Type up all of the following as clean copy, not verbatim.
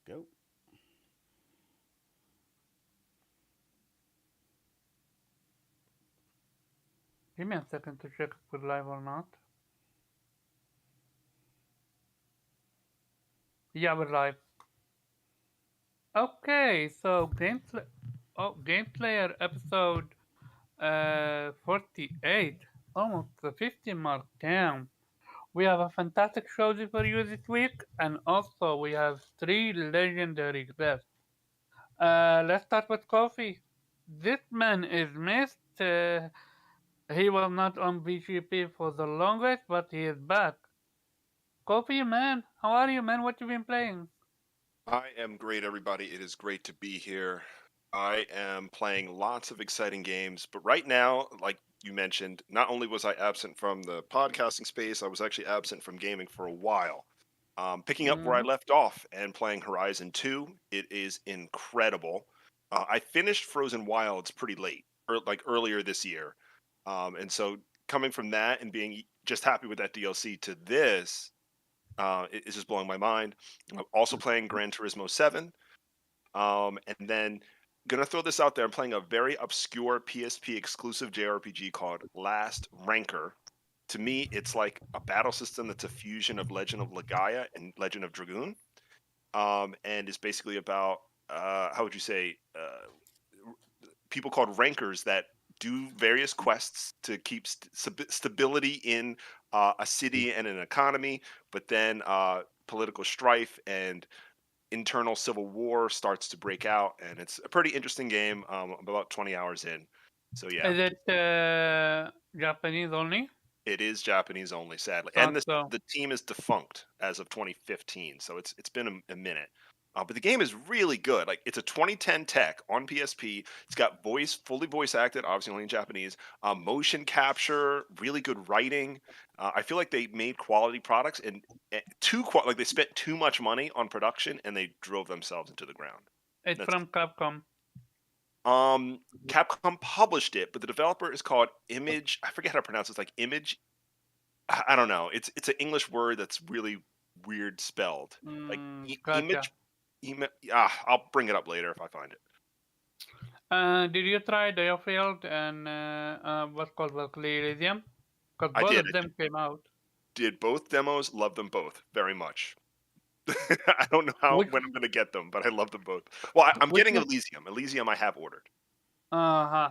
Go. Give me a second to check if we're live or not. Yeah, we're live. Okay, so Game Player episode 48, almost the 50 mark. Damn. We have a fantastic show for you this week, and also we have three legendary guests. Let's start with Coffee. This man is missed. He was not on BGP for the longest, but he is back. Coffee, man, how are you, man? What you been playing? I am great, everybody. It is great to be here. I am playing lots of exciting games, but right now, like you mentioned, not only was I absent from the podcasting space, I was actually absent from gaming for a while. Picking up where I Mm-hmm. left off and playing Horizon 2, it is incredible. I finished Frozen Wilds pretty late, or like earlier this year. And so coming from that and being just happy with that DLC to this, it's just blowing my mind. I'm also playing Gran Turismo 7. And then gonna throw this out there. I'm playing a very obscure PSP exclusive JRPG called Last Ranker. To me, it's like a battle system that's a fusion of Legend of Legaia and Legend of Dragoon. And it's basically about how would you say people called rankers that do various quests to keep stability in a city and an economy, but then political strife and internal civil war starts to break out, and it's a pretty interesting game. I'm about 20 hours in, so yeah, Is it Japanese only? it is Japanese only, sadly, and Thought so. the team is defunct as of 2015, so it's been a minute. But the game is really good. Like it's a 2010 tech on PSP. It's got fully voice acted, obviously only in Japanese. Motion capture, really good writing. I feel like they made quality products and like they spent too much money on production and they drove themselves into the ground. It's That's from Capcom. Capcom published it, but the developer is called Image. I forget how to pronounce it. It's like Image. I don't know. It's an English word that's really weird spelled. Like Gotcha. image. I'll bring it up later if I find it. Did you try Diofield and what's called Valkyrie Elysium? Because I both did. of them came out. Did both demos. Love them both very much. I don't know how Which when I'm gonna get them, but I love them both. Well, I'm which getting one? Elysium. Elysium I have ordered. Uh-huh.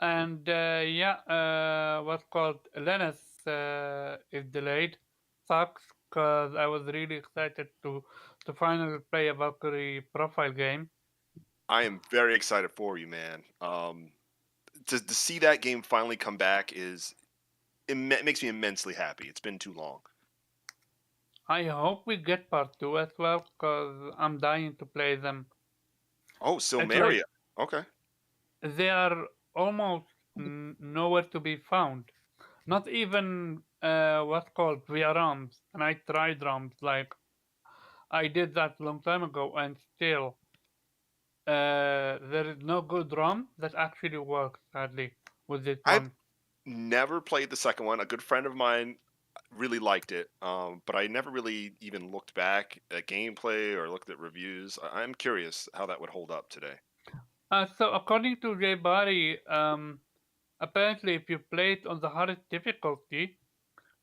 And yeah, what's called Lennis is delayed. Sucks because I was really excited to finally play a Valkyrie profile game. I am very excited for you, man. To see that game finally come back it makes me immensely happy. It's been too long. I hope we get part two as well because I'm dying to play them. Oh, It's like Silmaria. Okay. they are almost nowhere to be found. Not even what's called via ROMs. And I tried ROMs like I did that long time ago, and still there is no good ROM that actually works. Sadly, with this I've one. never played the second one. A good friend of mine really liked it, but I never really even looked back at gameplay or looked at reviews. I'm curious how that would hold up today. So according to Jay Barry, apparently if you play it on the hardest difficulty,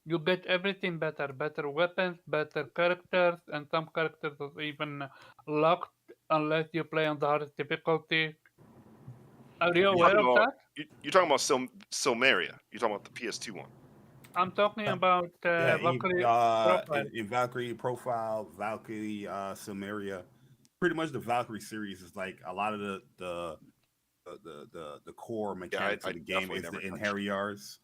you get everything better. Better weapons, better characters, and some characters are even locked unless you play on the hardest difficulty. Are you You're aware talking of about that? Silmaria. You're talking about the PS2 one. I'm talking about Yeah, Valkyrie profile. Valkyrie profile, Valkyrie, Silmeria. Pretty much the Valkyrie series is like a lot of the core Yeah, mechanics I of the game definitely is the never touched it. inheriors,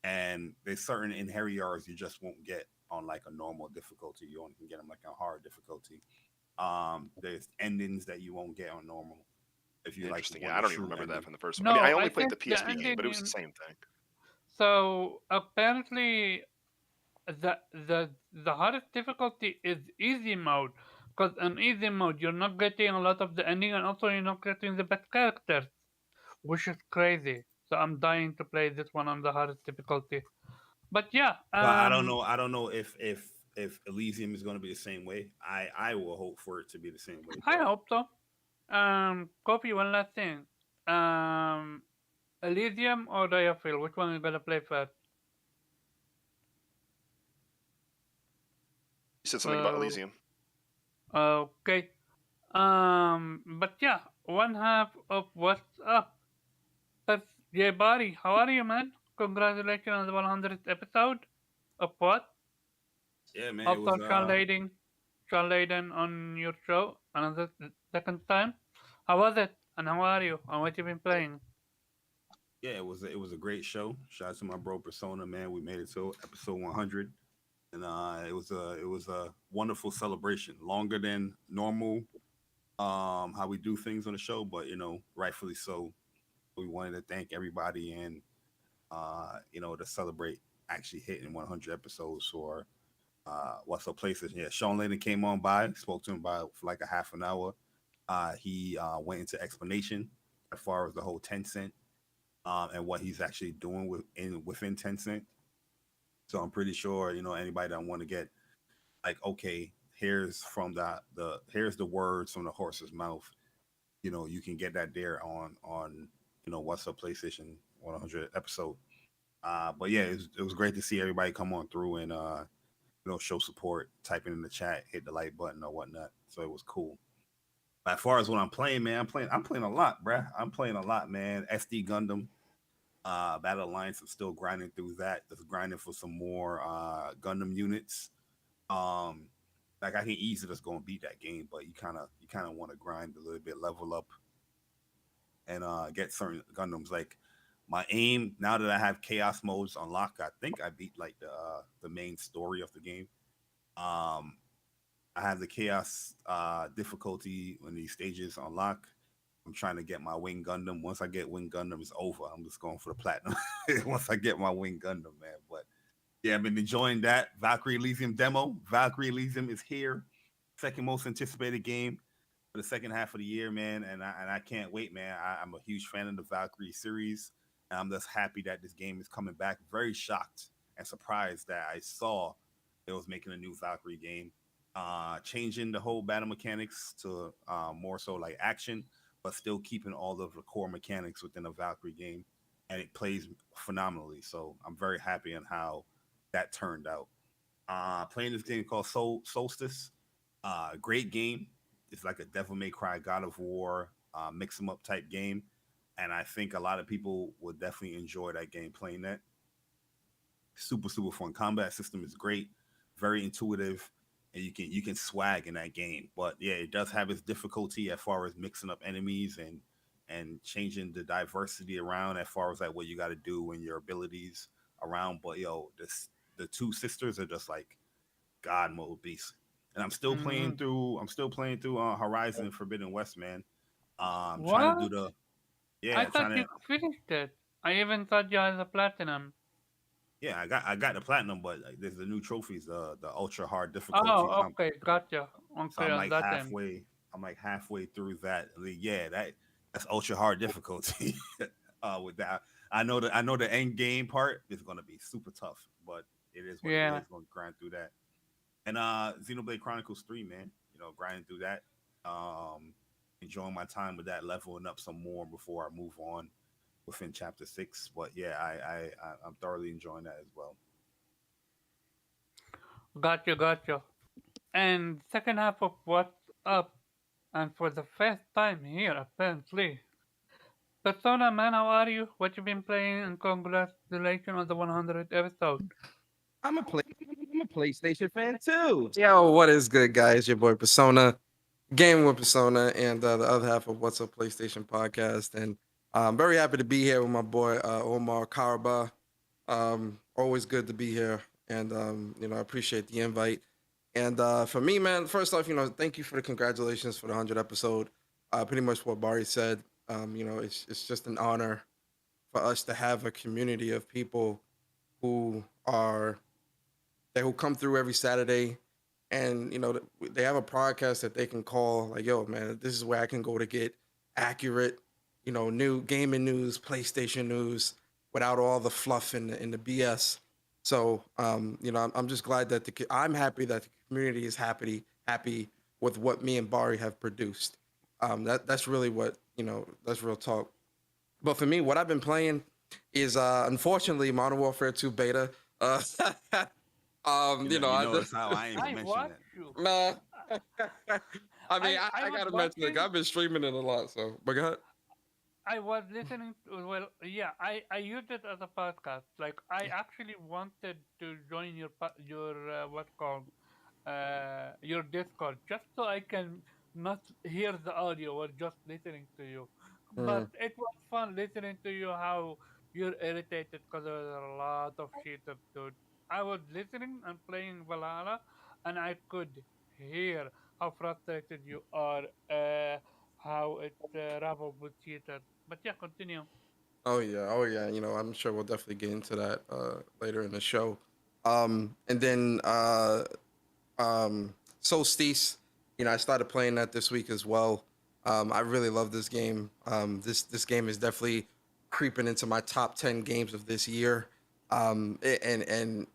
and there's certain inheriors you just won't get on like a normal difficulty. You only can get them like a hard difficulty. There's endings that you won't get on normal if you like Interesting. want Yeah, I the don't even true remember that ending. from the first one. I mean, I No, I only played think the the PSP game, but ending. it was the same thing. So apparently, the hardest difficulty is easy mode. Because in easy mode, you're not getting a lot of the ending, and also you're not getting the best characters, which is crazy. So I'm dying to play this one on the hardest difficulty. But yeah, But I don't know. I don't know if Elysium is going to be the same way, I will hope for it to be the same way. I But hope so. Copy, one last thing. Um, Elysium or Diafield? Which one are you gonna play first? You said something about Uh, Elysium. okay. But yeah, one half of what's up. That's J Body. How are you, man? Congratulations on the 100th episode of what? yeah, man, it was Also, Sean Layden on your show another second time. How was it? And how are you? And what you been playing? yeah, it was a great show. Shout out to my bro Persona, man. We made it to episode 100, and it was a wonderful celebration. Longer than normal, how we do things on the show, but rightfully so. We wanted to thank everybody and to celebrate actually hitting 100 episodes for what's up places. Yeah, Sean Layden came on by, spoke to him for like a half an hour. He went into explanation as far as the whole Tencent and what he's actually doing within Tencent. So I'm pretty sure anybody that want to get like, okay, here's from the here's the words from the horse's mouth. You can get that there on what's up PlayStation 100 episode. But yeah, it was great to see everybody come on through and show support, typing in the chat, hit the like button or whatnot. So it was cool. But as far as what I'm playing, man, I'm playing a lot, bruh. I'm playing a lot, man. SD Gundam, Battle Alliance. I'm still grinding through that. Just grinding for some more Gundam units. Um, like I can easily just go and beat that game, but you kind of want to grind a little bit, level up, and get certain Gundams. Like my aim now that I have chaos modes unlocked, I think I beat like the main story of the game. Um, I have the chaos difficulty when these stages unlock. I'm trying to get my Wing Gundam. Once I get Wing Gundam, it's over. I'm just going for the platinum. Once I get my Wing Gundam, man. But yeah, I've been enjoying that Valkyrie Elysium demo. Valkyrie Elysium is here. Second most anticipated game for the second half of the year, man. And I can't wait, man. I'm a huge fan of the Valkyrie series. And I'm just happy that this game is coming back. Very shocked and surprised that I saw it was making a new Valkyrie game. Changing the whole battle mechanics to more so like action, but still keeping all of the core mechanics within a Valkyrie game. And it plays phenomenally. So I'm very happy on how that turned out. Playing this game called Solstice. Great game. It's like a Devil May Cry, God of War, mix 'em up type game, and I think a lot of people would definitely enjoy that game playing that. Super fun. Combat system is great, very intuitive, and you can swag in that game. But yeah, it does have its difficulty as far as mixing up enemies and changing the diversity around as far as like what you got to do and your abilities around. But the two sisters are just like God mode beast. And I'm still playing Mm, through. I'm still playing through Horizon Forbidden West, man. Trying to do what? the I yeah, thought trying you to finished it. I even thought you had a platinum. yeah. I got the platinum, but like, there's the new trophies, the ultra hard difficulty. Oh, okay, gotcha. So Okay, I'm on like that end. halfway. I'm like halfway through that. Like, yeah, that's ultra hard difficulty. With that, I know the end game part is gonna be super tough, but it is what it Yeah. is. Gonna grind through that. And Xenoblade Chronicles 3, man. Grinding through that. Um, enjoying my time with that, leveling up some more before I move on within chapter 6. But yeah, I'm thoroughly enjoying that as well. Gotcha. And second half of what's up, and for the first time here, apparently. Persona, man, how are you? What you been playing? And congratulations on the 100th episode. I'm a PlayStation fan too. Yo, what is good, guys? Your boy Persona, Game with Persona, and the other half of What's Up PlayStation podcast. And I'm very happy to be here with my boy Omar Karaba. Always good to be here, and I appreciate the invite. And for me, man, first off, thank you for the congratulations for the 100th episode. Pretty much what Bari said. It's just an honor for us to have a community of people who are who come through every Saturday, and they have a podcast that they can call like, "Yo, man, this is where I can go to get accurate, new gaming news, PlayStation news, without all the fluff and the BS." So, you know, I'm just glad that I'm happy that the community is happy with what me and Bari have produced. That's really what, you know, that's real talk. But for me, what I've been playing is unfortunately Modern Warfare 2 beta. Uh, you know, You I notice just how I ain't even I mention watch it. you. nah. I mean, I I was gotta mention it. watching. I've been streaming it a lot, so but go ahead. I was listening to, well, yeah, I used it as a podcast. Like, I actually wanted to join your what's called your Discord just so I can not hear the audio or just listening to you. Mm. But it was fun listening to you how you're irritated because there's a lot of cheaters, dude. I was listening and playing Valhalla, and I could hear how frustrated you are, how it's raveled with cheaters. But yeah, continue. Oh yeah. You know, I'm sure we'll definitely get into that later in the show. And then Solstice. You know, I started playing that this week as well. I really love this game. This game is definitely creeping into my top 10 games of this year. And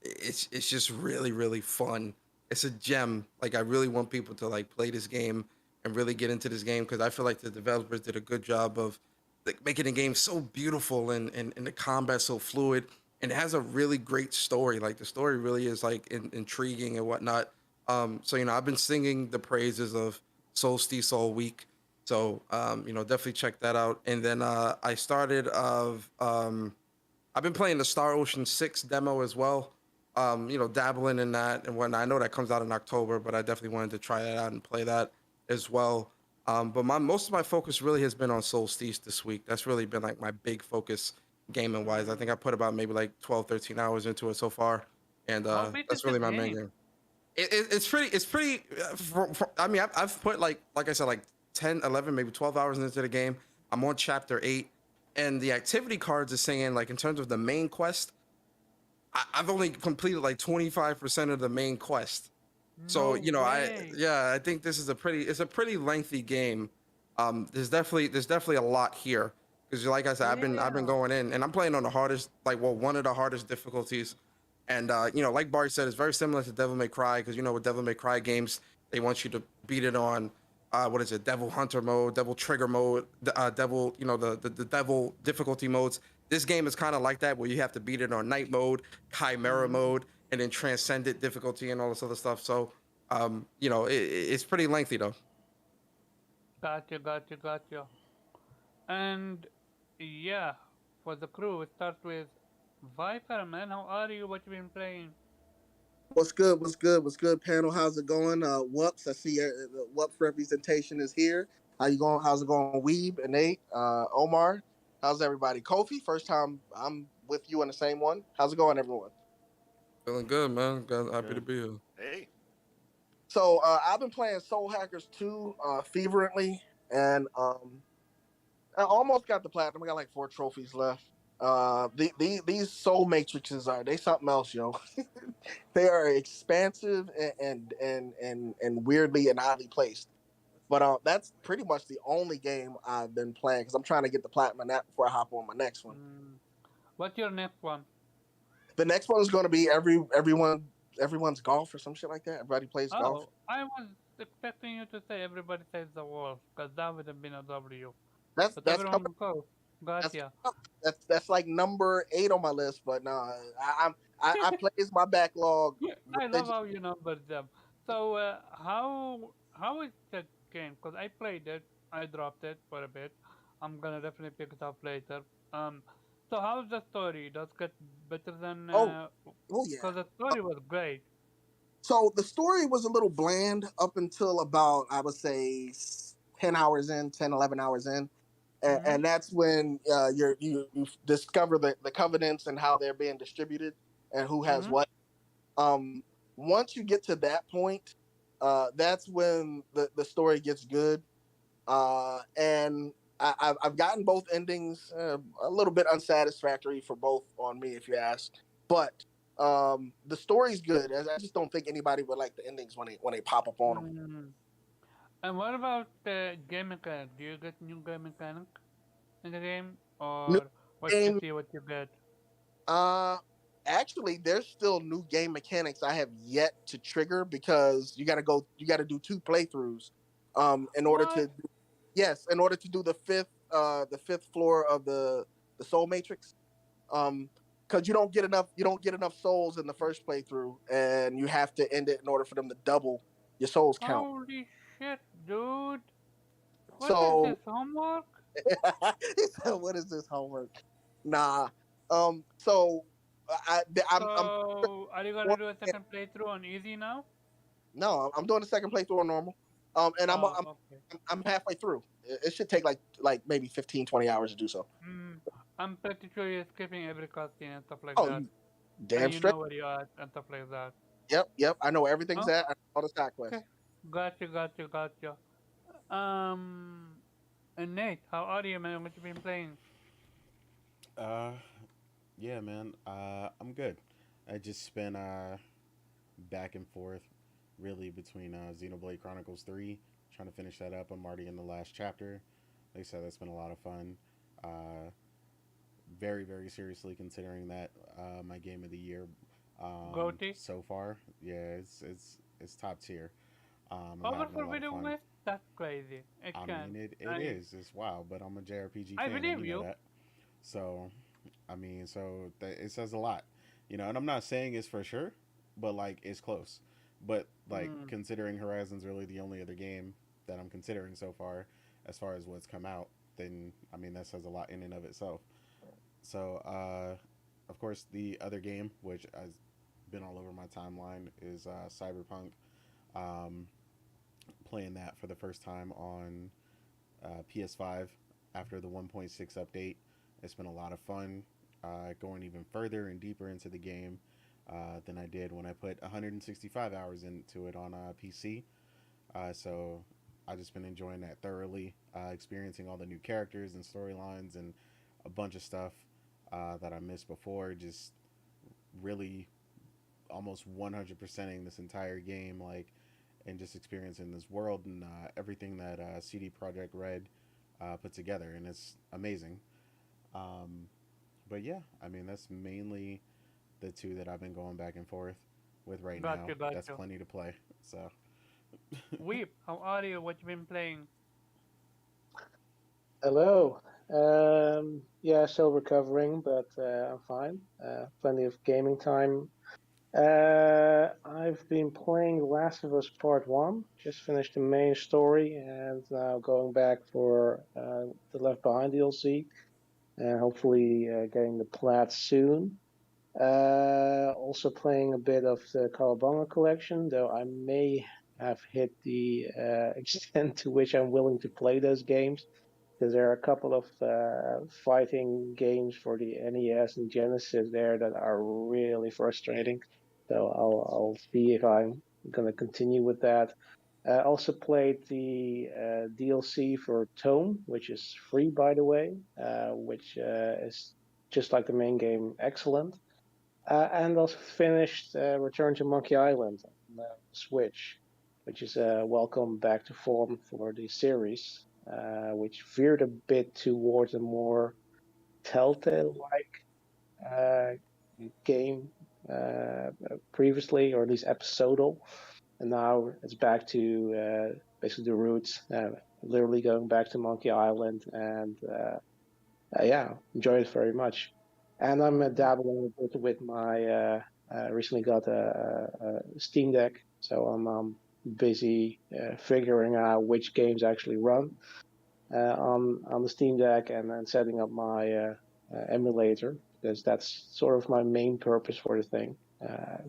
it's just really fun. It's a gem. Like I really want people to like play this game and really get into this game because I feel like the developers did a good job of like, making the game so beautiful and the combat so fluid and it has a really great story. Like the story really is like intriguing and whatnot. So you know, I've been singing the praises of Solstice all week. So you know, definitely check that out. And then I started I've been playing the Star Ocean 6 demo as well. You know, dabbling in that and whatnot. I know that comes out in October, but I definitely wanted to try that out and play that as well. But my most of my focus really has been on Solstice this week. That's really been like my big focus gaming wise. I think I put about maybe like 12, 13 hours into it so far. And How big is that's the really my main game? game. It's pretty I mean I've put like I said like 10 11 maybe 12 hours into the game. I'm on chapter 8 and the activity cards are saying like in terms of the main quest I've only completed like 25% of the main quest. So No you know way. I think this is a pretty lengthy game. There's definitely a lot here because like I said I've been Yeah. going in and I'm playing on the hardest like well one of the hardest difficulties. And you know, like Bart said, it's very similar to Devil May Cry because you know with Devil May Cry games, they want you to beat it on what is it, Devil Hunter mode, Devil Trigger mode, Devil, you know, the Devil difficulty modes. This game is kind of like that where you have to beat it on Night mode, Chimera Mm-hmm. mode, and then Transcendent difficulty and all this other stuff. So you know, it's pretty lengthy though. Gotcha. And yeah, for the crew, we start with Viper, man. How are you? What you been playing? What's good? What's good? What's good, panel? How's it going? Whoops, I see the Whoops representation is here. How you going? How's it going, Weeb and Nate? Omar, how's everybody? Kofi, first time I'm with you on the same one. How's it going, everyone? Feeling good, man. Happy to Good. be here. Hey, So I've been playing Soul Hackers 2 fervently, and I almost got the platinum. I got like 4 trophies left. These soul matrices are they something else, yo. They are expansive and weirdly and oddly placed. But that's pretty much the only game I've been playing because I'm trying to get the platinum in that before I hop on my next one. Mm. What's your next one? The next one is going to be everyone's golf or some shit like that. Everybody plays golf. Oh, I was expecting you to say everybody says the wolf, because that would have been a W. That's But that's everyone coming. goes. That's Gotcha. that's like number 8 on my list. But no, I plays my backlog I love how religiously. you number them. So, how is that game? Because I played it, I dropped it for a bit. I'm gonna definitely pick it up later. Um, so how's the story? Does it get better than? Oh, oh yeah. Because the story was great. So the story was a little bland up until about I would say 10 hours in, 10, 11 hours in. Mm-hmm. And that's when you discover the covenants and how they're being distributed and who has Mm-hmm. what. Um, Once you get to that point, that's when the story gets good. And I've gotten both endings, a little bit unsatisfactory for both on me, if you ask. But the story's good. I just don't think anybody would like the endings when they pop up on them. Mm-hmm. And what about the game mechanic? Do you get new game mechanic in the game, New or what you game. see, what you get? Uh, Actually, there's still new game mechanics I have yet to trigger because you got to do 2 playthroughs, in order What? to, yes, in order to do the fifth floor of the Soul Matrix. Because you don't get enough souls in the first playthrough, and you have to end it in order for them to double your souls count. Holy shit, dude! What is So, this homework? he said, "What is this homework?" Nah. So I'm So, are you gonna do a second playthrough on easy now? no, I'm doing the second playthrough on normal. And Oh, okay. I'm halfway through. It should take like maybe 15, 20 hours to do so. I'm pretty sure you're skipping every cutscene and stuff like Oh, that, you and damn you straight. know where you are and stuff like that. Yep. I know everything's Oh, at. I know all the side okay. quests. Gotcha. Um, and Nate, how are you, man? What you been playing? Uh, yeah, man. I'm good. I just spent back and forth, really between Xenoblade Chronicles 3, trying to finish that up. I'm already in the last chapter. Like I said, that's been a lot of fun. Uh, very, very seriously considering that my game of the year Goatee? so far. Yeah, it's top tier. I'm Over having a for lot of video fun. list? That's crazy. It I can. mean, it I is. It's wild, but I'm a JRPG I fan, and believe you know you. that. So, I mean, it says a lot, And I'm not saying it's for sure, but like it's close. But like Mm, considering Horizon's really the only other game that I'm considering so far as what's come out, then I mean that says a lot in and of itself. So, of course, the other game which has been all over my timeline is Cyberpunk. Um, Playing that for the first time on PS5 after the 1.6 update. It's been a lot of fun going even further and deeper into the game than I did when I put 165 hours into it on PC. So I just been enjoying that thoroughly, experiencing all the new characters and storylines and a bunch of stuff that I missed before. Just really almost 100%ing this entire game, like, and just experiencing this world and everything that CD Projekt Red put together, and it's amazing. Um, but yeah, I mean that's mainly the two that I've been going back and forth with right now. That's gotcha. plenty to play. So Weep, how are you? What you been playing? Hello. Yeah, still recovering, but I'm fine. Plenty of gaming time. I've been playing The Last of Us Part 1. Just finished the main story and now going back for the Left Behind DLC and hopefully getting the plat soon. Also playing a bit of the Cowabunga collection, though I may have hit the extent to which I'm willing to play those games because there are a couple of fighting games for the NES and Genesis there that are really frustrating. So I'll see if I'm gonna continue with that. I also played the DLC for Tome, which is free by the way, which is just like the main game, excellent. And also finished Return to Monkey Island on the Switch, which is a welcome back to form for the series, which veered a bit towards a more Telltale-like uh, game previously, or at least episodal. And now it's back to basically the roots, literally going back to Monkey Island, and yeah, enjoy it very much. And I'm dabbling a bit with my. Recently got a Steam Deck, so I'm busy figuring out which games actually run on the Steam Deck, and then setting up my emulator because that's sort of my main purpose for the thing.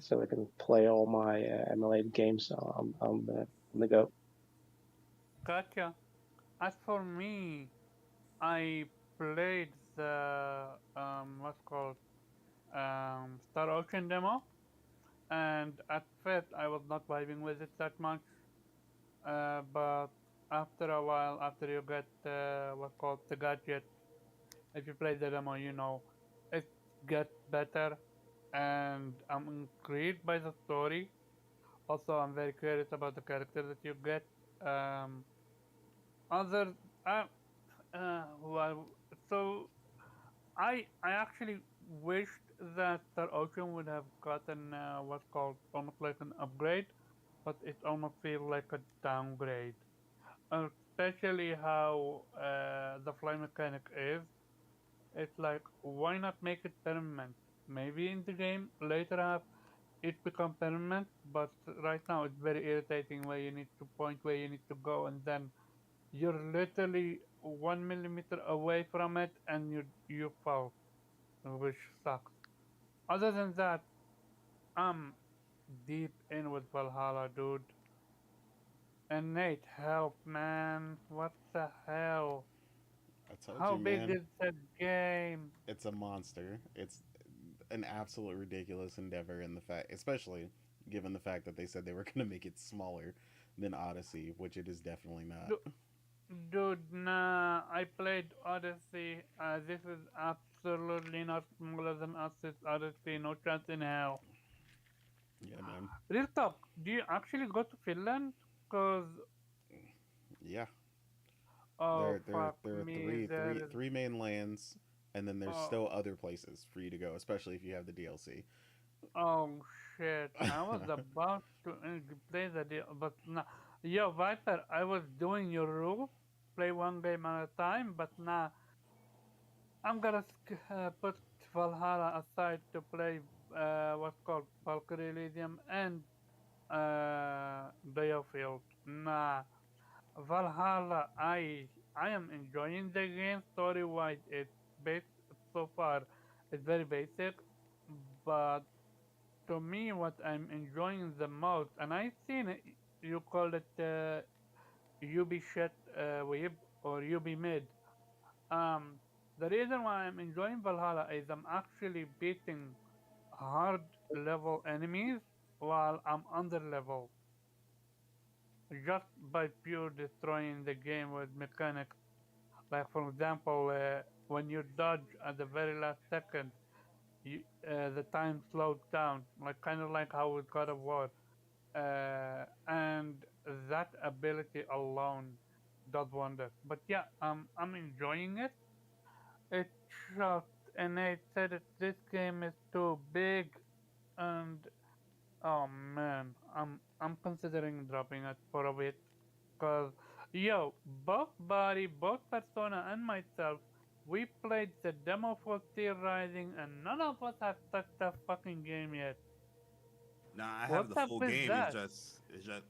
So I can play all my emulated games on the go. Gotcha. As for me, I played the what's called Star Ocean demo, and at first I was not vibing with it that much. But after a while, after you get what's called the gadget, if you play the demo, you know it gets better, and I'm intrigued by the story. Also, I'm very curious about the character that you get. Um, other, uh, well, so I actually wished that Star Ocean would have gotten what's called almost like an upgrade, but it almost feels like a downgrade. Especially how the fly mechanic is. It's like, why not make it permanent? Maybe in the game later half it become permanent, but right now it's very irritating where you need to point where you need to go, and then you're literally 1 millimeter away from it and you fall, which sucks. Other than that, I'm deep in with Valhalla, dude. And Nate, help, man. What the hell? I told How you, big man. is that game? It's a monster. It's an absolute ridiculous endeavor in the fact, especially given the fact that they said they were going to make it smaller than Odyssey, which it is definitely not. Du- Dude, nah. I played Odyssey. This is absolutely not smaller than Odyssey. No chance in hell. Yeah, man. Real talk, do you actually go to Finland? Cause, Yeah, oh fuck there are me, there is. three main lands, and then there's Oh, still other places for you to go, especially if you have the DLC. oh shit. I was about to play the deal, but nah. Yo, Viper, I was doing your rule. Play one game at a time, but nah. I'm gonna put Valhalla aside to play what's called Valkyrie Elysium and Battlefield. Nah, Valhalla. I am enjoying the game. Story wise, it's basic so far. It's very basic, but to me, what I'm enjoying the most, and I seen it, you call it UB shit web or UB mid. Um, the reason why I'm enjoying Valhalla is I'm actually beating hard level enemies while I'm under level just by pure destroying the game with mechanics. Like for example, when you dodge at the very last second, the time slows down, like kind of like how with God of War. And that ability alone does wonders. But yeah, I'm enjoying it. It shot and I said that this game is too big, and oh man, I'm considering dropping it for a bit. Cause yo, both Body, both Persona, and myself, we played the demo for Steel Rising, and none of us have touched the fucking game yet. Now I have What's the up full with game. that? It's just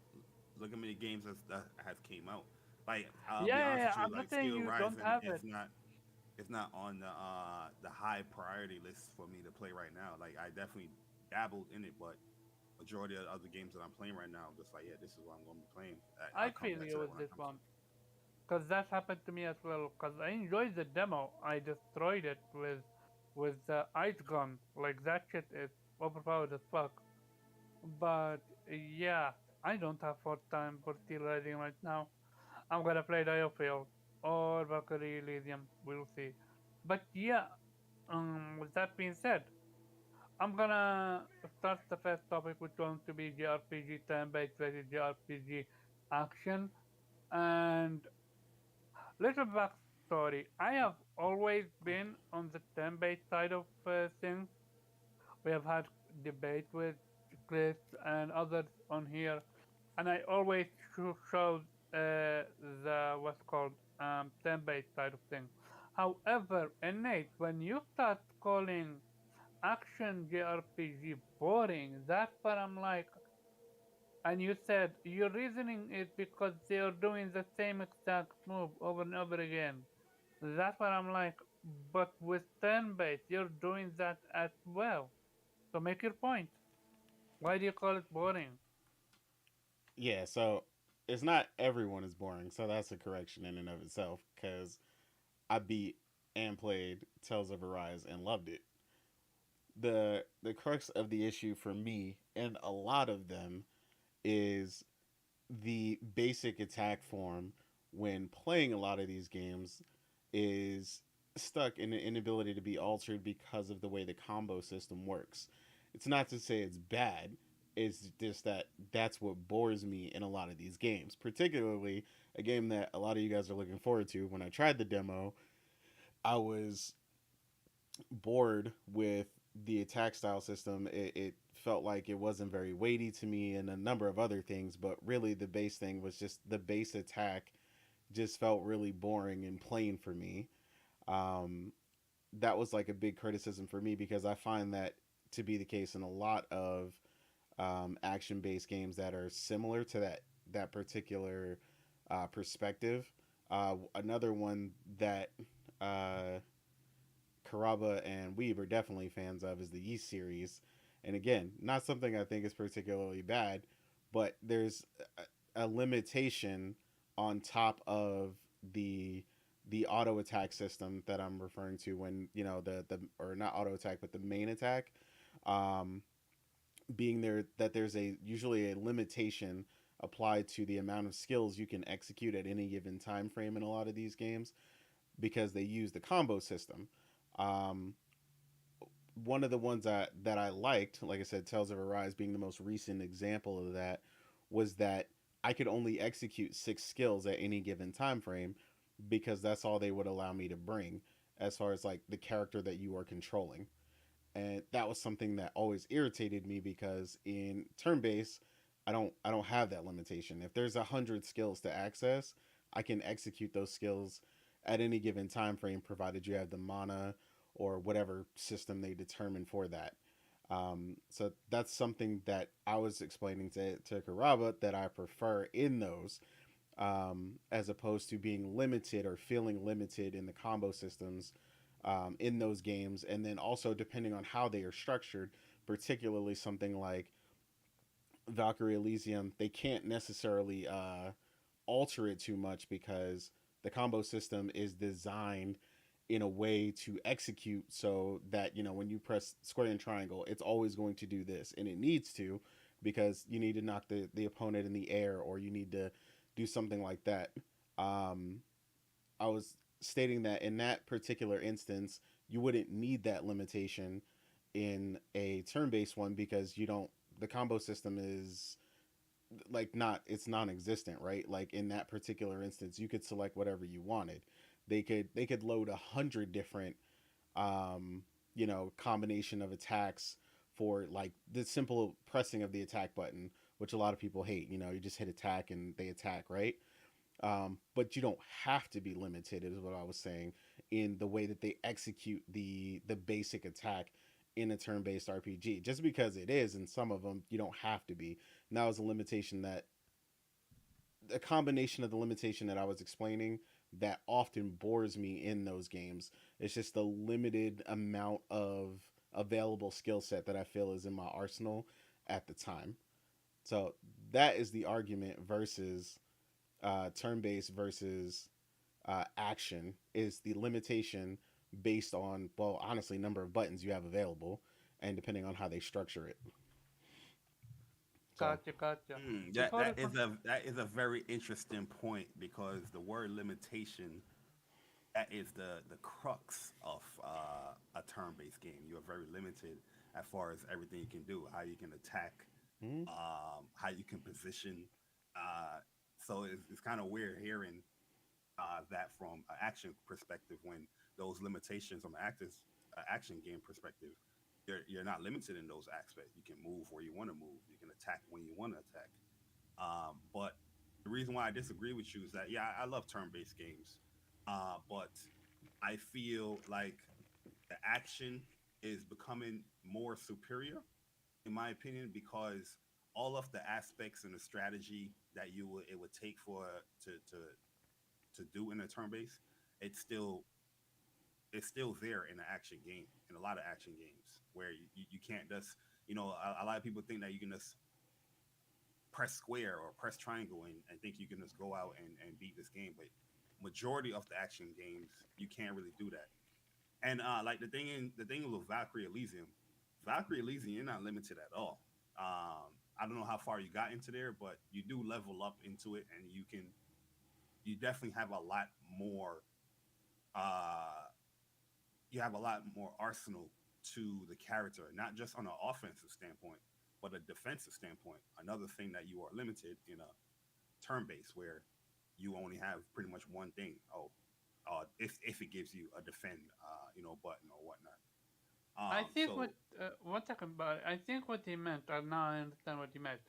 look how many games that has came out. Like I'll Yeah, be yeah, honest yeah, with you, I'm not like saying Steel you don't Rising have it. it's not on the high priority list for me to play right now. Like I definitely dabbled in it, but majority of the other games that I'm playing right now, I'm just like, yeah, this is what I'm going to be playing. I'll I come feel back to you that with when I this come to one. it. Cause that happened to me as well. Cause I enjoyed the demo. I destroyed it with the ice gun. Like that shit is overpowered as fuck. But yeah, I don't have for time for Steel Rising right now. I'm gonna play Diofield or Valkyrie Elysium. We'll see. But yeah, with that being said, I'm gonna start the first topic, which is going to be JRPG turn-based versus JRPG action. And little backstory: I have always been on the turn-based side of things. We have had debate with Chris and others on here, and I always showed the what's called turn-based side of things. However, innate, when you start calling action JRPG boring, that's what I'm like. And you said your reasoning is because they are doing the same exact move over and over again. That's what I'm like. But with turn-based, you're doing that as well. So make your point. Why do you call it boring? Yeah, so it's not everyone is boring, so that's a correction in and of itself. Because I beat and played Tales of Arise and loved it. The crux of the issue for me and a lot of them is the basic attack form when playing a lot of these games is stuck in an inability to be altered because of the way the combo system works. It's not to say it's bad, it's just that that's what bores me in a lot of these games, particularly a game that a lot of you guys are looking forward to. When I tried the demo, I was bored with the attack style system, it felt like it wasn't very weighty to me and a number of other things, but really the base thing was just the base attack just felt really boring and plain for me. Um, that was like a big criticism for me because I find that to be the case in a lot of action based games that are similar to that particular perspective. Another one that uh, Karaba and Weeb are definitely fans of is the Yeast series. And again, not something I think is particularly bad, but there's a limitation on top of the the auto attack system that I'm referring to when the or not auto attack but the main attack, um, being there that there's a usually a limitation applied to the amount of skills you can execute at any given time frame in a lot of these games because they use the combo system. Um, One of the ones that I liked, like I said, Tales of Arise being the most recent example of that, was that I could only execute 6 skills at any given time frame because that's all they would allow me to bring as far as like the character that you are controlling. And that was something that always irritated me because in turn based, I don't have that limitation. If there's 100 skills to access, I can execute those skills at any given time frame, provided you have the mana or whatever system they determine for that. So that's something that I was explaining to Karaba that I prefer in those, as opposed to being limited or feeling limited in the combo systems in those games. And then also, depending on how they are structured, particularly something like Valkyrie Elysium, they can't necessarily alter it too much because the combo system is designed in a way to execute so that when you press square and triangle, it's always going to do this, and it needs to because you need to knock the opponent in the air or you need to do something like that. um, I was stating that in that particular instance, you wouldn't need that limitation in a turn-based one because you don't. The combo system is like not it's non-existent, right? Like in that particular instance, you could select whatever you wanted. They could load 100 different combination of attacks for like the simple pressing of the attack button, which a lot of people hate. You just hit attack and they attack, right? But you don't have to be limited, is what I was saying, in the way that they execute the basic attack in a turn-based RPG. Just because it is in some of them, you don't have to be. And that was a limitation that a combination of the limitation that I was explaining that often bores me in those games. It's just the limited amount of available skill set that I feel is in my arsenal at the time. So that is the argument versus turn based versus action is the limitation based on, well, honestly, number of buttons you have available and depending on how they structure it. So, Gotcha, gotcha. That Before we that is a very interesting point because the word limitation, that is the crux of a turn-based game. You are very limited as far as everything you can do, how you can attack, mm, how you can position. Uh, so it's kind of weird hearing that from an action perspective when those limitations from an action game perspective, you're not limited in those aspects. You can move where you want to move. You can attack when you want to attack. But the reason why I disagree with you is that yeah, I love turn-based games, but I feel like the action is becoming more superior, in my opinion, because all of the aspects and the strategy that it would take for to do in a turn-based, it's still it's still there in an action game, in a lot of action games where you can't just a lot of people think that you can just press square or press triangle and think you can just go out and beat this game. But majority of the action games, you can't really do that. And like the thing with Valkyrie Elysium, you're not limited at all. I don't know how far you got into there, but you do level up into it, and you definitely have a lot more. Uh, you have a lot more arsenal to the character, not just on an offensive standpoint, but a defensive standpoint. Another thing that you are limited in a turn base where you only have pretty much one thing. Oh, if it gives you a defend, button or whatnot. I think So 1 second, but I think what he meant, and now I understand what he meant.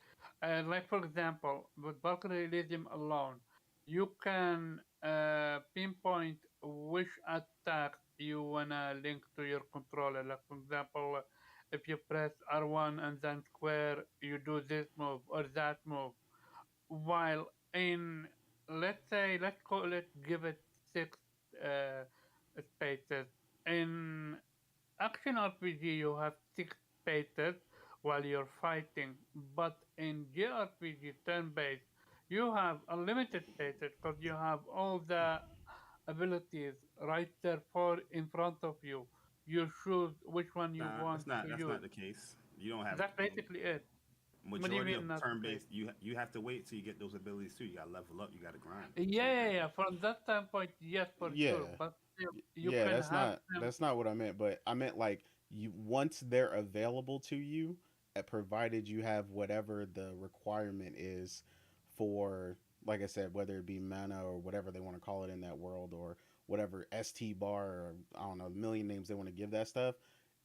Like for example, with Valkyrie Elysium alone, you can pinpoint which attack you wanna link to your controller. Like for example, if you press R1 and then square, you do this move or that move. While in, let's say, let's call it, give it 6 spaces. In action RPG, you have 6 spaces while you're fighting, but in jrpg turn-based, you have unlimited spaces because you have all the abilities right there for in front of you. You choose which one you nah, want to that's not use. the case. You don't have That's basically it. What do you majority of mean not the case? turn-based. You have to wait till you get those abilities too. You got to level up. You got to grind. Yeah. From that standpoint, yes, for sure. Yeah. But still, you Yeah, can have them. that's not what I meant, but I meant like you once they're available to you, provided you have whatever the requirement is for, like I said, whether it be mana or whatever they want to call it in that world, or whatever ST bar, or I don't know, a million names they want to give that stuff,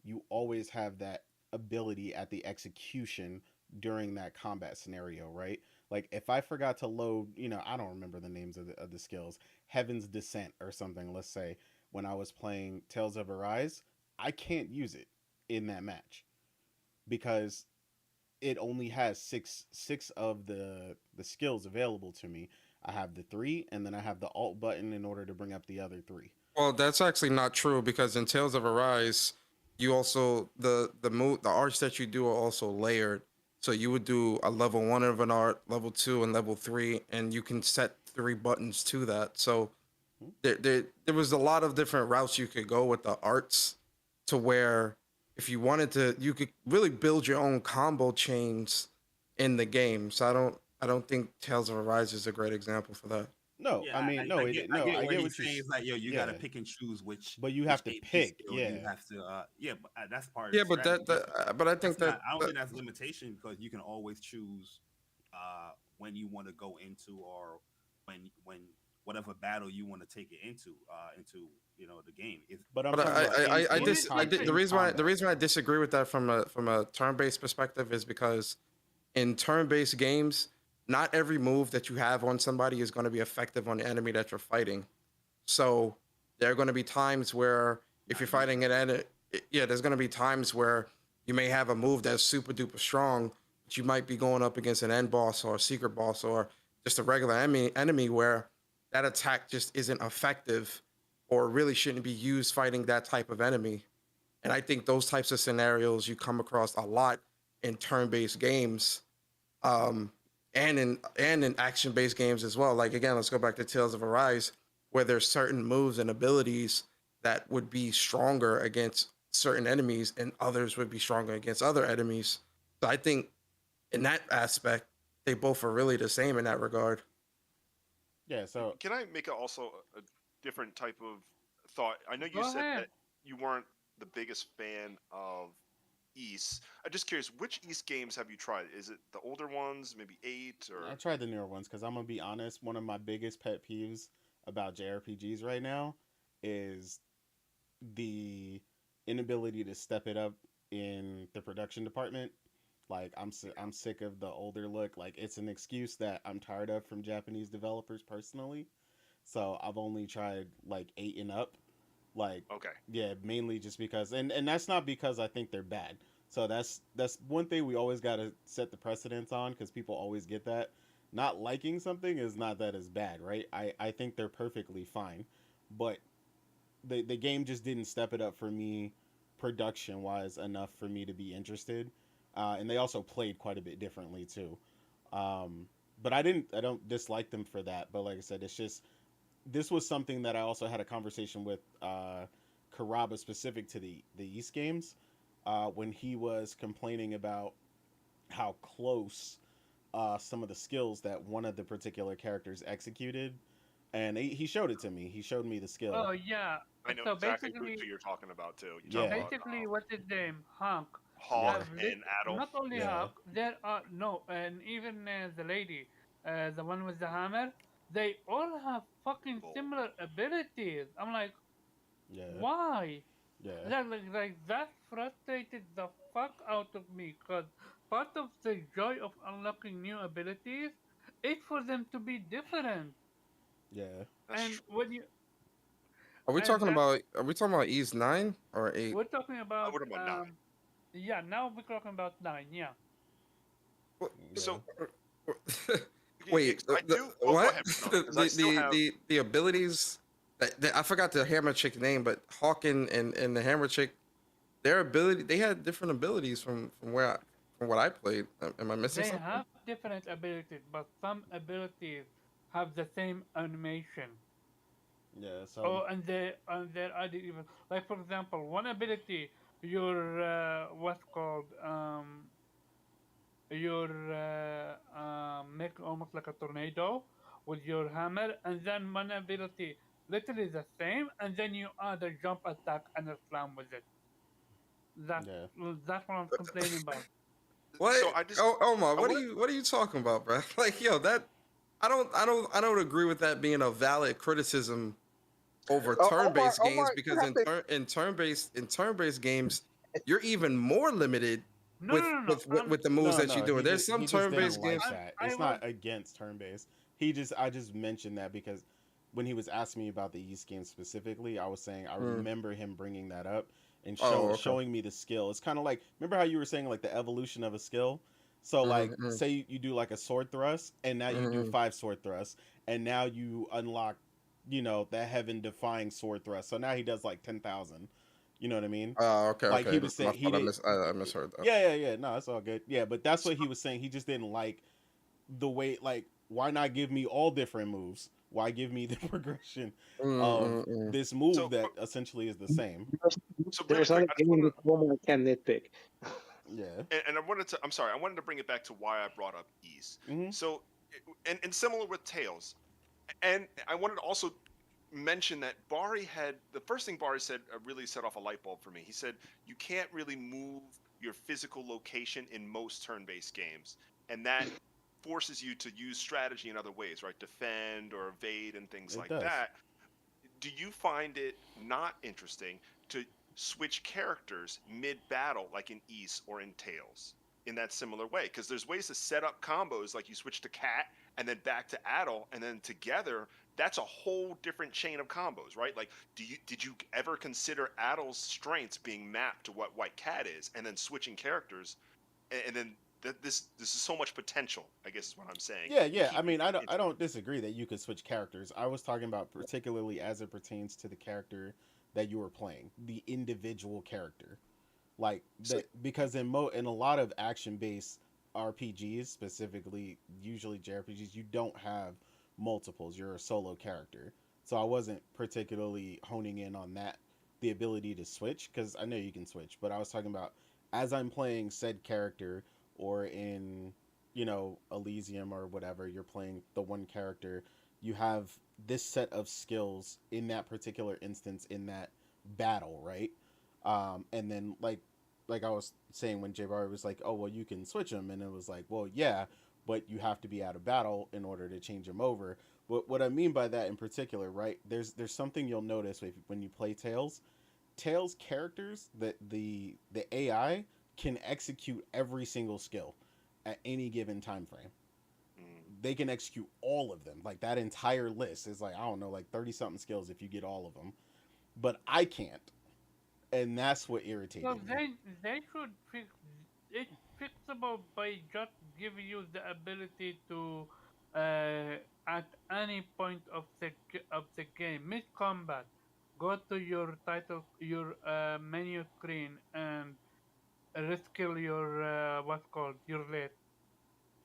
you always have that ability at the execution during that combat scenario, right? Like if I forgot to load, I don't remember the names of the skills, Heaven's Descent or something, let's say, when I was playing Tales of Arise, I can't use it in that match because it only has six of the skills available to me. I have the three, and then I have the alt button in order to bring up the other three. Well, that's actually not true because in Tales of Arise, you also the arts that you do are also layered. So you would do a level 1 of an art, level 2, and level 3, and you can set 3 buttons to that. So there was a lot of different routes you could go with the arts, to where if you wanted to, you could really build your own combo chains in the game. So I don't think Tales of Arise is a great example for that. No, Yeah, I mean, no, I no, get I what get he's what saying. It's like, yo, you got to yeah, pick and choose but you which have to AP pick, skill you yeah. have to. Yeah, but that's part of Yeah, the but strategy. but I think That's not. that, I don't think that's a limitation because you can always choose when you want to go into, or when whatever battle you want to take it into the game. If But I'm but talking about Let me say the in this. combat. reason why I disagree with that from a turn-based perspective is because in turn-based games, not every move that you have on somebody is going to be effective on the enemy that you're fighting. So there are going to be times where if I you're agree with fighting that. an enemy, yeah, there's going to be times where you may have a move that's super duper strong, but you might be going up against an end boss or a secret boss or just a regular enemy where that attack just isn't effective or really shouldn't be used fighting that type of enemy. And I think those types of scenarios you come across a lot in turn-based games, um, and in action-based games as well. Like again, let's go back to Tales of Arise, where there's certain moves and abilities that would be stronger against certain enemies, and others would be stronger against other enemies. So I think in that aspect, they both are really the same in that regard. Yeah, so Can I make also a different type of thought? I know you Go said ahead. that you weren't the biggest fan of East. I'm just curious, which East games have you tried? Is it the older ones, maybe 8 I or tried the newer ones because I'm gonna be honest. One of my biggest pet peeves about JRPGs right now is the inability to step it up in the production department. Like I'm sick of the older look. Like it's an excuse that I'm tired of from Japanese developers personally. So I've only tried like 8 and up. Like okay? yeah, mainly just because, and that's not because I think they're bad. So that's one thing we always got to set the precedence on, because people always get that. Not liking something is not that as bad, right? I think they're perfectly fine, but the game just didn't step it up for me production wise enough for me to be interested. And they also played quite a bit differently too. Um, but I don't dislike them for that. But like I said, it's just this was something that I also had a conversation with Karaba specific to the East games, when he was complaining about how close some of the skills that one of the particular characters executed, and he showed it to me. He showed me the skill. Oh yeah. I know So exactly who basically, you're talking about too. You're talking Yeah, about basically, what's his name? Hunk. yeah, Hawk and Adel. Not only yeah. Hawk, there are no, and even the lady, the one with the hammer, they all have fucking Bull. similar abilities. I'm like, Yeah. why? Yeah. That frustrated the fuck out of me because part of the joy of unlocking new abilities is for them to be different. Yeah. That's And true. when you Are we and talking that about? Are we talking about East 9 or 8? we're talking I about would have on 9. yeah, now we're talking about 9, yeah. Yeah. So Wait, I do. Oh, go what? ahead, Persona, The because I the still the have. the, the abilities I forgot the hammer chick name, but Hawk and the hammer chick, their ability, they had different abilities from what I played. Am I missing They something? have different abilities, but some abilities have the same animation. Yeah. So Oh, and there are even like for example, one ability your what's called your make almost like a tornado with your hammer, and then one ability literally the same, and then you add a jump attack and a slam with it. That yeah. that's what I'm complaining about. What? So I just. Oh, Omar, I want. what are you talking about, bro? Like, yo, that I don't agree with that being a valid criticism over Omar, turn-based games Omar, you because have to. in turn-based games, you're even more limited No, no, no, no. with the moves No, that you're no, doing. There's some he just didn't turn-based like games. that. I It's was not against turn based. I just mentioned that because when he was asking me about the East game specifically, I was saying I Mm. remember him bringing that up and Oh, okay. showing me the skill. It's kind of like, remember how you were saying like the evolution of a skill. So like, Mm-hmm, say you do like a sword thrust, and now you do mm-hmm. 5 sword thrusts, and now you unlock, that heaven defying sword thrust. So now he does like 10,000. You know what I mean? Oh, okay, Like he okay. was My saying, he fault. did. I misheard that. Yeah, yeah, yeah. No, it's all good. Yeah, but that's what he was saying. He just didn't like the way, like, why not give me all different moves? Why give me the progression of Mm-mm-mm. this move So that essentially is the same? There's, so really there's not quick. a I just game want that woman can nitpick. Yeah. and I wanted to. I'm sorry. I wanted to bring it back to why I brought up ease. Hmm. So, and similar with Tails, and I wanted to also mention that Bari had the first thing Bari said really set off a light bulb for me. He said you can't really move your physical location in most turn-based games, and that forces you to use strategy in other ways, right? Defend or evade and things It like does. that. Do you find it not interesting to switch characters mid battle, like in East or in Tails, in that similar way? Because there's ways to set up combos, like you switch to Cat and then back to Adel, and then together. That's a whole different chain of combos, right? Like, did you ever consider Adel's strengths being mapped to what White Cat is, and then switching characters, and then this is so much potential. I guess is what I'm saying. Yeah, In yeah. I keeping mean, things I interesting. don't disagree that you could switch characters. I was talking about particularly as it pertains to the character that you were playing, the individual character. Like So, that, because in a lot of action based RPGs, specifically usually JRPGs, you don't have multiples. You're a solo character. So I wasn't particularly honing in on that, the ability to switch, because I know you can switch, but I was talking about as I'm playing said character, or in, Elysium or whatever, you're playing the one character, you have this set of skills in that particular instance, in that battle, right? And then like I was saying, when Jabari was like, "Oh well, you can switch them," and it was like, "Well, yeah, but you have to be out of battle in order to change them over." But what I mean by that in particular, right? There's something you'll notice when you play Tails. Tails characters, that the AI can execute every single skill at any given time frame. mm, They can execute all of them. Like that entire list is like, I don't know, like 30 something skills if you get all of them. But I can't, and that's what So irritated me. they should fix it fixable by just giving you the ability to at any point of the game mid combat go to your title your menu screen and reskill your what's called your list.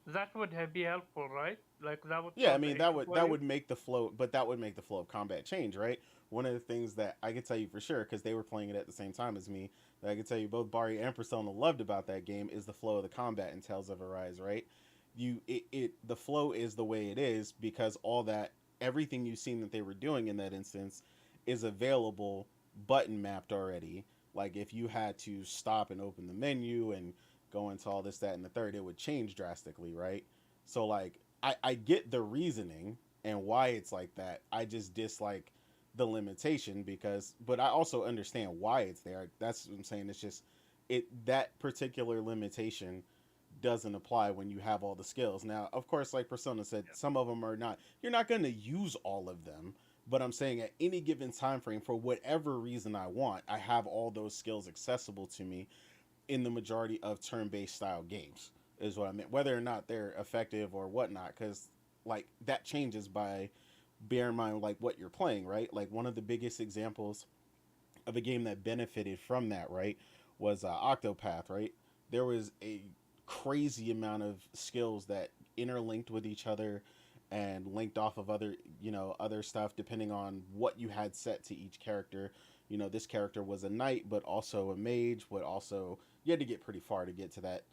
That would be helpful, right? Like that would Yeah, I solve the mean issue for that you. would make the flow, but that would make the flow of combat change, right? One of the things that I could tell you for sure, because they were playing it at the same time as me, that I could tell you both Bari and Persona loved about that game is the flow of the combat in Tales of Arise, right? The flow is the way it is because all that, everything you've seen that they were doing in that instance is available button mapped already. Like if you had to stop and open the menu and go into all this, that, and the third, it would change drastically, right? So like I get the reasoning and why it's like that. I just dislike the limitation because, but I also understand why it's there. That's what I'm saying. It's just that particular limitation doesn't apply when you have all the skills. Now, of course, like Persona said, some of them are not. You're not going to use all of them, but I'm saying at any given time frame, for whatever reason I want, I have all those skills accessible to me in the majority of turn-based style games. Is what I meant. Whether or not they're effective or whatnot, because like that changes by bear in mind like what you're playing, right? Like one of the biggest examples of a game that benefited from that, right, was Octopath, right? There was a crazy amount of skills that interlinked with each other and linked off of other, other stuff depending on what you had set to each character. This character was a knight, but also a mage, but also you had to get pretty far to get to that.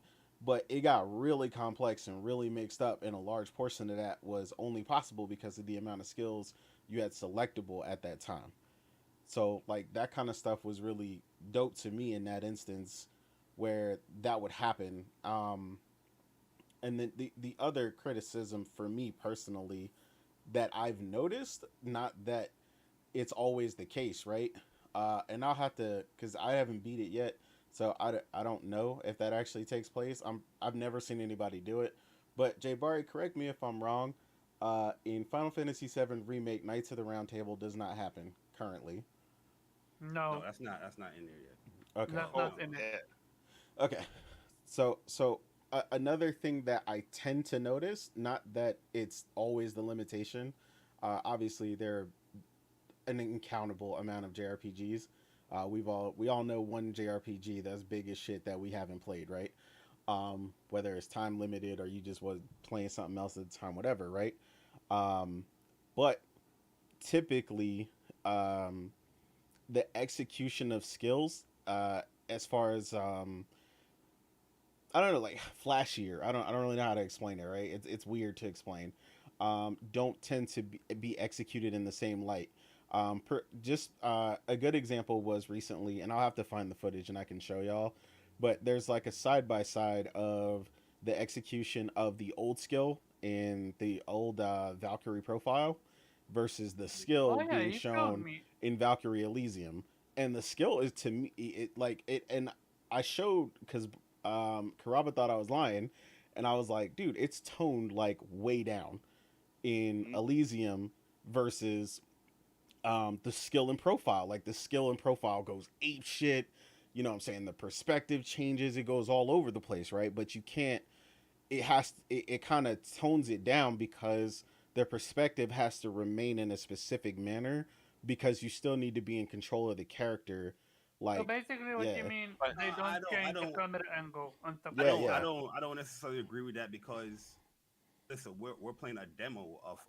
But it got really complex and really mixed up, and a large portion of that was only possible because of the amount of skills you had selectable at that time. So like that kind of stuff was really dope to me in that instance where that would happen. And then the other criticism for me personally that I've noticed, not that it's always the case, right? And I'll have to, because I haven't beat it yet, so I don't know if that actually takes place. I've never seen anybody do it, but Jay Barry, correct me if I'm wrong. In Final Fantasy VII Remake, Knights of the Round Table does not happen currently. No, No, that's not in there yet. Okay. that's Oh not in it. yeah. Okay. Another thing that I tend to notice, not that it's always the limitation. Obviously, there are an incountable amount of JRPGs. We all know one JRPG that's big as shit that we haven't played, right? Whether it's time limited or you just was playing something else at the time, whatever, right? Um, but typically, um, the execution of skills, as far as I don't know, like flashier. I don't really know how to explain it. Right? It's weird to explain. Don't tend to be executed in the same light. Just a good example was recently, and I'll have to find the footage and I can show y'all. But there's like a side by side of the execution of the old skill in the old Valkyrie profile versus the skill Oh yeah, being you showed shown me. in Valkyrie Elysium. And the skill is to me it like it, and I showed because Karaba thought I was lying, and I was like, dude, it's toned like way down in Mhm. Elysium versus the skill and profile. Like the skill and profile goes ape shit. You know what I'm saying? The perspective changes, it goes all over the place, right? But you can't it kind of tones it down because the perspective has to remain in a specific manner because you still need to be in control of the character. So Like, basically, what you yeah, mean, But they I don't don't, I change the don't, camera angle and stuff I yeah, like don't, I yeah, that. don't, I don't necessarily agree with that because listen, we're playing a demo of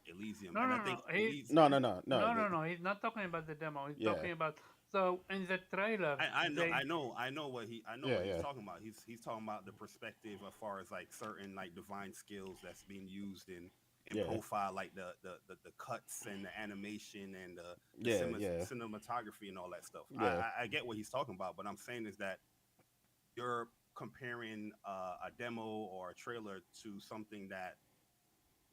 Elysium, No, and I no, no. think He no, no, no, no, no, no, no. He's not talking about the demo. He's yeah, talking about so in the trailer I know, they I know yeah, what he's yeah, talking about. He's talking about the perspective as far as like certain like divine skills that's being used in yeah, profile, like the cuts and the animation and yeah, yeah, cinematography and all that stuff. yeah, I get what he's talking about, but I'm saying is that you're comparing a demo or a trailer to something that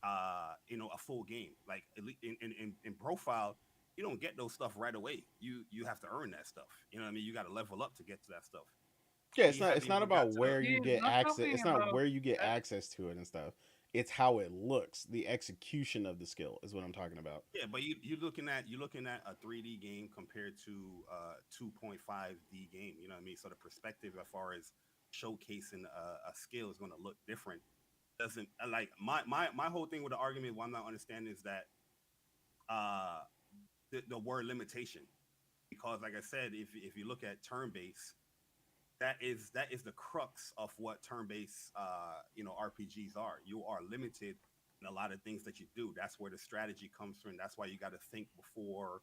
a full game. Like in profile, you don't get those stuff right away. You have to earn that stuff. You know what I mean? You got to level up to get to that stuff. yeah. He It's hasn't not even about got to the where you he's get not access. talking It's not about where you get uh, access to it and stuff. It's how it looks. The execution of the skill is what I'm talking about. yeah, but you're looking at a 3D game compared to 2.5D game. You know what I mean? So the perspective as far as showcasing a skill is going to look different. Doesn't like my whole thing with the argument. What I'm not understanding is that uh the word limitation, because like I said, if you look at turn base, that is the crux of what turn-based RPGs are. You are limited in a lot of things that you do. That's where the strategy comes from. That's why you got to think before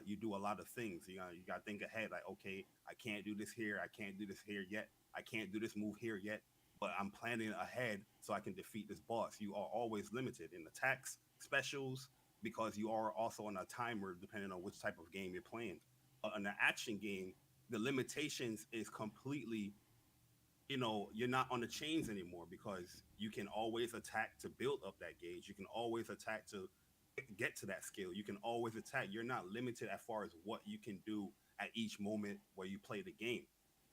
you do a lot of things. You got to think ahead. Like, okay, I can't do this here. I can't do this here yet. I can't do this move here yet. But I'm planning ahead so I can defeat this boss. You are always limited in attacks, specials, because you are also on a timer depending on which type of game you're playing. But in an action game, the limitations is completely, you're not on the chains anymore because you can always attack to build up that gauge. You can always attack to get to that skill. You can always attack. You're not limited as far as what you can do at each moment where you play the game.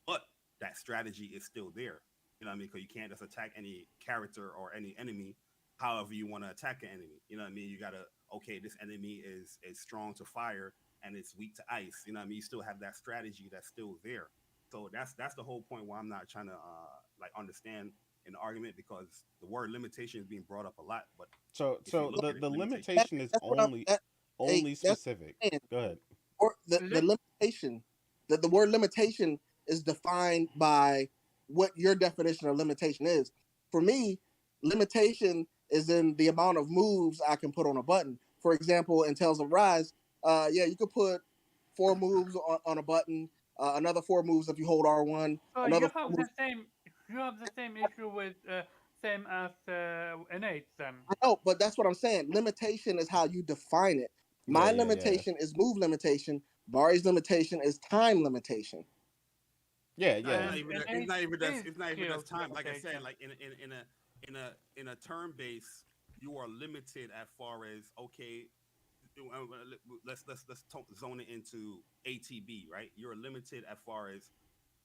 But that strategy is still there. You know what I mean? Because you can't just attack any character or any enemy however you want to attack an enemy. You know what I mean? You gotta, okay, this enemy is strong to fire and it's weak to ice. You know what I mean? You still have that strategy that's still there. So that's the whole point why I'm not trying to like understand an argument, because the word limitation is being brought up a lot. But So if you look the at it, the limitation. limitation is That's what I'm. only That's specific. what I'm saying. Go ahead. Or the Let limitation. The word limitation is defined by what your definition of limitation is. For me, limitation is in the amount of moves I can put on a button. For example, in Tales of Rise, yeah, you could put 4 moves on a button, another 4 moves if you hold R1, so another you 4 have the moves. same issue with same as innate then. I know, but that's what I'm saying. Limitation is how you define it. Yeah, My yeah, yeah. limitation is move limitation. Mari's limitation is time limitation. Yeah, No, yeah. And it's not even innate is it's not even skill that's time. Like I said, limitation. like in a turn base, you are limited as far as, okay, let's zone it into ATB, right? You're limited as far as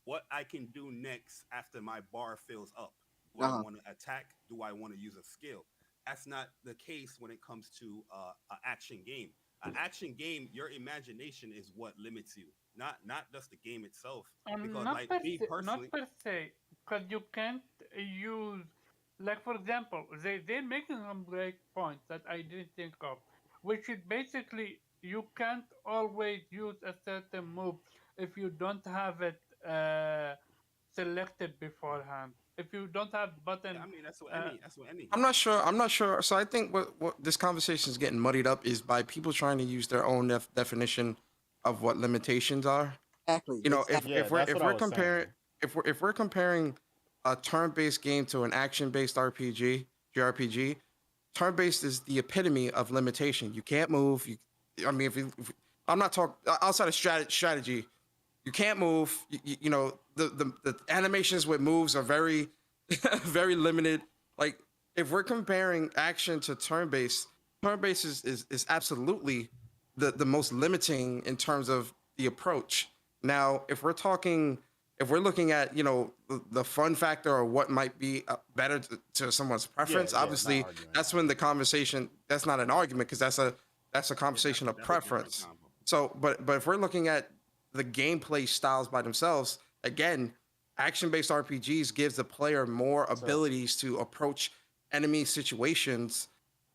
what I can do next after my bar fills up. Do I Uh-huh. want to attack? Do I want to use a skill? That's not the case when it comes to an action game. An action game, your imagination is what limits you, not just the game itself. Because Not like per me se, personally, because you can't use, like for example, they're making some great points that I didn't think of, which is basically you can't always use a certain move if you don't have it selected beforehand. If you don't have yeah, I button, mean uh, that's what any I'm game. not sure. I'm not sure. So I think what this conversation is getting muddied up is by people trying to use their own definition of what limitations are. Exactly. You know, Exactly. Yeah, that's if what I we're was comparing saying. if we're comparing a turn-based game to an action-based RPG, JRPG, turn-based is the epitome of limitation. You can't move. I mean, if I'm not talking outside of strategy, you can't move. You know, the animations with moves are very very limited. Like if we're comparing action to turn-based, turn-based is absolutely the most limiting in terms of the approach. Now, if we're looking at, you know, the fun factor or what might be better to someone's Yeah, preference, yeah. Not obviously arguing that's that. when the conversation, that's not an argument because that's a Yeah, conversation of that's a different preference. combo. So, but if we're looking at the gameplay styles by themselves, again, action-based RPGs gives the player more So abilities to approach enemy situations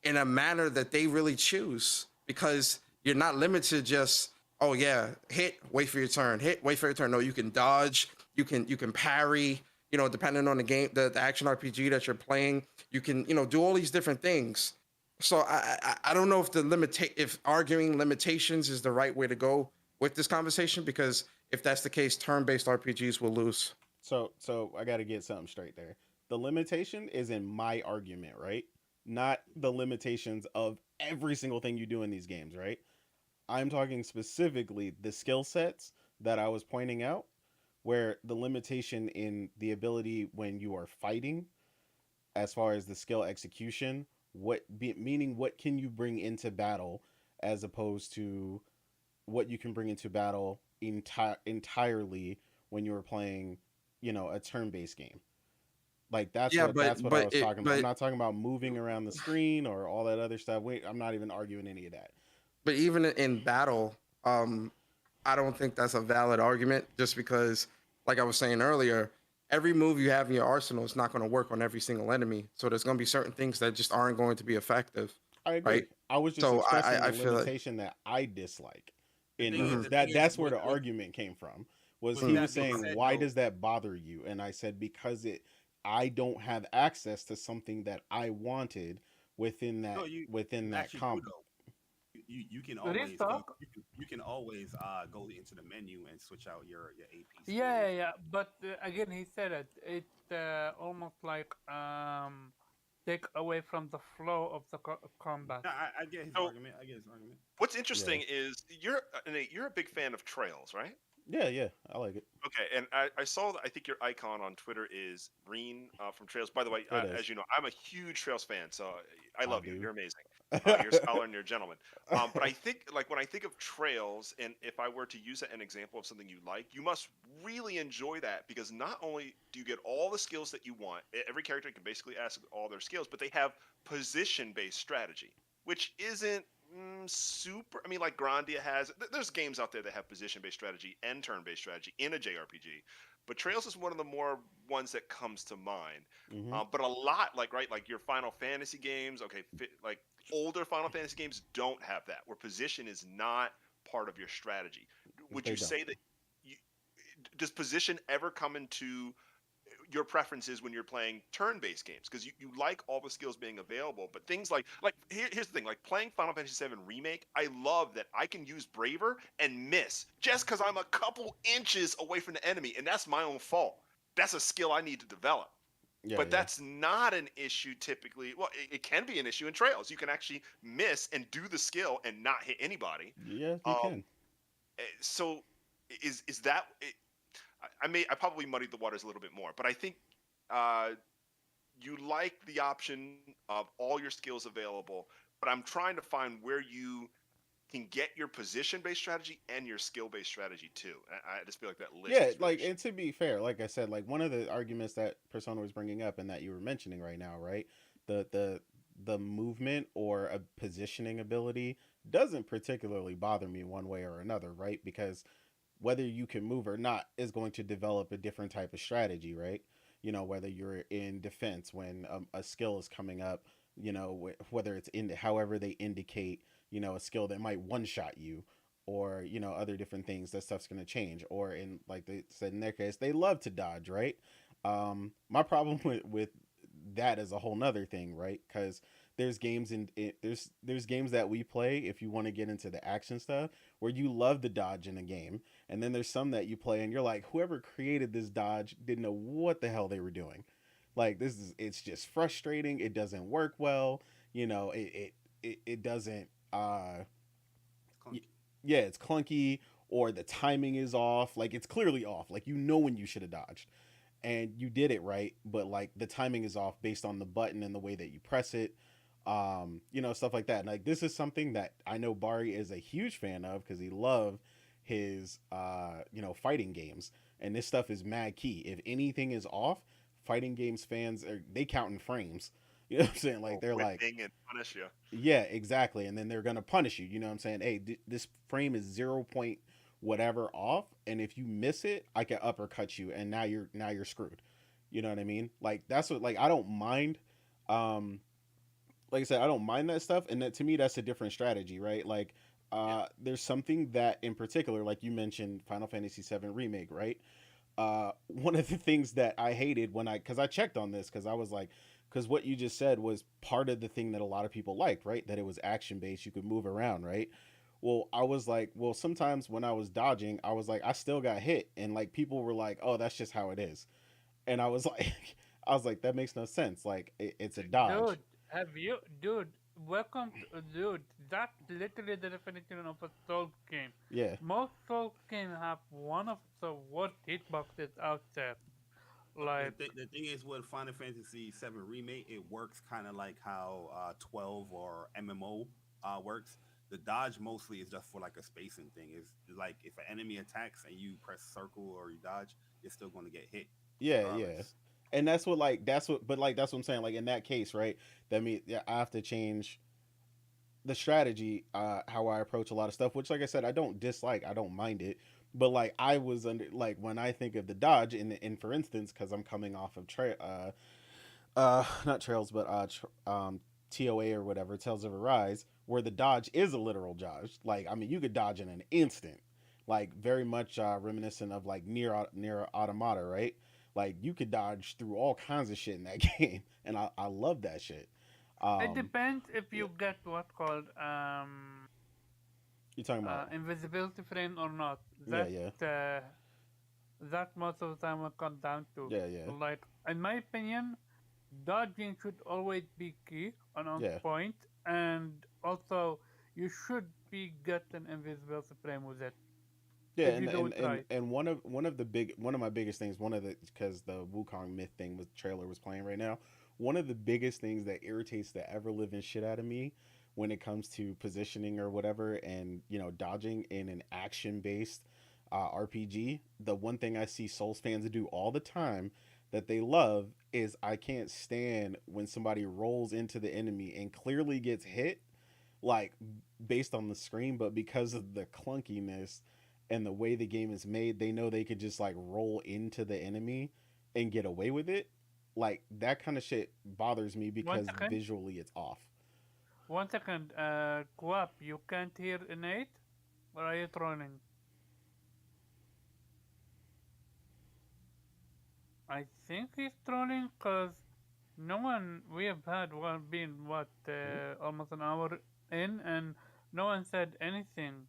in a manner that they really choose, because you're not limited to just, oh yeah, hit, wait for your turn, hit, wait for your turn. No, you can dodge, you can parry, you know, depending on the game, the action RPG that you're playing, you can, you know, do all these different things. So I don't know if if arguing limitations is the right way to go with this conversation, because if that's the case, turn-based RPGs will lose. so I got to get something straight there. The limitation is in my argument, right? Not the limitations of every single thing you do in these games, right? I'm talking specifically the skill sets that I was pointing out, where the limitation in the ability when you are fighting, as far as the skill execution, meaning what can you bring into battle, as opposed to what you can bring into battle entirely when you were playing, you know, a turn-based game. Like Yeah, that's what I was talking about. I'm but not talking about moving around the screen or all that other stuff. Wait, I'm not even arguing any of that. but even in battle, I don't think that's a valid argument. Just because, like I was saying earlier, every move you have in your arsenal is not going to work on every single enemy. So there's going to be certain things that just aren't going to be effective, I right? agree. I was just So expressing I the feel like, limitation that I dislike The in thing is, mhm. those. the thing is, That's where the argument came from. Was with he that was being saying, said, why though, does that bother you? And I said, because I don't have access to something that I wanted no, you within that actually do comp. though. You can always restock. you can always go into the menu and switch out your AP Yeah, skills. yeah. But again, he said it. It almost like take away from the flow of the combat. No, I get his So argument. I get his argument. what's Yeah, interesting is Nate, you're a big fan of trails, right? yeah, I like it. Okay, and I saw that I think your icon on Twitter is Green from Trails. By the way, It is. as you know, I'm a huge Trails fan, so I I love you. do. You're amazing. You're a scholar and you're a gentleman. But I think, like, when I think of trails, and if I were to use an example of something you like, you must really enjoy that, because not only do you get all the skills that you want, every character can basically ask all their skills, but they have position-based strategy, which isn't super. I mean, like Grandia has. There's games out there that have position-based strategy and turn-based strategy in a JRPG, but Trails is one of the more ones that comes to mind. Hmm. But a lot, like, right, like your Final Fantasy games, okay, like older Final Fantasy games don't have that, where position is not part of your strategy. Would They you don't. say that you, does position ever come into your preferences when you're playing turn-based games? Because you like all the skills being available, but things like here's the thing, like playing Final Fantasy VII Remake, I love that I can use Braver and miss just because I'm a couple inches away from the enemy, and that's my own fault. That's a skill I need to develop. Yeah, But yeah, that's not an issue typically. Well, it can be an issue in Trails. You can actually miss and do the skill and not hit anybody. yeah. You Um, can. so is that? I probably muddied the waters a little bit more, but I think uh, you like the option of all your skills available. But I'm trying to find where you can get your position-based strategy and your skill-based strategy too. I just feel like that list Yeah, is really. like, and to be fair, like I said, like one of the arguments that Persona was bringing up and that you were mentioning right now, right? The the the movement or a positioning ability doesn't particularly bother me one way or another, right? Because whether you can move or not is going to develop a different type of strategy, right? You know, whether you're in defense when a skill is coming up, you know, whether it's in however they indicate, you know, a skill that might one shot you, or you know, other different things. That stuff's going to change. Or in, like they said in their case, they love to dodge, right? My problem with that is a whole nother thing, right? Because there's games there's games that we play, if you want to get into the action stuff, where you love the dodge in a game, and then there's some that you play and you're like, whoever created this dodge didn't know what the hell they were doing. Like, it's just frustrating. It doesn't work well. You know, it doesn't. Clunky. Yeah, it's clunky, or the timing is off. Like, it's clearly off. Like, you know when you should have dodged, and you did it right, but like the timing is off based on the button and the way that you press it. You know, stuff like that. And, like, this is something that I know Bari is a huge fan of, because he loved his you know, fighting games, and this stuff is mad key. If anything is off, fighting games fans they count in frames. You know what I'm saying? Like, they're like, Whipping and punish you. yeah, exactly. And then they're gonna punish you. You know what I'm saying? Hey, this frame is 0 point whatever off, and if you miss it, I can uppercut you, and now you're screwed. You know what I mean? Like, that's what, like, I don't mind. Um, like I said, I don't mind that stuff, and that, to me, that's a different strategy, right? Like, Yeah. there's something that in particular, like you mentioned, Final Fantasy VII Remake, right? One of the things that I hated when because I checked on this, because I was like, because what you just said was part of the thing that a lot of people liked, right? That it was action based, you could move around, right? Well, I was like, well, sometimes when I was dodging, I was like, I still got hit, and like people were like, oh, that's just how it is, and I was like, I was like, that makes no sense. Like, it's a dodge. Dude, dude, welcome to, dude, that's literally the definition of a Souls game. Yeah, Most Souls games have one of the worst hitboxes out there. Like, The thing is with Final Fantasy VII Remake, it works kind of like how 12 or MMO works. The dodge mostly is just for like a spacing thing. It's like if an enemy attacks and you press circle or you dodge, you're still going to get hit yeah. regardless. And that's what, like, but like, that's what I'm saying. Like, in that case, right? That means, yeah, I have to change the strategy, how I approach a lot of stuff, which, like I said, I don't dislike, I don't mind it. But like, I was under, like, when I think of the dodge in for instance, because I'm coming off of not trails, but TOA or whatever, Tales of Arise, where the dodge is a literal dodge. Like, I mean, you could dodge in an instant. Like, very much reminiscent of like near Automata, right? Like, you could dodge through all kinds of shit in that game, and I love that shit. it um depends if yeah, you get what's called you're talking about, invisibility frame or not. yeah, yeah, Uh, that most of the time will come down to. yeah, yeah, Like, in my opinion, dodging should always be key and on yeah. point, and also you should be getting invisibility frame with it Yeah, if you do it right. and one of my biggest things, one of the, because the Wukong myth thing with trailer was playing right now. One of the biggest things that irritates the ever living shit out of me when it comes to positioning or whatever, and dodging in an action-based RPG. The one thing I see Souls fans do all the time that they love is I can't stand when somebody rolls into the enemy and clearly gets hit, like based on the screen, but because of the clunkiness and the way the game is made, they know they could just like roll into the enemy and get away with it. Like that kind of shit bothers me One because second. visually it's off. 1 second. Guap, you can't hear innate? Or are you trolling? I think he's trolling because no one. We have had been what almost an hour in, and no one said anything.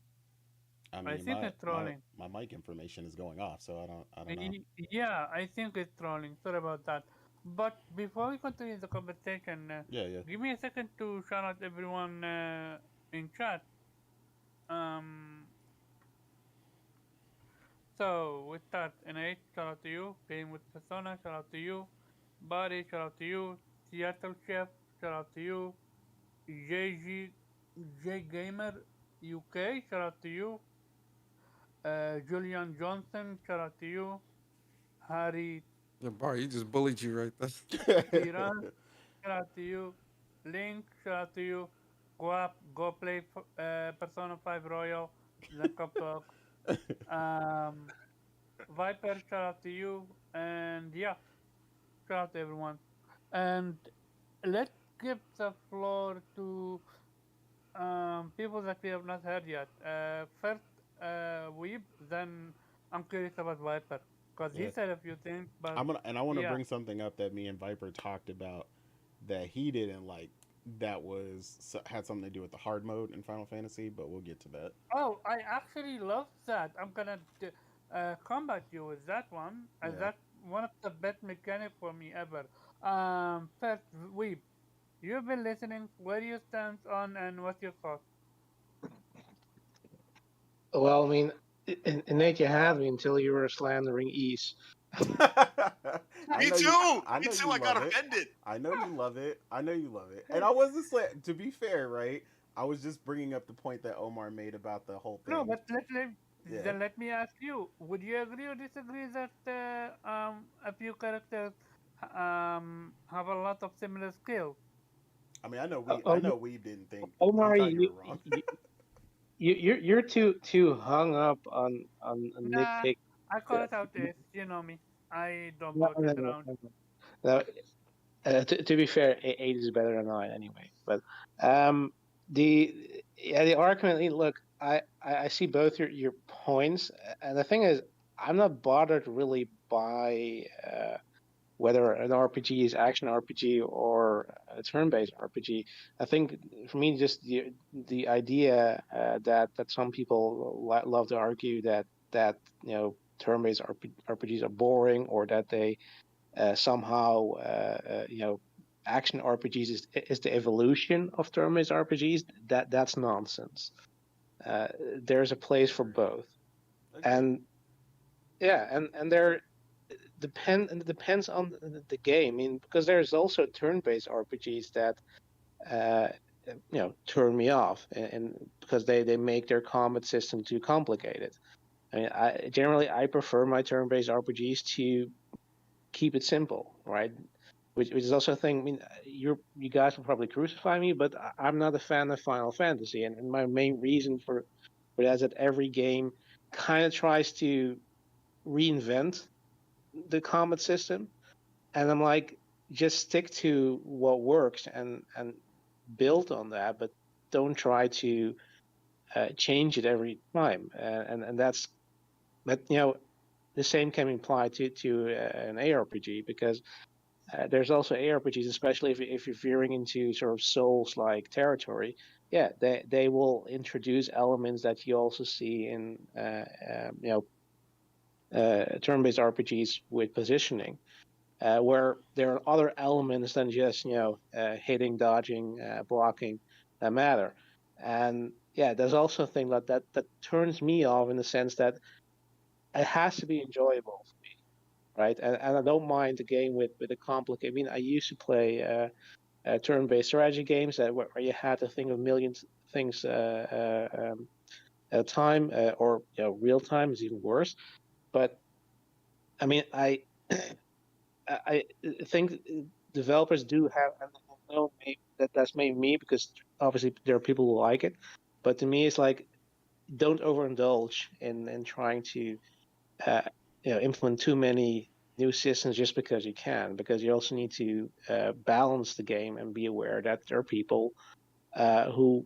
I I mean, think it's trolling. my mic information is going off, so I don't know. Yeah, I think it's trolling. Sorry about that. But before we continue the conversation, Yeah, yeah. give me a second to shout out everyone in chat. Um, so with that, Innate, shout out to you. Game with Persona, shout out to you. Body, shout out to you. Seattle Chef, shout out to you. JG, J Gamer UK, shout out to you. Julian Johnson, shout out to you. Harry Yeah, Bar, he just bullied you right there. Tiran, shout out to you. Link, shout out to you. Go play Persona 5 Royal. Then come talk. Viper, shout out to you. And yeah, shout out to everyone. And let's give the floor to people that we have not heard yet. First, Weeb, then I'm curious about Viper. Because he Yeah. said a few things, but I want to yeah. bring something up that me and Viper talked about that he didn't like. That had something to do with the hard mode in Final Fantasy, but we'll get to that. Oh, I actually love that. I'm gonna combat you with that one. Yeah. That's one of the best mechanics for me ever. First, Weeb, you've been listening. Where do you stand on, and what's your thoughts? Well, I mean, Nate, you had me until you were slandering East. Me too. I Me know too. you I got love it. offended. I know you love it. I know you love it. And I wasn't to be fair, right? I was just bringing up the point that Omar made about the whole thing. No, but Yeah. then let me ask you: would you agree or disagree that a few characters have a lot of similar skills? I mean, I know Weeb didn't think. Omar, He thought you were wrong. you're too hung up on Nah, nitpick. I call it out this. You know me. I don't No, bounce it around. no. To be fair, 8 is better than 9 anyway. But the argument. Look, I see both your points, and the thing is, I'm not bothered really by whether an RPG is action RPG or a turn-based RPG. I think for me, just the idea that some people love to argue that turn-based RPGs are boring, or that they somehow action RPGs is the evolution of turn-based RPGs. That's nonsense. There's a place for both, and there depends on the game. I mean, because there's also turn-based RPGs that turn me off, and because they make their combat system too complicated. I mean, I prefer my turn-based RPGs to keep it simple, right? Which is also a thing. I mean, you guys will probably crucify me, but I'm not a fan of Final Fantasy, and my main reason for that is that every game kind of tries to reinvent the combat system, and I'm like, just stick to what works and build on that, but don't try to change it every time. And that's the same can apply to an ARPG, because there's also ARPGs, especially if you're veering into sort of Souls-like territory. Yeah, they will introduce elements that you also see in turn-based RPGs with positioning, where there are other elements than just hitting, dodging, blocking that matter. And yeah, there's also a thing that turns me off in the sense that it has to be enjoyable for me, right? And I don't mind the game with a complicated. I mean, I used to play turn-based strategy games where you had to think of millions things at a time, or real time is even worse. But I mean, I think developers do have, and I know maybe that's maybe me because obviously there are people who like it, but to me it's like don't overindulge in trying to uh, implement too many new systems just because you can, because you also need to balance the game and be aware that there are people who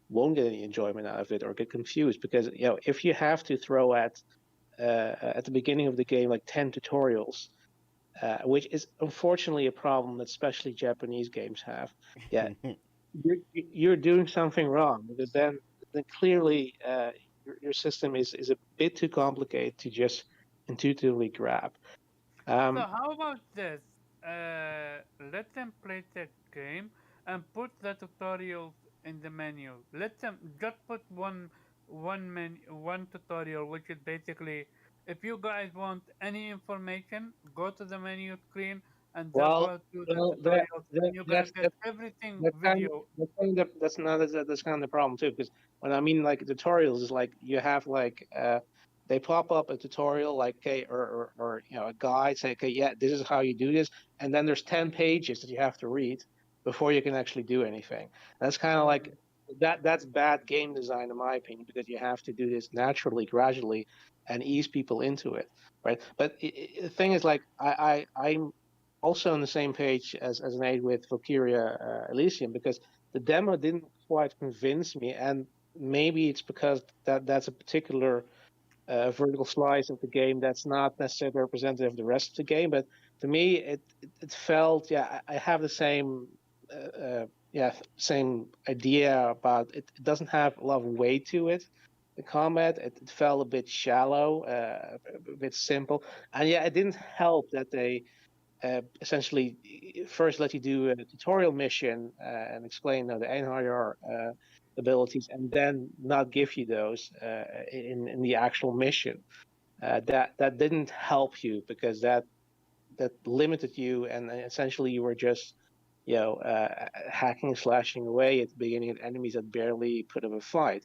won't get any enjoyment out of it or get confused because if you have to throw at the beginning of the game like 10 tutorials, which is unfortunately a problem that especially Japanese games have. Yeah, you're doing something wrong because then clearly your system is a bit too complicated to just intuitively grab. So Um, how about this? Let them play the game and put the tutorials in the menu. Let them just put one tutorial, which is basically if you guys want any information, go to the menu screen and just well, go to the well, tutorials, and you're gonna get that's everything That's kind of, video. that's not that's kind of the problem too. Because when I mean like tutorials, is like you have like they pop up a tutorial like okay or a guide say okay yeah this is how you do this, and then there's 10 pages that you have to read before you can actually do anything. That's kind of like that's bad game design in my opinion because you have to do this naturally, gradually, and ease people into it, right? But the thing is like I'm also on the same page as Nate with Valkyrie Elysium because the demo didn't quite convince me, and maybe it's because that's a particular vertical slice of the game that's not necessarily representative of the rest of the game. But to me, it felt I have the same same idea about it. It doesn't have a lot of weight to it. The combat it felt a bit shallow, a bit simple, and it didn't help that they essentially first let you do a tutorial mission and explain the NIR abilities, and then not give you those in the actual mission. That didn't help you because that limited you, and essentially you were just hacking slashing away at the beginning at enemies that barely put up a fight.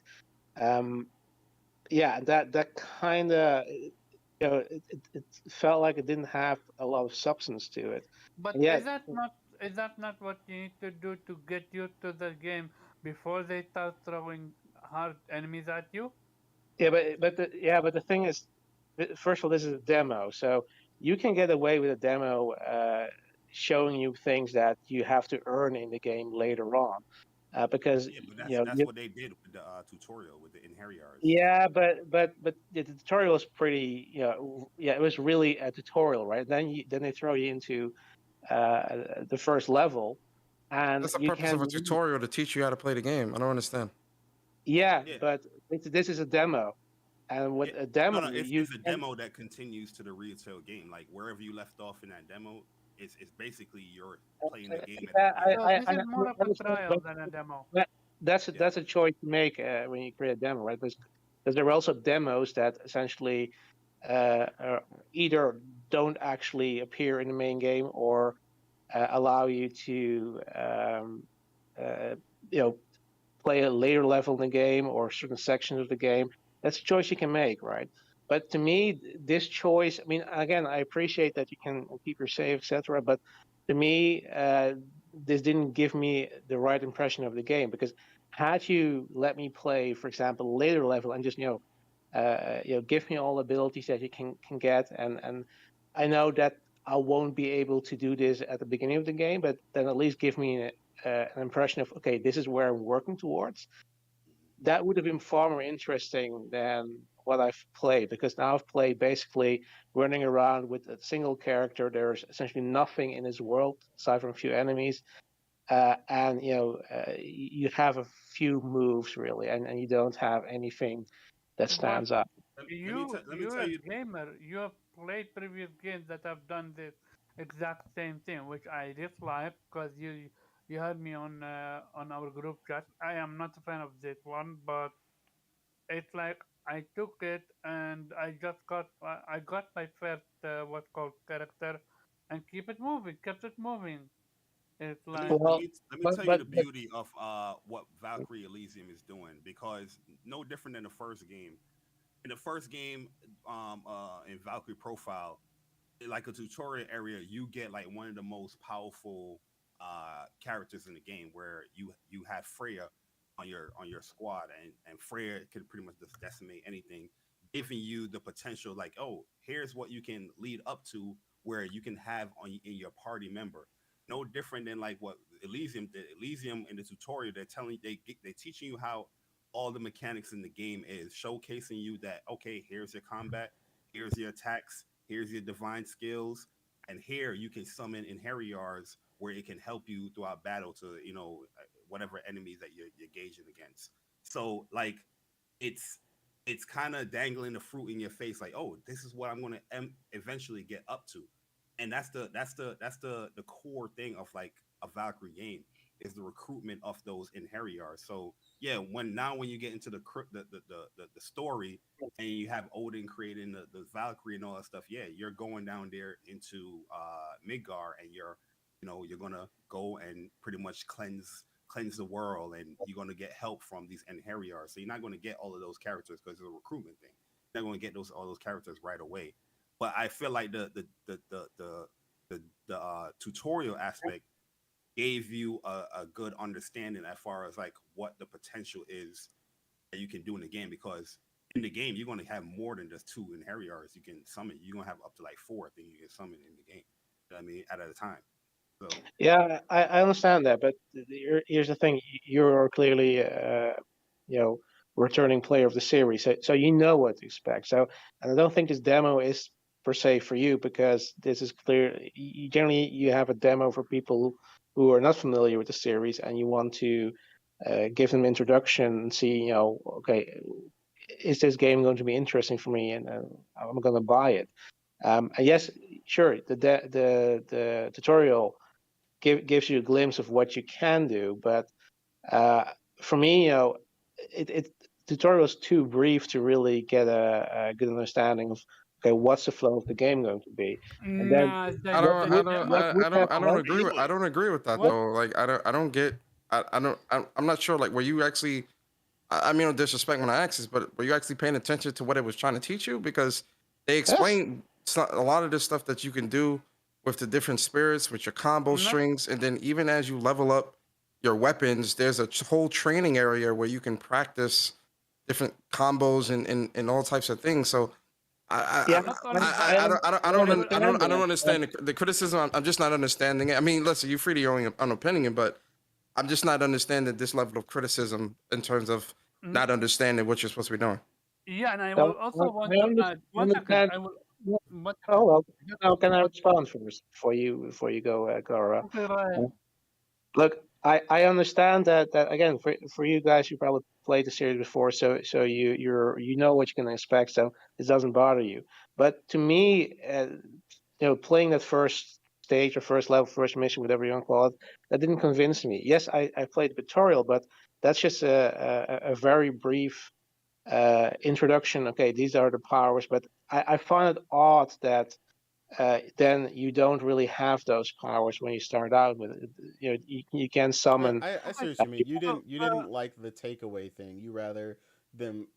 Um, that kind of it felt like it didn't have a lot of substance to it. But And yet, is that not what you need to do to get used to the game before they start throwing hard enemies at you? but the thing is, first of all, this is a demo, so you can get away with a demo showing you things that you have to earn in the game later on, because Yeah, but that's what they did with the tutorial with the inheritors. yeah, but the tutorial was pretty, it was really a tutorial, right? Then they throw you into the first level, and That's the you purpose of a can, tutorial to teach you how to play the game. I don't understand. yeah, Yeah, but this is a demo, and yeah. with a No, demo, no, you it's a can. demo that continues to the retail game. Like wherever you left off in that demo, it's basically you're playing the game at the Yeah, beginning. So this I is more of a understand, trial but than a demo. that, Yeah, that's a choice to make when you create a demo, right? Because there are also demos that essentially either don't actually appear in the main game or allow you to uh, you know play a later level in the game or certain sections of the game. That's a choice you can make, right? But to me, this choice, I mean, again, I appreciate that you can keep your save, etc. But to me, this didn't give me the right impression of the game because had you let me play, for example, later level and just give me all abilities that you can get, and I know that I won't be able to do this at the beginning of the game, but then at least give me an impression of okay, this is where I'm working towards. That would have been far more interesting than what I've played because now I've played basically running around with a single character. There's essentially nothing in his world aside from a few enemies, and you have a few moves really, and you don't have anything that But stands out. let me you're tell a you. gamer. You have played previous games that have done this exact same thing, which I dislike because you had me on our group chat. I am not a fan of this one, but it's like I took it and I got my first what's called character and keep it moving, kept it moving. It's Let me like let Well, me let me but tell you but, the but beauty of what Valkyrie Elysium is doing, because no different than the first game. In the first game, in Valkyrie Profile, like a tutorial area, you get like one of the most powerful characters in the game, where you have Freya on your squad, and Freya can pretty much just decimate anything, giving you the potential like, oh, here's what you can lead up to, where you can have in your party member. No different than like what Elysium did. Elysium in the tutorial, they're teaching you how all the mechanics in the game is, showcasing you that, okay, here's your combat, here's your attacks, here's your divine skills, and here you can summon inheriars where it can help you throughout battle to, whatever enemies that you're gauging against. So like, it's it's kind of dangling the fruit in your face, like, oh, this is what I'm going to eventually get up to. And that's the core thing of like a Valkyrie game, is the recruitment of those inheriars. So yeah, when you get into the story, and you have Odin creating the Valkyrie and all that stuff, yeah, you're going down there into Midgar, and you're gonna go and pretty much cleanse the world, and you're gonna get help from these Enheriars. So you're not gonna get all of those characters because it's a recruitment thing. You're not gonna get all those characters right away. But I feel like the tutorial aspect gave you a good understanding as far as like what the potential is that you can do in the game, because in the game you're going to have more than just two inheriars you can summon. You're going to have up to like four things you can summon in the game. You know what I mean, at a time. So yeah, I understand that, but here's the thing: you're clearly, you know, returning player of the series, so you know what to expect. So, and I don't think this demo is per se for you, because this is clear. Generally, you have a demo for people who are not familiar with the series, and you want to give them introduction and see, okay, is this game going to be interesting for me, and I'm going to buy it. And yes, sure, the tutorial gives you a glimpse of what you can do, but for me, it tutorial is too brief to really get a good understanding of, okay, what's the flow of the game going to be, and then nah, I the, don't, the I what don't, demo. what would have I don't helped agree you? with, I don't agree with that What? though. Like, I don't get, I don't, I'm not sure. Like, were you actually? I mean, no disrespect when I ask this, but were you actually paying attention to what it was trying to teach you? Because they Yes, explain a lot of this stuff that you can do with the different spirits, with your combo Not, strings, and then even as you level up your weapons, there's a whole training area where you can practice different combos and all types of things. So yeah, not only that. I understand I don't that, but understand the criticism. I'm just not understanding it. I mean, listen, you're free to your own opinion, but I'm just not understanding this level of criticism in terms of mm, not understanding what you're supposed to be doing. Yeah, and I will so also want I to add 1 second. understand. I will Yeah. 1 second. Oh well, Just now can I what? respond first before you go, Cora? Okay, go ahead. Look, I understand that again, for you guys, you probably played the series before, so you know what you can expect, so it doesn't bother you. But to me, playing that first stage or first level, first mission, whatever you want to call it, that didn't convince me. Yes, I played the tutorial, but that's just a very brief introduction. Okay, these are the powers, but I find it odd that then you don't really have those powers when you start out with it. You can summon. I see Okay, what you mean. so You didn't like the takeaway thing. You rather them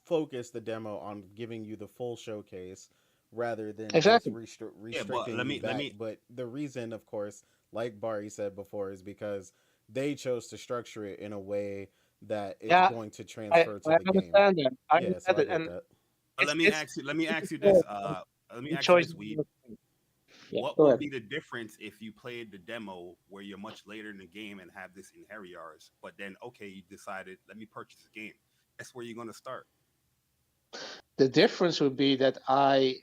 focus the demo on giving you the full showcase rather than just Exactly. yeah, but restricting let you me let back. me But the reason, of course, like Barry said before, is because they chose to structure it in a way that it's Yeah, going to I, transfer to I the game. understand that. I Yeah, so understand I it, get and that. let me it's ask you let me it's ask you this. a Let me the ask you choice. this, Weeb. Yeah, What go would ahead. be the difference if you played the demo where you're much later in the game and have this inheriars, but then okay, you decided, let me purchase the game. That's where you're gonna start. The difference would be that I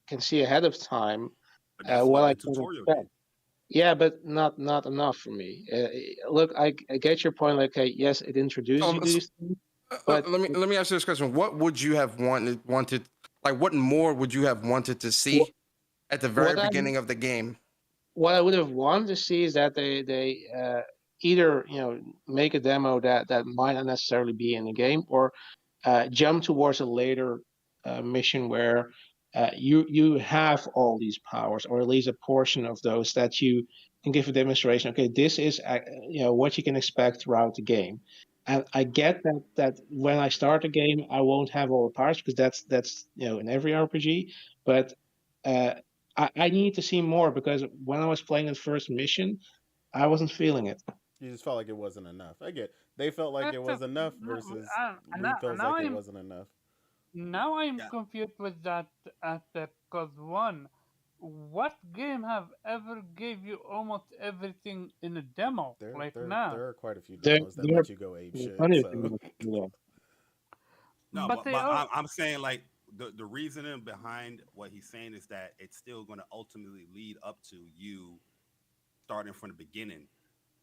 can see ahead of time But that's what what I the can tutorial expect. did. Yeah, but not enough for me. Look, I get your point. Like, okay, yes, it introduces you to So, these things, but let me ask you this question: what would you have wanted? Like, what more would you have wanted to wh- see at the very what I beginning of the game? what I would have wanted to see is that they either make a demo that might not necessarily be in the game, or jump towards a later mission where you have all these powers, or at least a portion of those that you and give a demonstration. Okay, this is what you can expect throughout the game. And I get that when I start a game, I won't have all the parts because that's in every RPG. But I need to see more because when I was playing the first mission, I wasn't feeling it. You just felt like it wasn't enough. I get. They felt like it That's a, was enough no, versus Lee now, feels now like it I'm wasn't enough. now I'm Yeah. confused with that aspect. Cause one, what game have ever gave you almost everything in a demo like now? There are quite a few There, demos that there are let you go ape shit. plenty of So things. Yeah. No, But they but all I'm saying like the reasoning behind what he's saying is that it's still going to ultimately lead up to you starting from the beginning.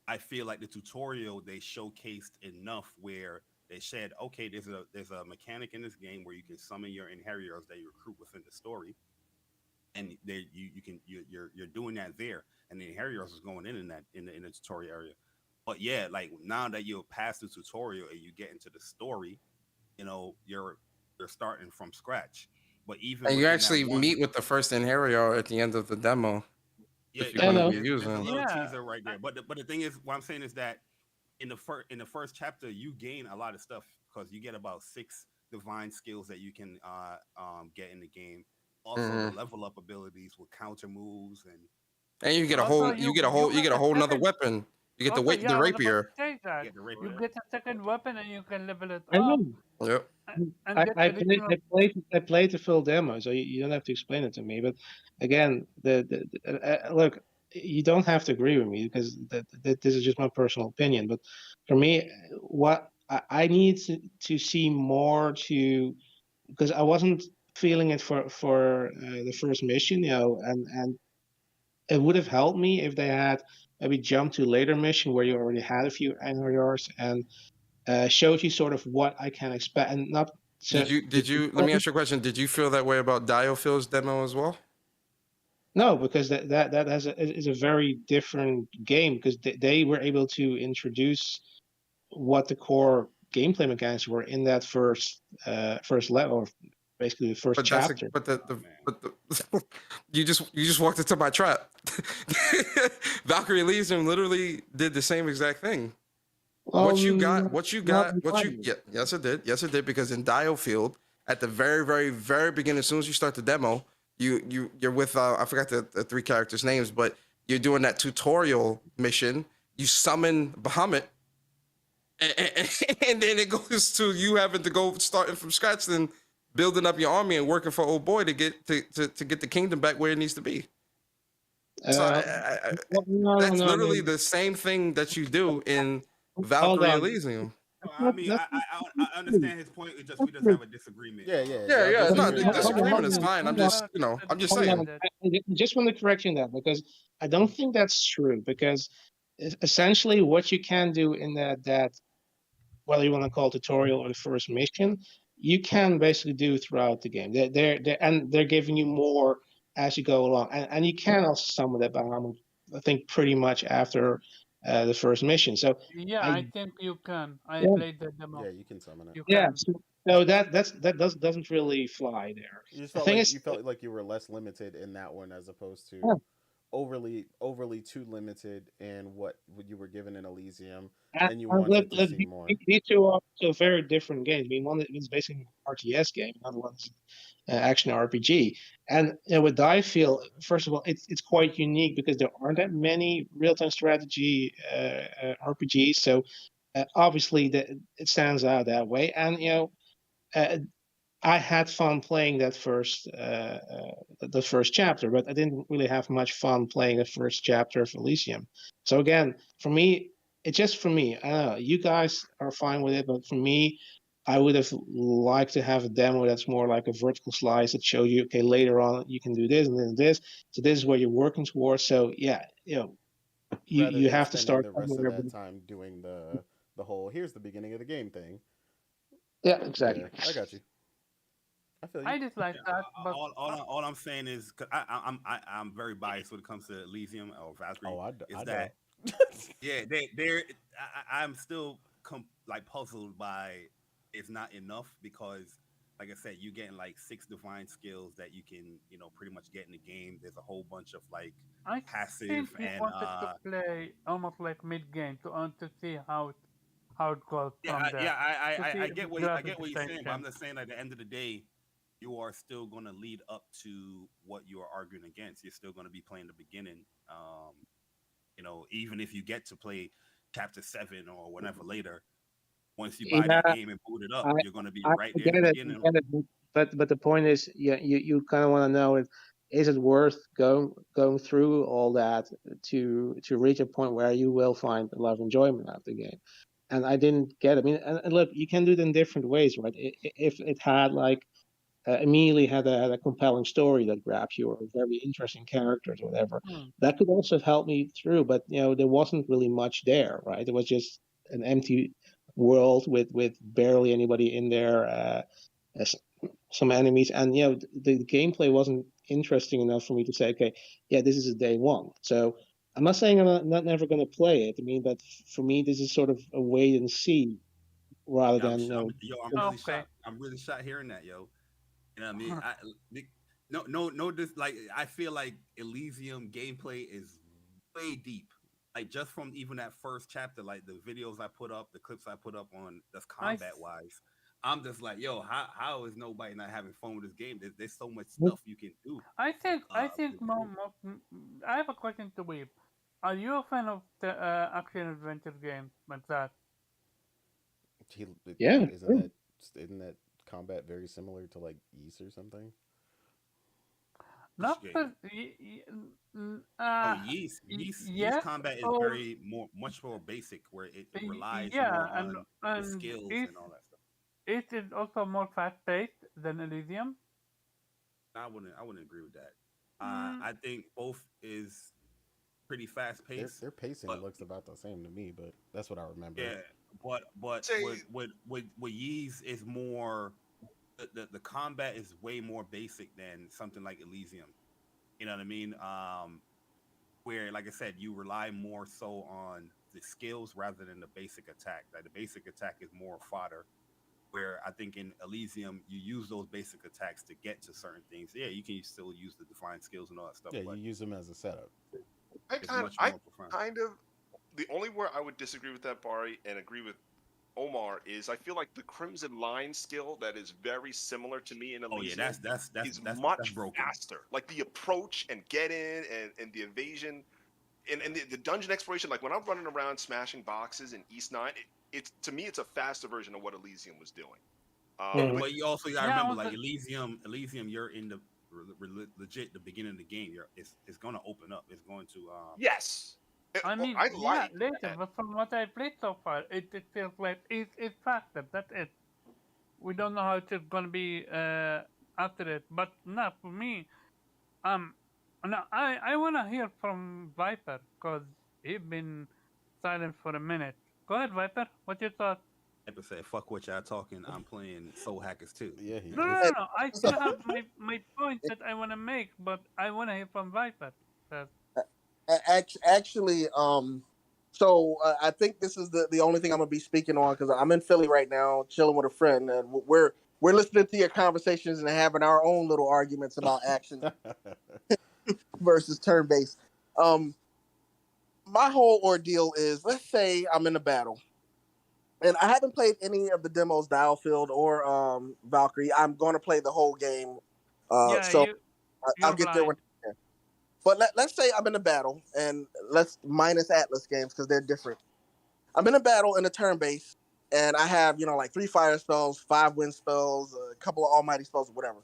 I feel like the tutorial they showcased enough where they said, okay, there's a mechanic in this game where you can summon your inheritors that you recruit within the story, and you're doing that there, and the inheritors is going in that in the tutorial area. But yeah, like now that you're past the tutorial and you get into the story, you're starting from scratch. But even And you within that actually one, meet with the first inheritor at the end of the demo yeah, if you're Yeah, going to no. be there's a using. little yeah. teaser right there. But the thing is, what I'm saying is that in the first chapter, you gain a lot of stuff because you get about 6 divine skills that you can get in the game. Also, the Hmm. level up abilities with counter moves and And you get a stuff Also, like whole, that. you get a a whole nother second. weapon. You get Also, the yeah, I was about to rapier. say that Get the you rapier. get a second weapon and you can level it I up know. Yep. and get additional. I played the full demo, so you don't have to explain it to me. But again, look, you don't have to agree with me because this is just my personal opinion. But for me, what I need to see more to because I wasn't feeling it for the first mission, and it would have helped me if they had maybe jumped to later mission where you already had a few NRRs and showed you sort of what I can expect and not. So Let me ask you a question. Did you feel that way about Diophil's demo as well? no, because that is a very different game because they were able to introduce what the core gameplay mechanics were in that first level, or basically the first But that's a, chapter. but Oh the man. but the you just walked into my trap. Valkyrie Elysium literally did the same exact thing. What you got, Not what you entirely. yeah, yes it did because in Diofield at the very very very beginning, as soon as you start the demo, you're with I forgot the 3 characters' names, but you're doing that tutorial mission. You summon Bahamut, and then it goes to you having to go starting from scratch, then building up your army and working for old boy to get to get the kingdom back where it needs to be. So No, that's no, literally no. the same thing that you do in Hold Valkyrie on. Elysium. So, That's I not, mean, that's I true. understand his point. It's just we That's just true. have a disagreement. yeah, Yeah, y'all yeah, it's not disagree the on Yeah, that. yeah. disagreement Hold is on, fine. I'm hold on, just, Never said I'm just hold saying. on. disagreement. I just want to correction that because I don't think that's true because essentially what you can do in that whether you want to call it tutorial or the first mission, you can basically do throughout the game. They're giving you more as you go along, and you can also summon that Bahamut, I think, pretty much after the first mission. So Yeah, I I think you can. I yeah, played the Yeah, demo. you can summon it. You yeah. can. So doesn't really fly there. You just The felt thing like is, you were less limited in that one as opposed yeah, to overly too limited in what you were given in Elysium, and, and you look, wanted to see more. these two are also very different games. I mean, one is basically an RTS game, another one's action RPG. And with Diefield, first of all, it's quite unique because there aren't that many real-time strategy RPGs. So obviously, it stands out that way. And uh, I had fun playing that the first chapter, but I didn't really have much fun playing the first chapter of Elysium. So again, for me, it's just for me. I don't know. You guys are fine with it, but for me, I would have liked to have a demo that's more like a vertical slice that shows you, okay, later on you can do this and then this. So this is where you're working towards. So yeah, Rather you than have to spending start the rest of somewhere. that time doing the whole here's the beginning of the game thing. Yeah, Yeah, exactly. I got you. I feel you. I dislike Yeah, that, but all I'm saying is, cause I'm very biased when it comes to Elysium or Valkyrie. Oh, Is I know. that yeah, I'm still like puzzled by it's not enough because like I said, you getting like 6 divine skills that you can, pretty much get in the game. There's a whole bunch of like I passive think he and wanted to play almost like mid game to see how it goes yeah, from there. To see I if the I graphics get what you're saying, but I'm change. just saying at the end of the day, you are still going to lead up to what you are arguing against. You're still going to be playing the beginning. Even if you get to play chapter 7 or whatever later, once you buy Yeah, that game and boot it up, I you're going to be I right there in get the it, beginning. I get it. But the point is, yeah, you kind of want to know, is it worth going through all that to reach a point where you will find a lot of enjoyment out of the game? And I didn't get it. I mean, and look, you can do it in different ways, right? If it had like immediately had a compelling story that grabs you, or very interesting characters, or whatever, Hmm. that could also have helped me through. But there wasn't really much there, right? It was just an empty world with barely anybody in there. As some enemies, and the gameplay wasn't interesting enough for me to say, okay, yeah, this is a day one. So I'm not saying I'm not never going to play it. I mean, but for me, this is sort of a wait and see rather Yeah, than I'm really Okay. shocked. I'm really shocked hearing that, yo. You know what I mean? No, this like I feel like Elysium gameplay is way deep. Like just from even that first chapter, like the videos I put up, the clips I put up on that's I combat wise, I'm just like, yo, how is nobody not having fun with this game? There's so much Well, stuff you can do. I think With the game. I have a question to Weeb. Are you a fan of the action adventure games like that? yeah, Isn't sure. that combat very similar to like Ys or something? Which Not game? the Oh, Yeast yes. combat is Or much more basic, where it relies yeah, more on the and skills and all that stuff. it is also more fast paced than Elysium. I wouldn't agree with that. Mm, I think both is pretty fast paced, Their pacing but looks about the same to me, but that's what I remember. yeah, but Say with Yeez is more the combat is way more basic than something like Elysium. You know what I mean? Where like I said, you rely more so on the skills rather than the basic attack. Like the basic attack is more fodder. Where I think in Elysium you use those basic attacks to get to certain things. Yeah, you can still use the defined skills and all that stuff, Yeah, you but use them as a setup. it's much I more profound. kind of the only where I would disagree with that, Bari, and agree with Omar is I feel like the Crimson Line skill that is very similar to me in Oh yeah, Elysium is that's much broken. faster. Like the approach and get in and the evasion and the dungeon exploration. Like when I'm running around smashing boxes in East 9, it's to me it's a faster version of what Elysium was doing. Mhm. But But you also gotta yeah, remember, also, like Elysium, you're in the legit the beginning of the game. It's gonna open up. It's going to yes, I mean, I yeah, like later, that. but from what I played so far, it feels like it's faster. That's it. We don't know how it's gonna be after it, but not for me. Um, now I wanna hear from Viper because he's been silent for a minute. Go ahead, Viper. What's your thought? Epic said, "Fuck what y'all talking. I'm playing Soul Hackers too." Yeah, he No, no, is. no, Hey, no. I so, still have my point that I wanna make, but I wanna hear from Viper first. actually, I think this is the only thing I'm gonna be speaking on because I'm in Philly right now, chilling with a friend, and we're listening to your conversations and having our own little arguments about action versus turn based. Um, my whole ordeal is, let's say I'm in a battle, and I haven't played any of the demos, Dialfield or Valkyrie. I'm going to play the whole game, Yeah, so I'll you're get there when. blind. But let's say I'm in a battle, and let's minus Atlas games because they're different. I'm in a battle in a turn base, and I have like 3 fire spells, 5 wind spells, a couple of almighty spells, or whatever.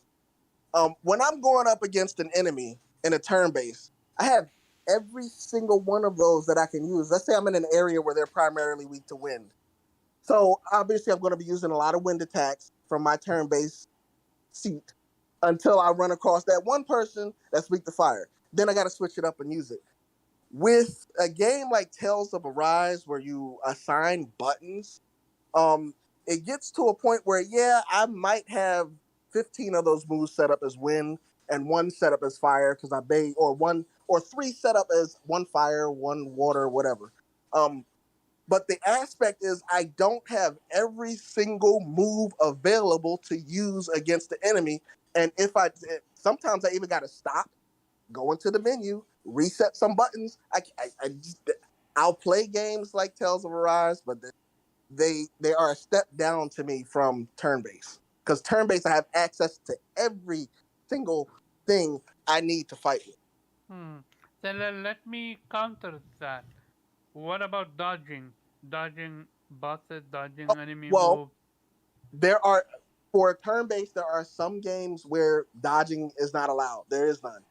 When I'm going up against an enemy in a turn base, I have every single one of those that I can use. Let's say I'm in an area where they're primarily weak to wind. So obviously, I'm going to be using a lot of wind attacks from my turn base seat until I run across that one person that's weak to fire. Then I got to switch it up and use it. With a game like Tales of Arise, where you assign buttons, um, it gets to a point where, yeah, I might have 15 of those moves set up as wind and one set up as fire because or 3 set up as one fire, one water, whatever. Um, But the aspect is I don't have every single move available to use against the enemy. And if I sometimes I even got to stop, go into the menu, reset some buttons. I just I'll play games like Tales of Arise, but they are a step down to me from turn based, because turn based I have access to every single thing I need to fight with. Hmm. Then let me counter that. What about dodging? Dodging bosses, dodging Oh, enemy well, moves. there are for turn based there are some games where dodging is not allowed. There is none.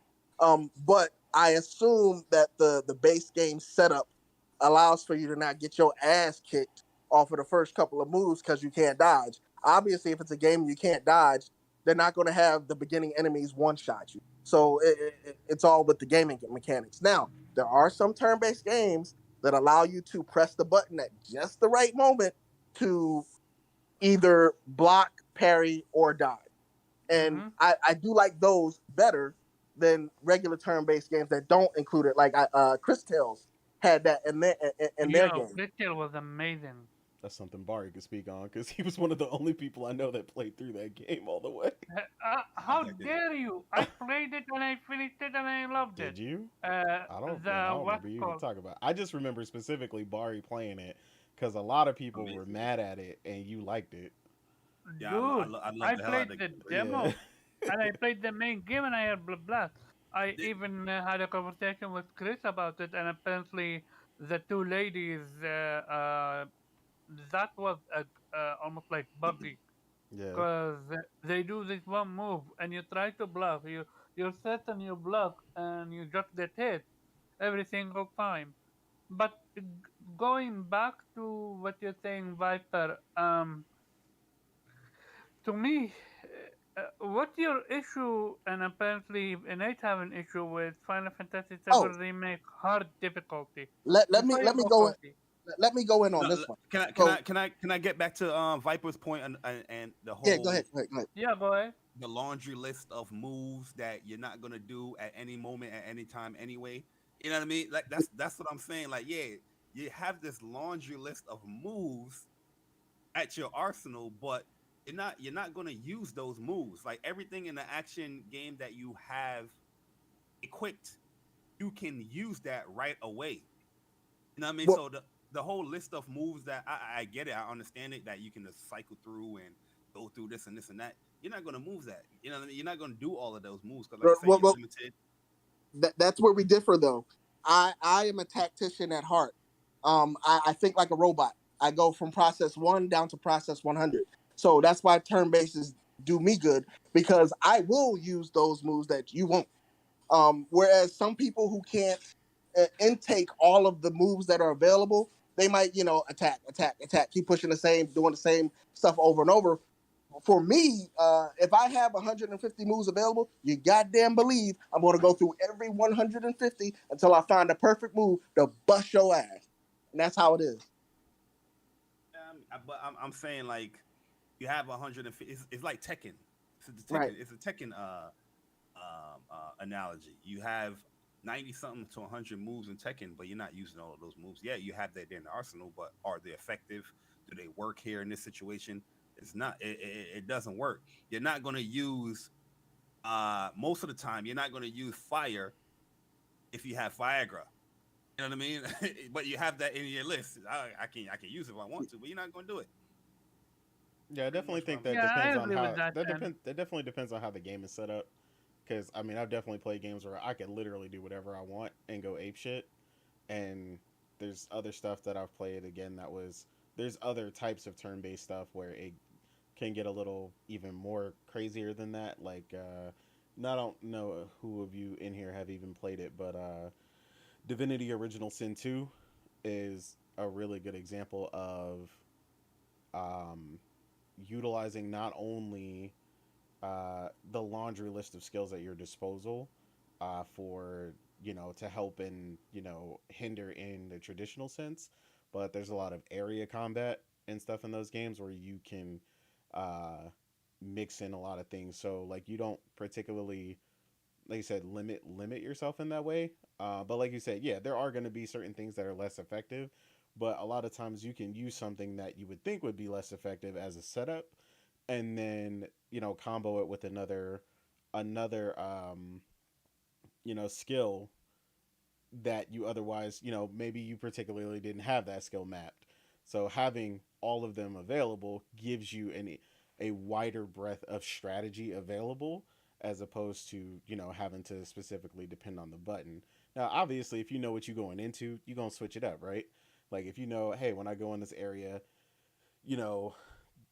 But I assume that the base game setup allows for you to not get your ass kicked off of the first couple of moves because you can't dodge. Obviously, if it's a game you can't dodge, they're not going to have the beginning enemies one shot you. So it's all with the gaming mechanics. Now, there are some turn based games that allow you to press the button at just the right moment to either block, parry, or dodge. And Mm-hmm. I do like those better than regular turn-based games that don't include it. Like Chris Tales had that in their Yo, game. Crystal was amazing. That's something Barry could speak on because he was one of the only people I know that played through that game all the way. How dare you? I played it and I finished it and I loved it. Did you? Uh, I don't, man. I the don't what's remember you even called? talking about it. I just remember specifically Barry playing it because a lot of people were Amazing. mad at it and you liked it. Yeah, Dude, I love I the hell out played of the the game. Yeah. demo and I played the main game and I had blah blah. I Did- even had a conversation with Chris about it, and apparently the two ladies that was almost like buggy Yeah. because they do this one move and you try to bluff. You set and you block and you just get hit every single time. But going back to what you're saying, Viper, to me, what's your issue? And apparently, Innate have an issue with Final Fantasy VII Oh, Remake hard difficulty. let me Before you let me go, go in, Kofi. let me go in on No, this one. can I So can I get back to Viper's point and the yeah, go whole ahead, go ahead, go ahead. Yeah, go ahead. the laundry list of moves that you're not gonna do at any moment at any time anyway. You know what I mean? Like that's what I'm saying. Like, yeah, you have this laundry list of moves at your arsenal, but you're not gonna use those moves. Like everything in the action game that you have equipped, you can use that right away. You know what I mean? Well, So the whole list of moves that I get it, I understand it that you can just cycle through and go through this and this and that. You're not gonna move that. You know what I mean? You're not gonna do all of those moves because, like I said, well, you're well, limited. that's where we differ though. I am a tactician at heart. I think like a robot. I go from process one down to process 100. So that's why turn bases do me good, because I will use those moves that you won't. Whereas some people who can't intake all of the moves that are available, they might, attack, attack, attack, keep pushing the same, doing the same stuff over and over. For me, if I have 150 moves available, you goddamn believe I'm going to go through every 150 until I find the perfect move to bust your ass. And that's how it is. But I'm saying like you have 150. It's like Tekken. Right. It's a Tekken analogy. You have 90 something to 100 moves in Tekken, but you're not using all of those moves. Yeah, you have that in the arsenal, but are they effective? Do they work here in this situation? It's not. It doesn't work. You're not going to use most of the time. You're not going to use fire if you have Viagra. You know what I mean? But you have that in your list. I can use it if I want to, but you're not going to do it. Yeah, I Pretty definitely much what think I'm that Yeah, I depends on agree with how that. that And depend that definitely depends on how the game is set up. Because I mean, I've definitely played games where I can literally do whatever I want and go ape shit. And there's other stuff that I've played again that was there's other types of turn based stuff where it can get a little even more crazier than that. Like, I don't know who of you in here have even played it, but Divinity Original Sin 2 is a really good example of um, utilizing not only the laundry list of skills at your disposal for to help and hinder in the traditional sense, but there's a lot of area combat and stuff in those games where you can uh, mix in a lot of things. So like you don't particularly, like you said, limit yourself in that way. But like you said, yeah, there are going to be certain things that are less effective, but a lot of times you can use something that you would think would be less effective as a setup, and then combo it with another skill that you otherwise, maybe you particularly didn't have that skill mapped. So having all of them available gives you a wider breadth of strategy available, as opposed to, having to specifically depend on the button. Now, obviously, if you know what you're going into, you're going to switch it up, right? Like if you know, hey, when I go in this area, you know,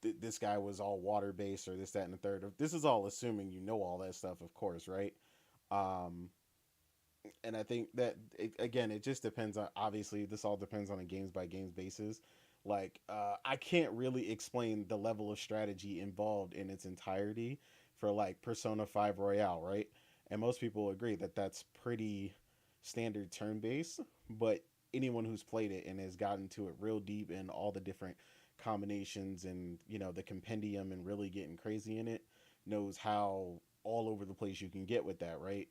this guy was all water based or this, that, and the third. This is all assuming you know all that stuff, of course, right? Um, and I think that again, it just depends on. Obviously, this all depends on a games by games basis. Like, I can't really explain the level of strategy involved in its entirety for like Persona 5 Royale, right? And most people agree that that's pretty standard turn based, but anyone who's played it and has gotten to it real deep in all the different combinations and the compendium and really getting crazy in it knows how all over the place you can get with that, right?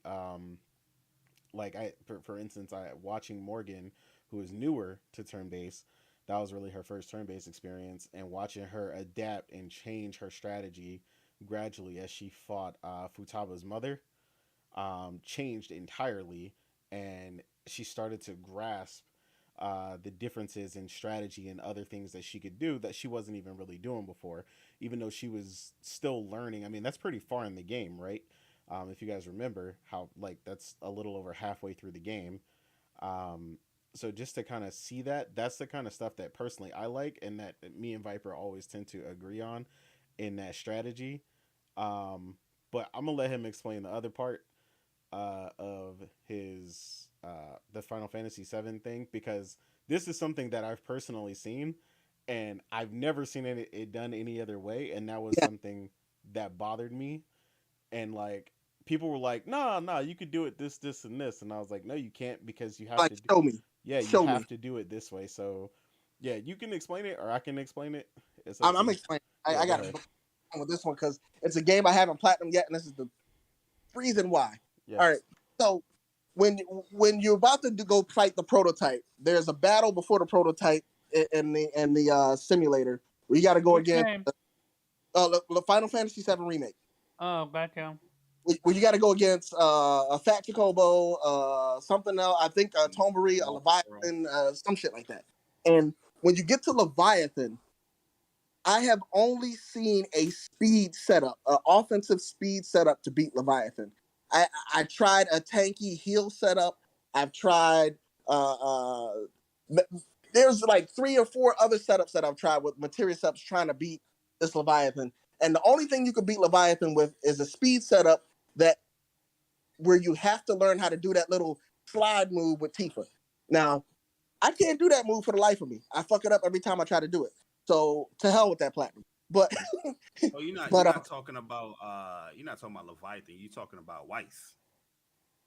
Like for instance, I watching Morgan, who is newer to turn based, that was really her first turn based experience, and watching her adapt and change her strategy gradually as she fought Futaba's mother, changed entirely, and she started to grasp the differences in strategy and other things that she could do that she wasn't even really doing before, even though she was still learning. I mean, that's pretty far in the game, right? If you guys remember how, like, that's a little over halfway through the game. Um, so just to kind of see that, that's the kind of stuff that personally I like, and that me and Viper always tend to agree on in that strategy. Um, but I'm gonna let him explain the other part of his the Final Fantasy VII thing, because this is something that I've personally seen, and I've never seen it done any other way, and that was Yeah, something that bothered me. And like people were like, "Nah, nah, you could do it this, and this," and I was like, "No, you can't, because you have like to. show me, Yeah, you show have me. to do it this way." So, yeah, you can explain it, or I can explain it. It's up to I'm you. explaining. Yeah, I go got to ahead. go on with this one because it's a game I haven't platinum yet, and this is the reason why. Yeah. All right, so when when you're about to go fight the prototype, there's a battle before the prototype in the simulator where you got to go Which against game? the Final Fantasy VII remake. Oh, gotcha. Where you got to go against a Fat Chocobo, something else. I think Tombury, a Bro. Leviathan, some shit like that. And when you get to Leviathan, I have only seen a speed setup, an offensive speed setup to beat Leviathan. I tried a tanky heal setup. I've tried. There's like 3 or 4 other setups that I've tried with materia setups trying to beat this Leviathan. And the only thing you could beat Leviathan with is a speed setup that where you have to learn how to do that little slide move with Tifa. Now, I can't do that move for the life of me. I fuck it up every time I try to do it. So to hell with that platinum. But Oh, you're but not talking about Leviathan. You're talking about Weiss.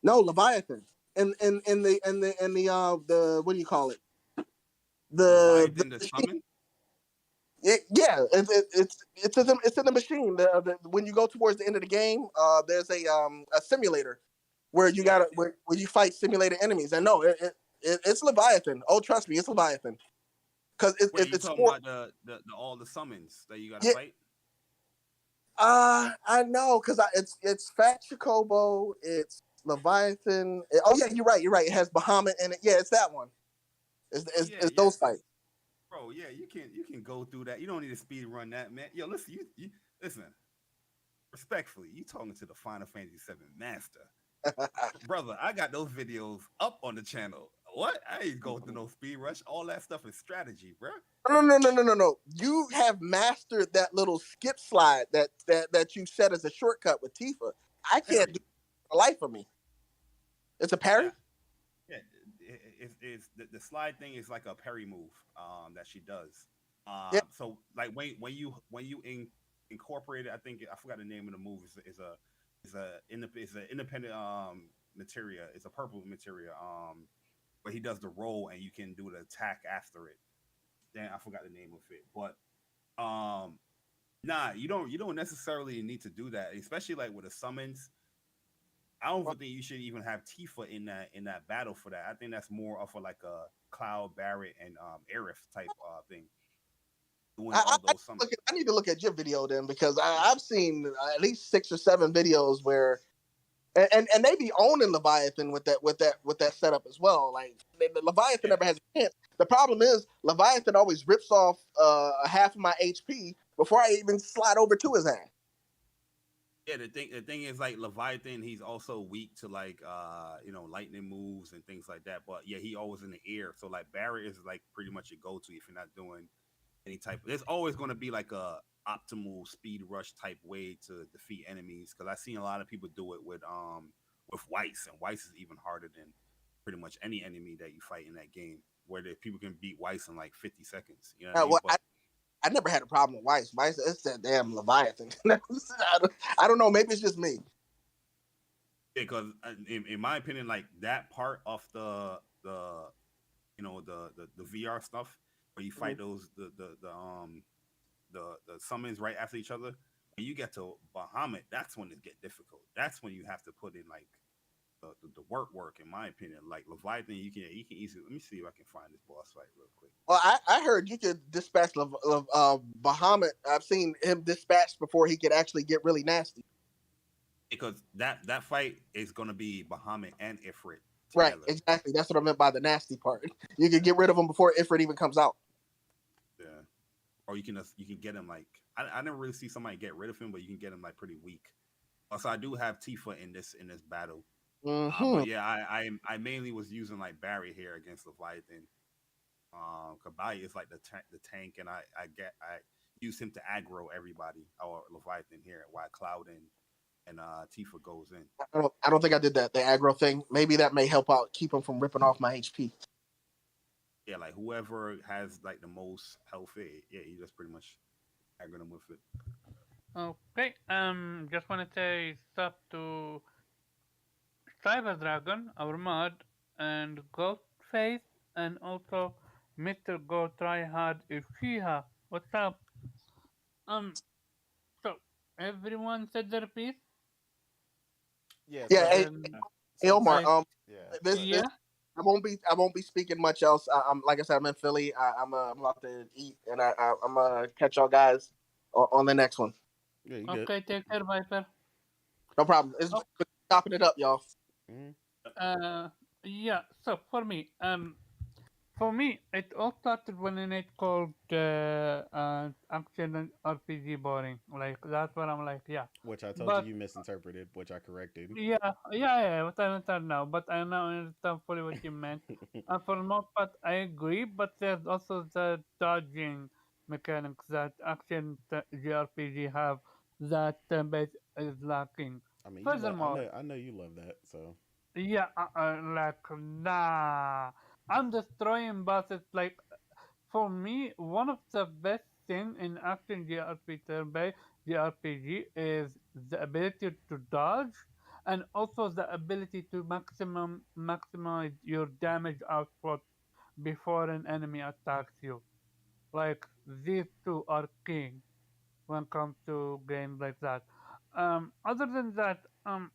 no, Leviathan. The what do you call it? Leviathan the The summon. yeah, it's in the machine. When you go towards the end of the game, there's a simulator where you Yeah. gotta where you fight simulated enemies. And no, it's Leviathan. Oh, trust me, it's Leviathan because Wait, you it's talking more. about the all the summons that you got to Yeah, fight? I know because it's Fat Chocobo, it's Leviathan. Oh yeah, you're right. You're right. It has Bahamut in it. Yeah, it's that one. Yeah, It's yeah, those fights. bro. Yeah, you can go through that. You don't need to speed run that, man. Yo, listen, you listen respectfully. You talking to the Final Fantasy VII master, brother. I got those videos up on the channel. What? I ain't going through no speed rush. All that stuff is strategy, bro. No. You have mastered that little skip slide that you set as a shortcut with Tifa. I can't do Parry. it for the life of me. It's a Yeah, parry. yeah. It's the slide thing is like a parry move that she does. Yeah. So like when you incorporate it, I think I forgot the name of the move. Is a independent materia. It's a purple materia. Where he does the roll and you can do the attack after it. Then I forgot the name of it, but nah, you don't necessarily need to do that, especially like with the summons. I don't think you should even have Tifa in that battle for that. I think that's more of a like a Cloud, Barrett, and Aerith type thing, doing I, all I, those summons. I need to look at your video then because I've seen at least 6 or 7 videos where and they be owning Leviathan with that setup as well. Like the Leviathan Yeah. never has a chance. The problem is Leviathan always rips off half of my HP before I even slide over to his ass. Yeah, the thing is like Leviathan, he's also weak to like lightning moves and things like that. But yeah, he always in the air. So like Barrett is like pretty much your go to if you're not doing any type. There's always going to be like a optimal speed rush type way to defeat enemies because I've seen a lot of people do it with Weiss, and Weiss is even harder than pretty much any enemy that you fight in that game. Where people can beat Weiss in like 50 seconds. You know what I mean? Well, But I never had a problem with Weiss. Weiss, it's that damn Leviathan. I don't know. Maybe it's just me. because in my opinion, like that part of the VR stuff where you fight those the summons right after each other. When you get to Bahamut, that's when it get difficult. That's when you have to put in like the work. In my opinion, like Leviathan, you can easily. Let me see if I can find this boss fight real quick. Well, I heard you could dispatch Bahamut. I've seen him dispatched before he could actually get really nasty. Because that fight is gonna be Bahamut and Ifrit Right, together. exactly. That's what I meant by the nasty part. You can get rid of him before Ifrit even comes out. Yeah. Or you can get him like I never really see somebody get rid of him, but you can get him like pretty weak. Also, I do have Tifa in this battle. Mm-hmm. But yeah, I mainly was using like Barry here against Leviathan. Kabaya is like the tank, and I use him to aggro everybody or Leviathan here while Cloud and Tifa goes in. I don't think I did that. The aggro thing. Maybe that may help out, keep him from ripping off my HP. Yeah, like whoever has like the most health, yeah, you just pretty much aggro them with it. Okay. Just want to say stop to Cyber Dragon, our mod, and Ghostface, and also Mr. Go Try Hard Ishiha. What's up? So everyone said their piece. Yeah. Yeah, So, hey, so Omar. I yeah. This yeah. I won't be speaking much else. I'm like I said, I'm in Philly. I'm about to eat, and I'm gonna catch y'all guys on the next one. Yeah, you good. Okay, take care, Viper. No problem. It's Oh, chopping it up, y'all. Mm-hmm. yeah. So for me, it all started when it called action and RPG boring. Like that's what I'm like, yeah. Which I told you But you misinterpreted, which I corrected. yeah. What I understand now, but I now understand fully what you meant. And for the most part, I agree. But there's also the dodging mechanics that action JRPG have that base is lacking. I mean, Furthermore, I know you love that. So yeah, like nah, I'm destroying bosses. Like for me, one of the best thing in action JRPG turn-based JRPG is the ability to dodge, and also the ability to maximize your damage output before an enemy attacks you. Like these two are king when it comes to games like that. Other than that, I'm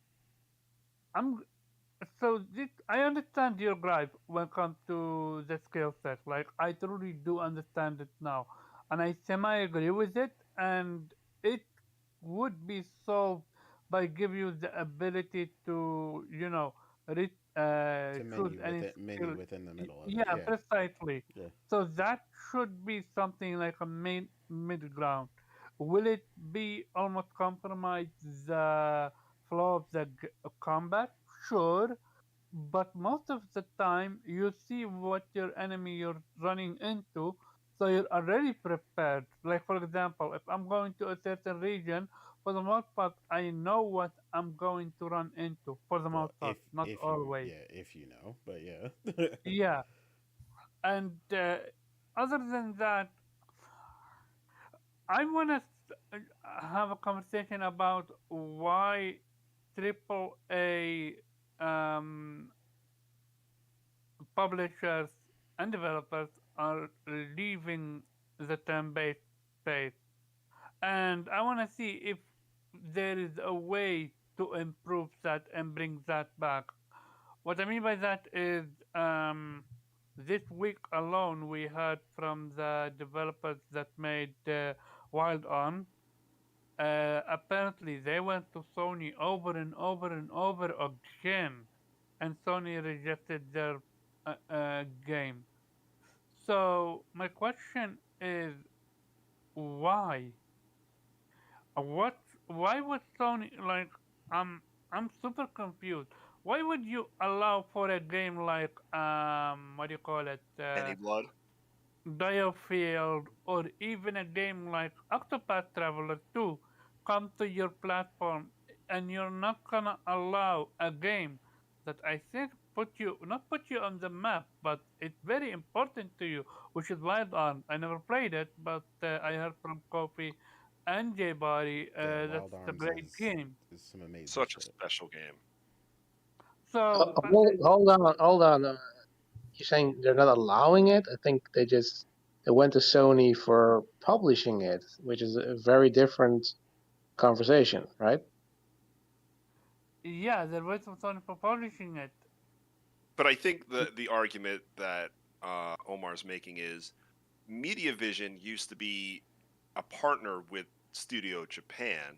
so I understand your gripe when it comes to the skill set. Like I truly do understand it now, and I semi agree with it. And it would be solved by give you the ability to to choose any menu skill. within the middle of it. Yeah, Yeah. precisely. Yeah. So that should be something like a main middle ground. Will it be almost compromise the flow of the combat? Sure, but most of the time you see what your enemy you're running into, so you're already prepared. Like for example, if I'm going to a certain region, for the most part I know what I'm going to run into, for the Well, most part, not if you always. yeah if you know, but yeah. Yeah, and other than that, I want to have a conversation about why triple A um, publishers and developers are leaving the turn-based space, and I want to see if there is a way to improve that and bring that back. What I mean by that is, This week alone, we heard from the developers that made Wild On. Apparently, they went to Sony over and over and over again, and Sony rejected their game. So my question is, why? What? Why would Sony like? I'm super confused. Why would you allow for a game like what do you call it? Any blood? Diofield, or even a game like Octopath Traveler 2 come to your platform, and you're not gonna allow a game that I think put you on the map, but it's very important to you, which is Wild Arms. I never played it, but I heard from Kofi and J Body Yeah, that's Wild a Arms great game. is some amazing Such a shit. special game. So, but Hold on. You're saying they're not allowing it? I think they went to Sony for publishing it, which is a very different conversation, right? yeah, they're waiting for Sony for publishing it. But I think the argument that Omar's making is MediaVision used to be a partner with Studio Japan,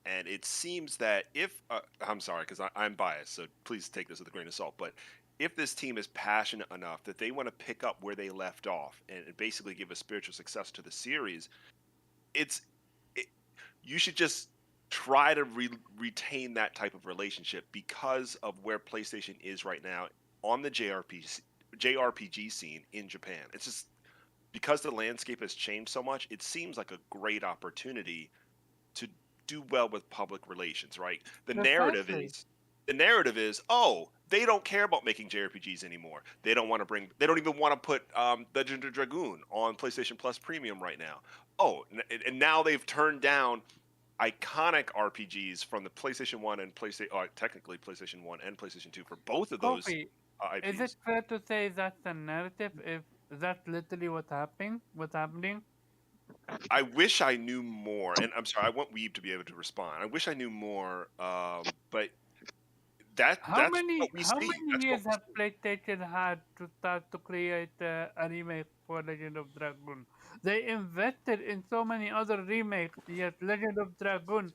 and it seems that if I'm sorry because I'm biased, so please take this with a grain of salt, but if this team is passionate enough that they want to pick up where they left off and basically give a spiritual success to the series, it's you should just try to retain that type of relationship because of where PlayStation is right now on the JRPG scene in Japan. It's just because the landscape has changed so much, it seems like a great opportunity to do well with public relations, right? Precisely. The narrative is, oh, they don't care about making JRPGs anymore. They don't even want to put Legend of Dragoon on PlayStation Plus Premium right now. Oh, and now they've turned down iconic RPGs from the PlayStation 1 and technically PlayStation 1 and PlayStation 2 for both of those Kofi, is it IPs. fair to say that's the narrative if that's literally what's happening? I wish I knew more, and I'm sorry, I want Weeb to be able to respond. I wish I knew more, but that's what we How see. many That's what years we have see. PlayStation had to start to create a remake for Legend of Dragoon? They invested in so many other remakes, yet Legend of Dragoon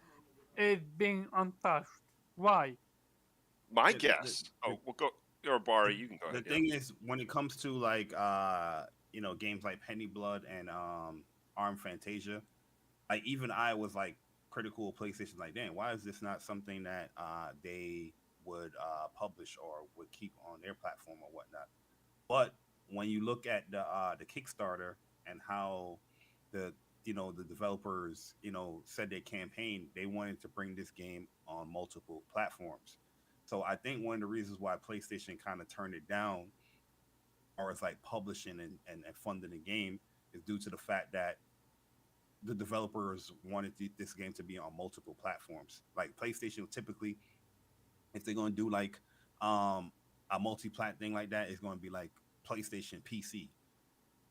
is being untouched. Why? My The, the, guess. the, Oh, we'll go. Or Barry, the, you can go the ahead. Yeah. thing is, when it comes to like games like Penny Blood and Arm Fantasia, like even I was like critical of PlayStation. Like, damn, why is this not something that they would publish or would keep on their platform or whatnot? But when you look at the Kickstarter and how the the developers said their campaign, they wanted to bring this game on multiple platforms. So I think one of the reasons why PlayStation kind of turned it down, or it's like publishing and funding the game, is due to the fact that the developers wanted this game to be on multiple platforms. Like PlayStation, typically, if they're going to do like a multi-plat thing like that, it's going to be like PlayStation PC.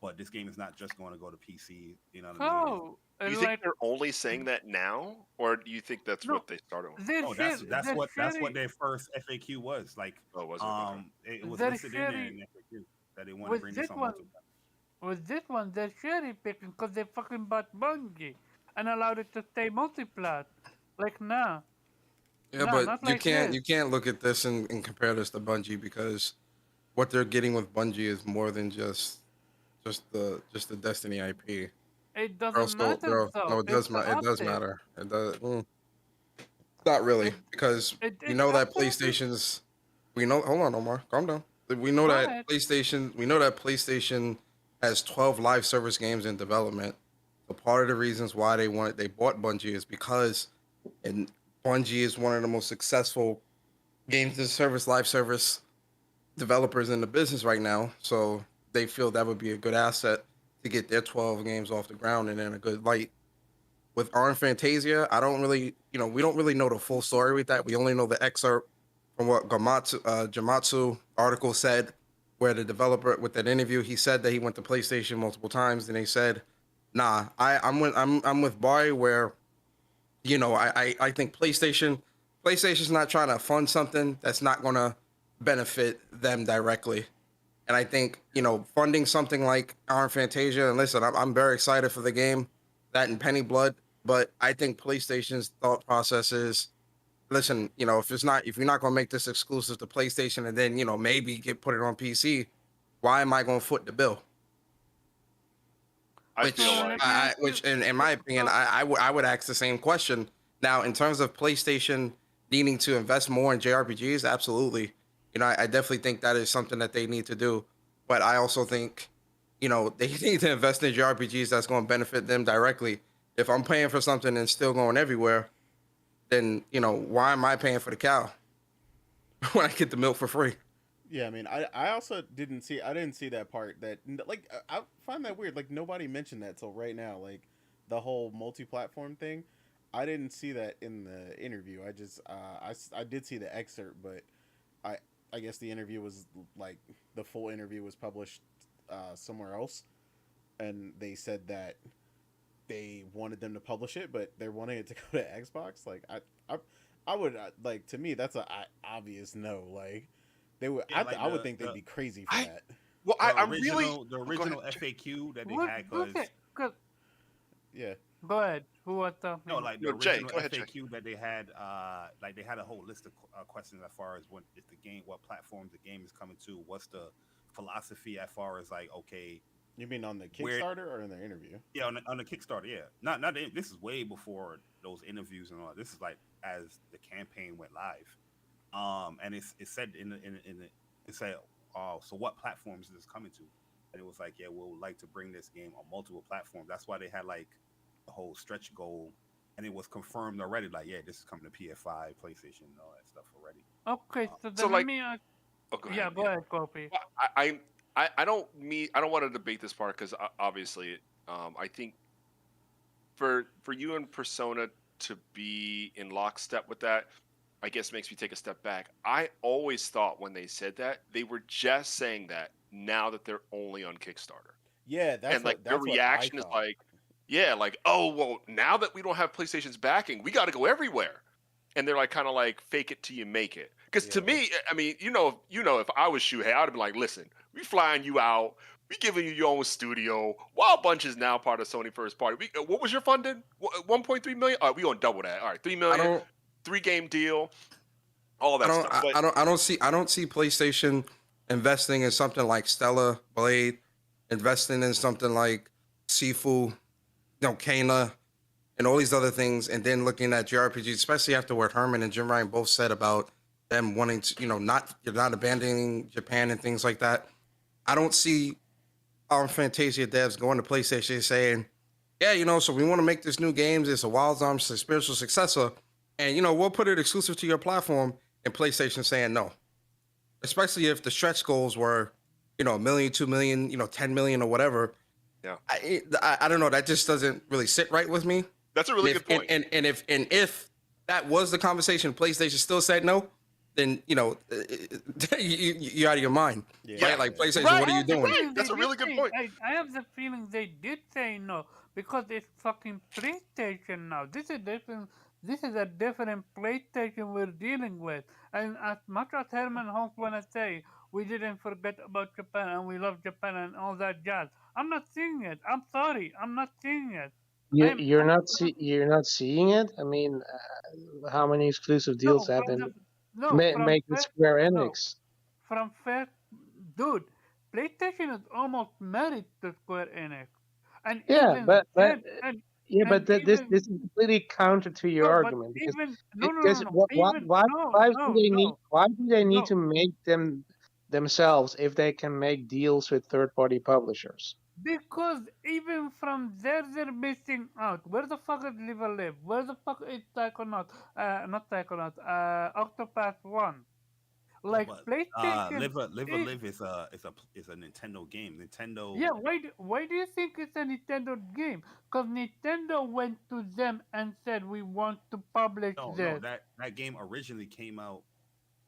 But this game is not just going to go to PC. You know what I mean? So, Do you think like, they're only saying that now, or do you think that's no, what they started with? they're Oh, share, that's what their first FAQ was. Like, Oh, was it? Okay. it was they're listed in there sharing in the FAQ that they want to with bring this this on one. multiple. With this one, they're cherry picking because they fucking bought Bungie and allowed it to stay multiplat. Like, Yeah, but not like this. you can't look at this and compare this to Bungie because what they're getting with Bungie is more than just the Destiny IP. It They're doesn't also matter no, though. It's the it does optic. matter. It does. Not really, It, because we it's know that absolutely. PlayStation's. We know. Hold on, Omar. Calm down. We know Go that ahead. PlayStation. We know that PlayStation has 12 live service games in development. So part of the reasons why they bought Bungie is because, and Bungie is one of the most successful games as a service live service developers in the business right now. So they feel that would be a good asset to get their 12 games off the ground and in a good light. With Arm Fantasia, I don't really, we don't really know the full story with that. We only know the excerpt from what Jamatsu article said, where the developer with that interview, he said that he went to PlayStation multiple times, and they said, "Nah, I'm with Barry where, I think PlayStation's not trying to fund something that's not gonna benefit them directly. And I think, funding something like Iron Fantasia, and listen, I'm very excited for the game, that and Penny Blood, but I think PlayStation's thought process is, listen, if you're not going to make this exclusive to PlayStation and then, maybe put it on PC, why am I going to foot the bill? I feel like Which in my opinion, I would ask the same question. Now, in terms of PlayStation needing to invest more in JRPGs, absolutely. I definitely think that is something that they need to do. But I also think, they need to invest in JRPGs that's going to benefit them directly. If I'm paying for something and still going everywhere, then, why am I paying for the cow when I get the milk for free? Yeah, I mean, I also didn't see that part that like I find that weird. Like nobody mentioned that till right now. Like the whole multi-platform thing, I didn't see that in the interview. I just I did see the excerpt, but I I guess the interview was like the full interview was published somewhere else, and they said that they wanted them to publish it, but they're wanting it to go to Xbox. Like I would like to me that's a obvious no. Like they would Yeah, I would think they'd be crazy for that. well, I'm really the oh, go original ahead. FAQ that they What? had was Yeah. Go ahead. Who was talking? no, like the No, Jay, original go ahead, Jay. FAQ that they had, like they had a whole list of questions as far as what platforms the game is coming to, what's the philosophy as far as like, okay, You mean on the Where- Kickstarter or in the interview? yeah, on the Kickstarter, yeah, this is way before those interviews and all. This is like as the campaign went live, and it said in the it said, oh, so what platforms is this coming to? And it was like, yeah, we'll like to bring this game on multiple platforms. That's why they had like the whole stretch goal, and it was confirmed already. Like, yeah, this is coming to PS5, PlayStation, and all that stuff already. Okay, so then So, let like- me ask. Oh, go Yeah, ahead. go ahead, Kofi. Well, I don't want to debate this part because obviously I think for you and Persona to be in lockstep with that, I guess makes me take a step back. I always thought when they said that they were just saying that now that they're only on Kickstarter. Yeah, that's And like that's their reaction is like, yeah, like, oh well, now that we don't have PlayStation's backing, we got to go everywhere. And they're like, kind of like, fake it till you make it. Because to Yeah. me, I mean, if I was Shuhei, I'd be like, listen, we flying you out, we giving you your own studio. Wild Bunch is now part of Sony First Party. What was your funding? 1.3 million. All right, we gonna double that. All right, 3 I million, don't, 3-game deal, all I that don't, stuff. But I don't see PlayStation investing in something like Stella Blade, investing in something like Sifu, Kana, and all these other things, and then looking at JRPGs, especially after what Herman and Jim Ryan both said about them wanting to, not abandoning Japan and things like that. I don't see our Fantasia devs going to PlayStation and saying, yeah, so we want to make this new games. It's a Wild Arms spiritual successor, and we'll put it exclusive to your platform. And PlayStation saying no, especially if the stretch goals were, $1 million, 2 million, 10 million or whatever. Yeah. I don't know. That just doesn't really sit right with me. that's a really And good point. And if that was the conversation, PlayStation still said no, then you're out of your mind. Yeah. Right? Like PlayStation, Right. what are you doing? Right. That's a really good point. I have the feeling they did say no because it's fucking PlayStation now. This is different. This is a different PlayStation we're dealing with. And as much as Herman Hulk wanna say we didn't forget about Japan and we love Japan and all that jazz, I'm not seeing it. I'm sorry, I'm not seeing it. I'm- You're not seeing it. I mean, how many exclusive deals have been from made with Square Enix? From fair, dude, PlayStation is almost married to Square Enix, and Yeah, even but then, and this even- is completely counter to your no, but argument because even no, no, because no, no, why even why no, why no, do they need no, why do they need no. to make them themselves if they can make deals with third-party publishers? Because even from there, they're missing out. Where the fuck is Live a Live? Where the fuck is Psychonaut? Not Psychonaut. Octopath One. Like But PlayStation. Live a is- Live is a Nintendo game. Nintendo. Yeah, why do you think it's a Nintendo game? Because Nintendo went to them and said we want to publish No, this. that game originally came out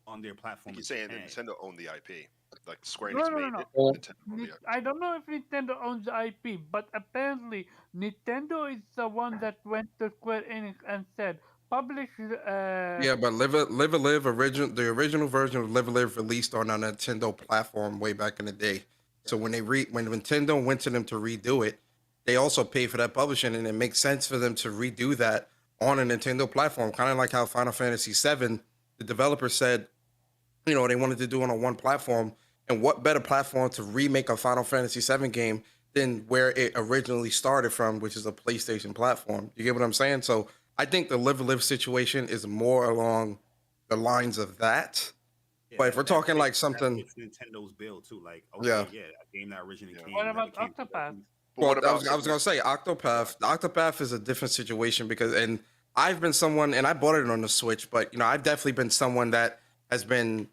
on their I platform. think in he's saying that Japan. Nintendo owned the IP. Like Square No, Enix no, made no, it. no. Nintendo owned the IP. I don't know if Nintendo owns the IP, but apparently Nintendo is the one that went to Square Enix and said, published. Yeah, but the original version of Live a Live released on a Nintendo platform way back in the day. So when Nintendo went to them to redo it, they also paid for that publishing, and it makes sense for them to redo that on a Nintendo platform, kind of like how Final Fantasy VII, the developer said, they wanted to do it on one platform, and what better platform to remake a Final Fantasy VII game than where it originally started from, which is a PlayStation platform. You get what I'm saying? So I think the Live a Live situation is more along the lines of that. Yeah, But if we're talking like something, it's Nintendo's bill too. Like, yeah. okay, yeah, a game that originally came. What never about came to Octopath? PCs. But Well, what about I was gonna say Octopath. The Octopath is a different situation because, and I've been someone, and I bought it on the Switch, but I've definitely been someone that has been,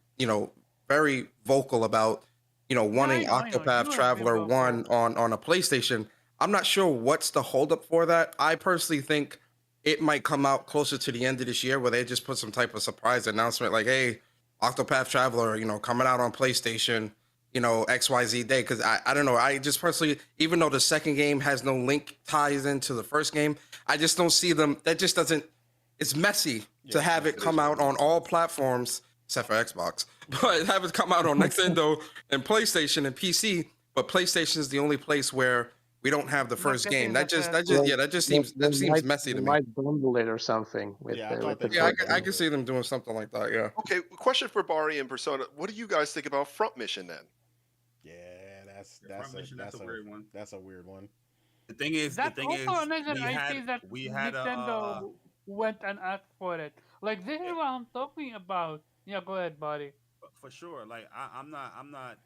very vocal about, wanting I know. Octopath You have been Traveler vocal. 1 on a PlayStation. I'm not sure what's the holdup for that. I personally think it might come out closer to the end of this year, where they just put some type of surprise announcement, like, "Hey, Octopath Traveler, coming out on PlayStation." XYZ day, because I don't know. I just personally, even though the second game has no link ties into the first game, I just don't see them. That just doesn't. It's messy to have it come out on all platforms except for Xbox, but have it come out on Nintendo and PlayStation and PC. But PlayStation is the only place where we don't have the first game. That just seems messy to They me. might bundle it or something with Yeah, I with thought the they Yeah, might first I game. can see them doing something like that. Yeah. Okay, question for Bari and Persona. What do you guys think about Front Mission then? Yeah, that's That's a weird one. That's a weird one. The thing is, That's also another we IP that had Nintendo went and asked for it. Like this is what I'm talking about. Yeah, go ahead, buddy. for sure. Like I'm not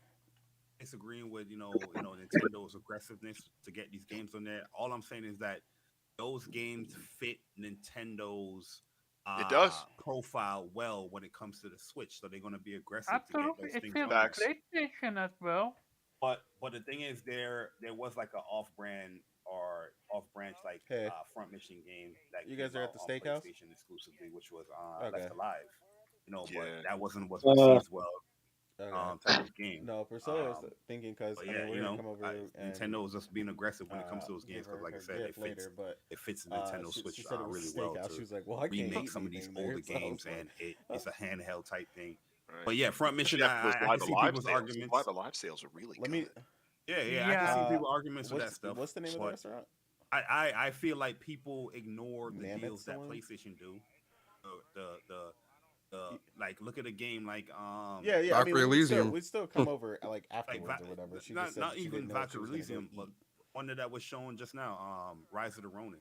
disagreeing with Nintendo's aggressiveness to get these games on there. All I'm saying is that those games fit Nintendo's It does. profile well when it comes to the Switch, so they're going to be aggressive to get Absolutely, those it things fits on there. Facts. PlayStation as well. But the thing is, there was like an off-brand or off-branch like Hey. Front Mission game that You guys came are out at the on steakhouse? PlayStation exclusively, which was Okay. Left Alive. But Yeah. that wasn't received well. Okay. Type of game. No, Persona was thinking because But I yeah, mean, we're gonna come over and Nintendo is just being aggressive when it comes to those give games because, her like I her said, gift later, but it fits the Nintendo she Switch said it was really steakhouse. well She to was like, "Well, I can't remake eat some of these anything older there," so I games, was like, and it's a handheld type thing. Right. But yeah, Front Mission, Especially after I those can see Live people's sales. arguments. Live Alive sales are really Let good. me. Yeah, I can see people arguments with that stuff. What's the name of the but restaurant? I feel like people ignore the Mammoth deals that someone? PlayStation do. Like look at a game like Yeah. I mean, Valkyrie Elysium. we'd still come over like afterwards or Va- whatever. She not just said not she even didn't know what she Valkyrie was gonna go Elysium, but eat. one that was shown just now, Rise of the Ronin.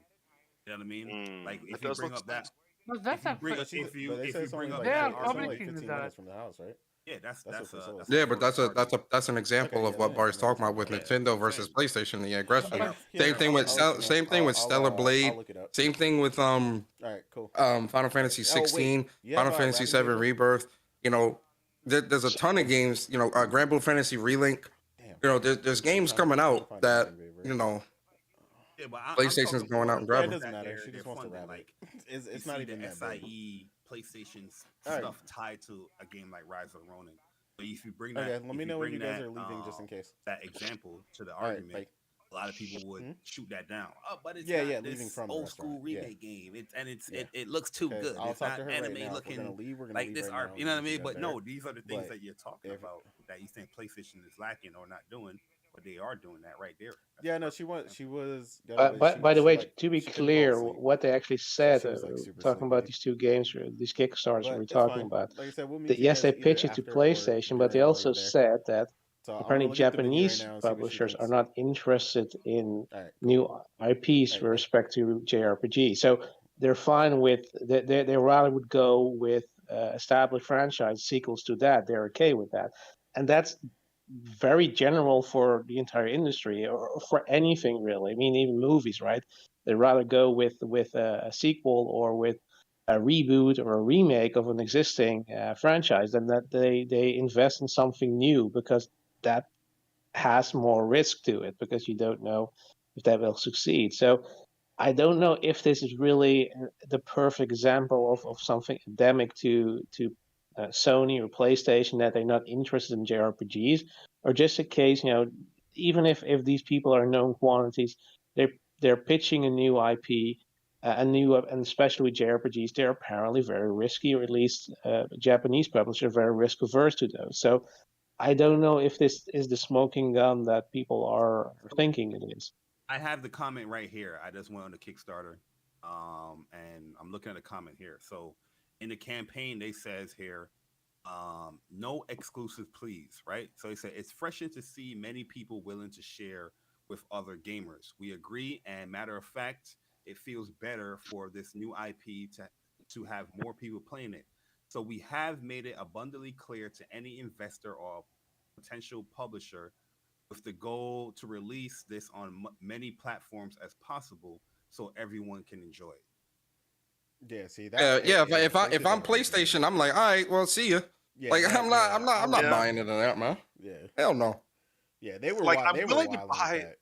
You know what I mean? Like That if you does bring look up that, nice. But that's a bring- But, if you but they if said you it's only bring up like They are that it's only like publishing 15 that. minutes from the house, right? yeah, That's what Priscilla that's said. Yeah, a but that's an example Okay, of yeah, what yeah, Bar's I mean, talking about with yeah, Nintendo that's what I'm versus PlayStation, the aggression. But Same thing with same thing with Stellar Blade. I'll look it up. Same thing with All right, cool. Final Fantasy 16, You Final have, Fantasy Wrapping 7 Paper? Rebirth. There's a ton of games. Grand Blue Fantasy Relink. Damn. There's games trying to- coming trying to out find that Wrapping Paper. Yeah, but I'm PlayStation's talking going more out and about Yeah, it grabbing. doesn't that matter. they're- She just they're wants to funding, wrap like, it. It's you not see even the that big. SIE PlayStation's All right. stuff tied to a game like Rise of the Ronin. But if you bring Okay, that, let if me know when bring you guys that, are leaving, just in case. that example to the All right, argument, bye. a lot of people would Hmm? shoot that down. Oh, but it's Yeah, not yeah, this leaving from the old school restaurant. Yeah. remake game. Yeah. It looks too Okay, good. I'll It's talk not to her right anime now. If we're looking gonna leave, we're gonna like leave this right art. now. You know what I You mean? guys But there. no, these are the things But that you're talking if- about that you think PlayStation is lacking or not doing, but they are doing that right there. That's Yeah, the no, perfect she example. was. By the way, like, to be she couldn't fall clear, asleep. what they actually said, she was, like, super talking about sleepy. these two games, these Kickstarters But we're it's talking fine. about, Like I said, we'll meet that you yes, guys they either pitch it to after or PlayStation, but they during while also you're there. said that So I'm apparently gonna look at the menu right Japanese now and see what she publishers are thinks. not interested in All right, new cool. IPs All with right, respect to JRPG. So they're fine with they rather would go with established franchise sequels to that. They're okay with that, and that's very general for the entire industry or for anything really. I mean, even movies, right? They rather go with a sequel or with a reboot or a remake of an existing franchise than that they invest in something new, because that has more risk to it, because you don't know if that will succeed. So I don't know if this is really the perfect example of something endemic to Sony or PlayStation, that they're not interested in JRPGs, or just a case, even if these people are known quantities, they're pitching a new IP. and and especially with JRPGs, they're apparently very risky, or at least Japanese publishers are very risk averse to those. So I don't know if this is the smoking gun that people are thinking it is. I have the comment right here. I just went on the Kickstarter, and I'm looking at the comment here. So in the campaign, they says here, no exclusive, please. Right. So they say it's refreshing to see many people willing to share with other gamers. We agree, and matter of fact, it feels better for this new IP to have more people playing it. So we have made it abundantly clear to any investor or potential publisher with the goal to release this on many platforms as possible so everyone can enjoy it. Yeah, see that. Yeah. they If did I'm that really PlayStation, good. I'm like, all right, well, see ya. Yeah, Like that- I'm not, yeah, I'm not, I I'm not Yeah. buying into that, man. Yeah, Hell no. yeah, they were Like, wild. I'm They were willing to wild with buy- that.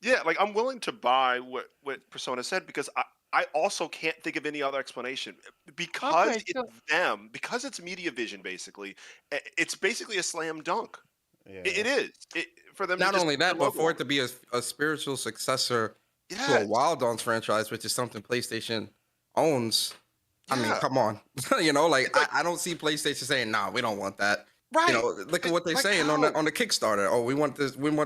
Yeah, like I'm willing to buy what Persona said because I also can't think of any other explanation because Okay, it's so- them, because it's Media Vision. Basically, it's basically a slam dunk. Yeah, It is for them. Not to just only put their that, but logo for on it to be a spiritual successor to a Yes. Wild Dawns franchise, which is something PlayStation owns. I mean, Yeah. come on. You know, like It's like- I don't see PlayStation saying, "Nah, we don't want that." Right. You know, look at what they're Like saying how? on the Kickstarter. Oh, we want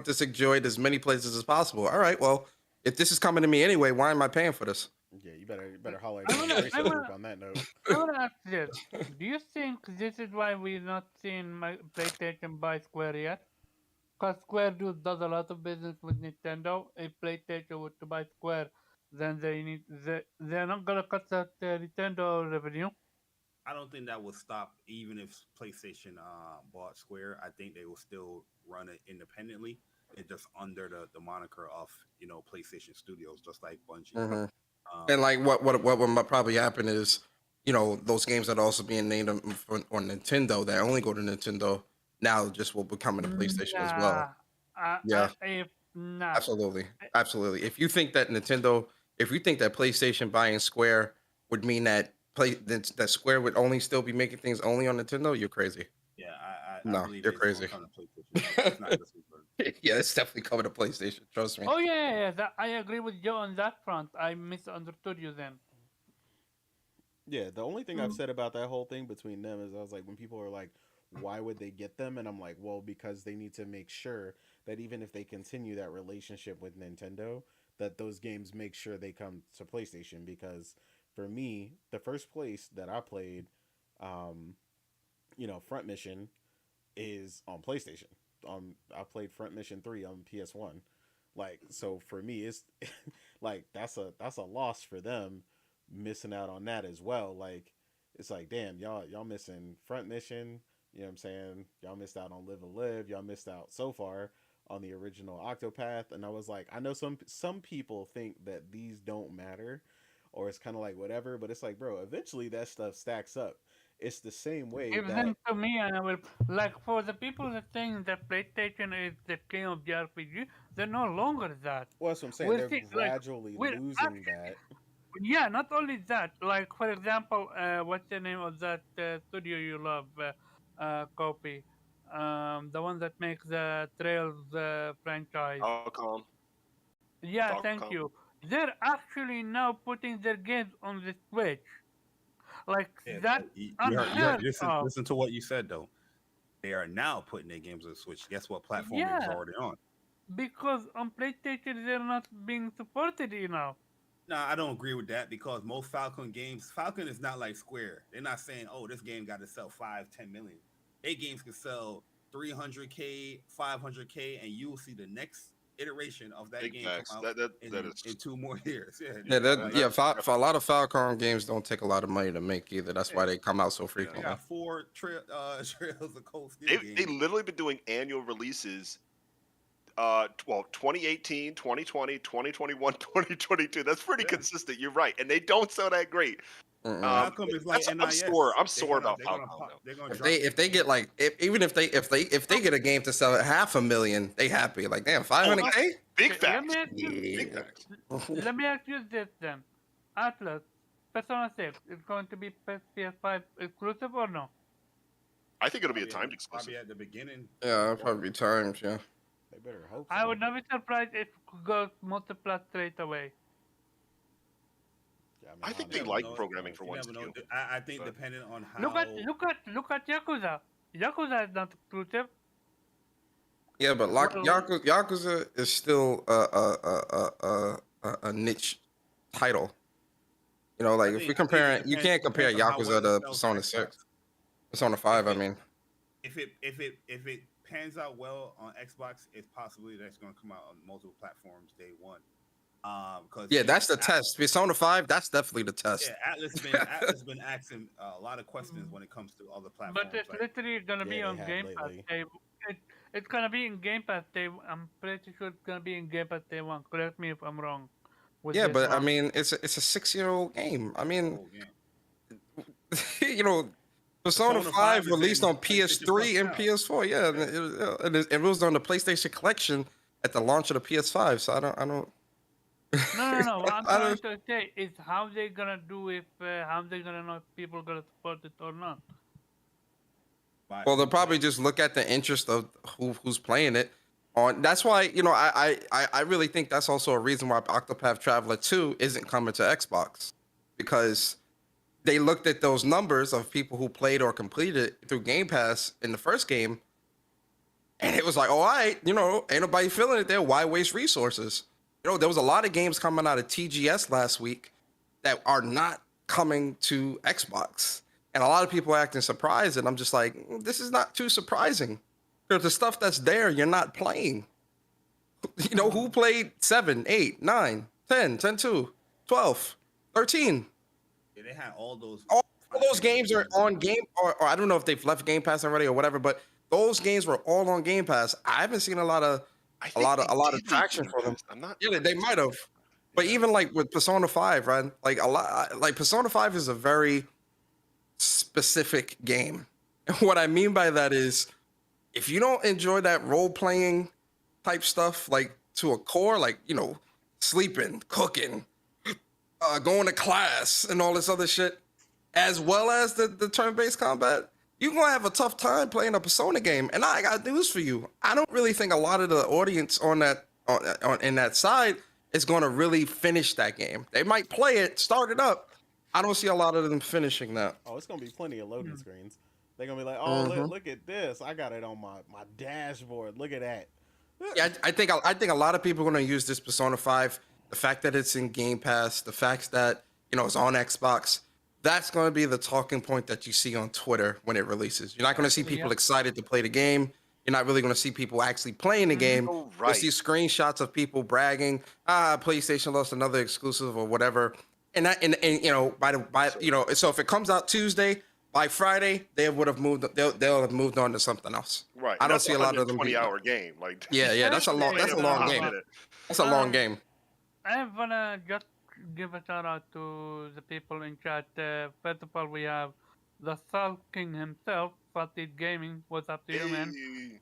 this enjoyed as many places as possible. All right, well, if this is coming to me anyway, why am I paying for this? yeah. You better holler I at wanna- the I Racer wanna- group on that note. I want to ask this: do you think this is why we're not seeing PlayStation buy Square yet? Because Square does a lot of business with Nintendo. If PlayStation were to buy Square, then they're not gonna cut that Nintendo revenue. I don't think that would stop even if PlayStation bought Square. I think they will still run it independently. It's just under the moniker of PlayStation Studios, just like Bungie. Mhm. And like what would probably happen is, those games that are also being named on Nintendo that only go to Nintendo now just will become in the PlayStation as well. Yeah. Nah. Absolutely. If you think that PlayStation buying Square would mean that that Square would only still be making things only on Nintendo, you're crazy. Yeah, I No, believe you're it's gonna crazy. come to PlayStation. It's not just Square. Yeah, it's definitely coming to PlayStation. Trust me. Oh yeah. I agree with you on that front. I misunderstood you then. Yeah, the only thing I've said about that whole thing between them is I was like, when people are like, why would they get them? And I'm like, well, because they need to make sure that even if they continue that relationship with Nintendo, that those games make sure they come to PlayStation. Because for me, the first place that I played, Front Mission is on PlayStation. I played Front Mission 3 on PS1. Like, so for me, it's like that's a loss for them missing out on that as well. Like, it's like, damn, y'all missing Front Mission. You know what I'm saying? Y'all missed out on Live and Live. Y'all missed out so far on the original Octopath. And I was like, I know some people think that these don't matter, or it's kind of like whatever. But it's like, bro, eventually that stuff stacks up. It's the same way Give that them to me, and I will. Like for the people that think that PlayStation is the king of the RPG, they're no longer that. well, that's what I'm saying. We'll They're see, like, gradually we'll losing actually- that. Yeah, not only that. Like for example, what's the name of that studio you love, Copy? The one that makes the Trails franchise. Falcom. Yeah, Falcom. thank you. They're actually now putting their games on the Switch. Like Yeah, that but you unheard of. listen to what you said though. They are now putting their games on the Switch. Guess what platform it was Yeah. already on? Because on PlayStation they're not being supported enough. No, I don't agree with that because most Falcon games, Falcon is not like Square. They're not saying, "Oh, this game got to sell 5-10 million." Their games can sell 300K, 500K, and you will see the next iteration of that Big game facts. come out That in, is in 2 more years. Yeah, Yeah, like, for a lot of Falcon games don't take a lot of money to make either. That's why they come out so They frequently. got 4 Trails of Cold Steel they games. literally been doing annual releases. 2018, 2020, 2021, 2022. That's pretty Yeah. consistent. You're right, and they don't sell that great. Mm-mm. Falcon is like I'm NIS. sore They're sore gonna- about Falcon. They're gonna If drop they get like even if they get a game to sell at 500,000, they happy. Like damn, 500K. Big Okay, let facts. me ask you. Big Yeah. facts. Let me ask you this then. Atlas, Persona 6 is going to be PS5 exclusive or no? I think it'll be a Probably timed at- exclusive. Probably at the beginning. Yeah, it'll probably be times. Yeah. They better hope so. I would not be surprised if it goes multiplat straight away. I think You they never like know. programming for You once never know. too. I think But- depending on how. Look at Yakuza. Yakuza is not exclusive. Yeah, but Well, Yakuza is still a niche title. You know, like if we compare it, you can't compare depends on how well Yakuza it to sells Persona Xbox. 6, Persona 5. I it- mean, If it pans out well on Xbox, it's possibly that's going to come out on multiple platforms day one. Because yeah, that's the test. Persona 5, that's definitely the test. Yeah, Atlas been asking a lot of questions when it comes to other but platforms. it's Like, literally gonna be Yeah, they on have Game Pass. lately. It's gonna be in Game Pass. I'm pretty sure it's gonna be in Game Pass Day 1. Correct me if I'm wrong. With Yeah, this but I one. mean, it's a 6-year-old game. I mean, whole game. you know, Persona Persona 5 is released in on PlayStation PS3 Plus and now. PS4. Yeah, and it was on the PlayStation Collection at the launch of the PS5. So I don't. No. What I'm I trying don't. to say is how they gonna do if how they gonna know if people gonna support it or not. Well, they'll probably just look at the interest of who's playing it. On that's why I really think that's also a reason why Octopath Traveler 2 isn't coming to Xbox, because they looked at those numbers of people who played or completed it through Game Pass in the first game, and it was like, all right, ain't nobody feeling it there. Why waste resources? There was a lot of games coming out of TGS last week that are not coming to Xbox. And a lot of people are acting surprised, and I'm just like, this is not too surprising. Because the stuff that's there, you're not playing. Who played 7, 8, 9, 10, 10 2, 12, 13? Yeah, they had all those. All those games are on Game, or I don't know if they've left Game Pass already or whatever, but those games were all on Game Pass. I haven't seen a lot of traction for them. I'm not. Yeah, they might have. But even like with Persona 5, right? Like Persona 5 is a very specific game. And what I mean by that is, if you don't enjoy that role-playing type stuff, like to a core, like, sleeping, cooking, going to class and all this other shit, as well as the turn-based combat, you're going to have a tough time playing a Persona game. And I got news for you. I don't really think a lot of the audience on in that side is going to really finish that game. They might play it, start it up. I don't see a lot of them finishing that. Oh, it's gonna be plenty of loading screens. They're gonna be like, oh, look at this. I got it on my dashboard. Look at that. Yeah, I think a lot of people are going to use this Persona 5. The fact that it's in Game Pass, the fact that it's on Xbox, that's going to be the talking point that you see on Twitter when it releases. You're not going to see people excited to play the game. You're not really going to see people actually playing the game. Oh, You'll right. see screenshots of people bragging, PlayStation lost another exclusive or whatever. And so if it comes out Tuesday, by Friday they would have moved. They'll have moved on to something else. Right. I don't see a lot of them. 20-hour game. Like. Yeah, that's a long game. That's a long game. I wanna just give a shout out to the people in chat. First of all, we have the Salt King himself, Salted Gaming. What's up to you, man? Hey.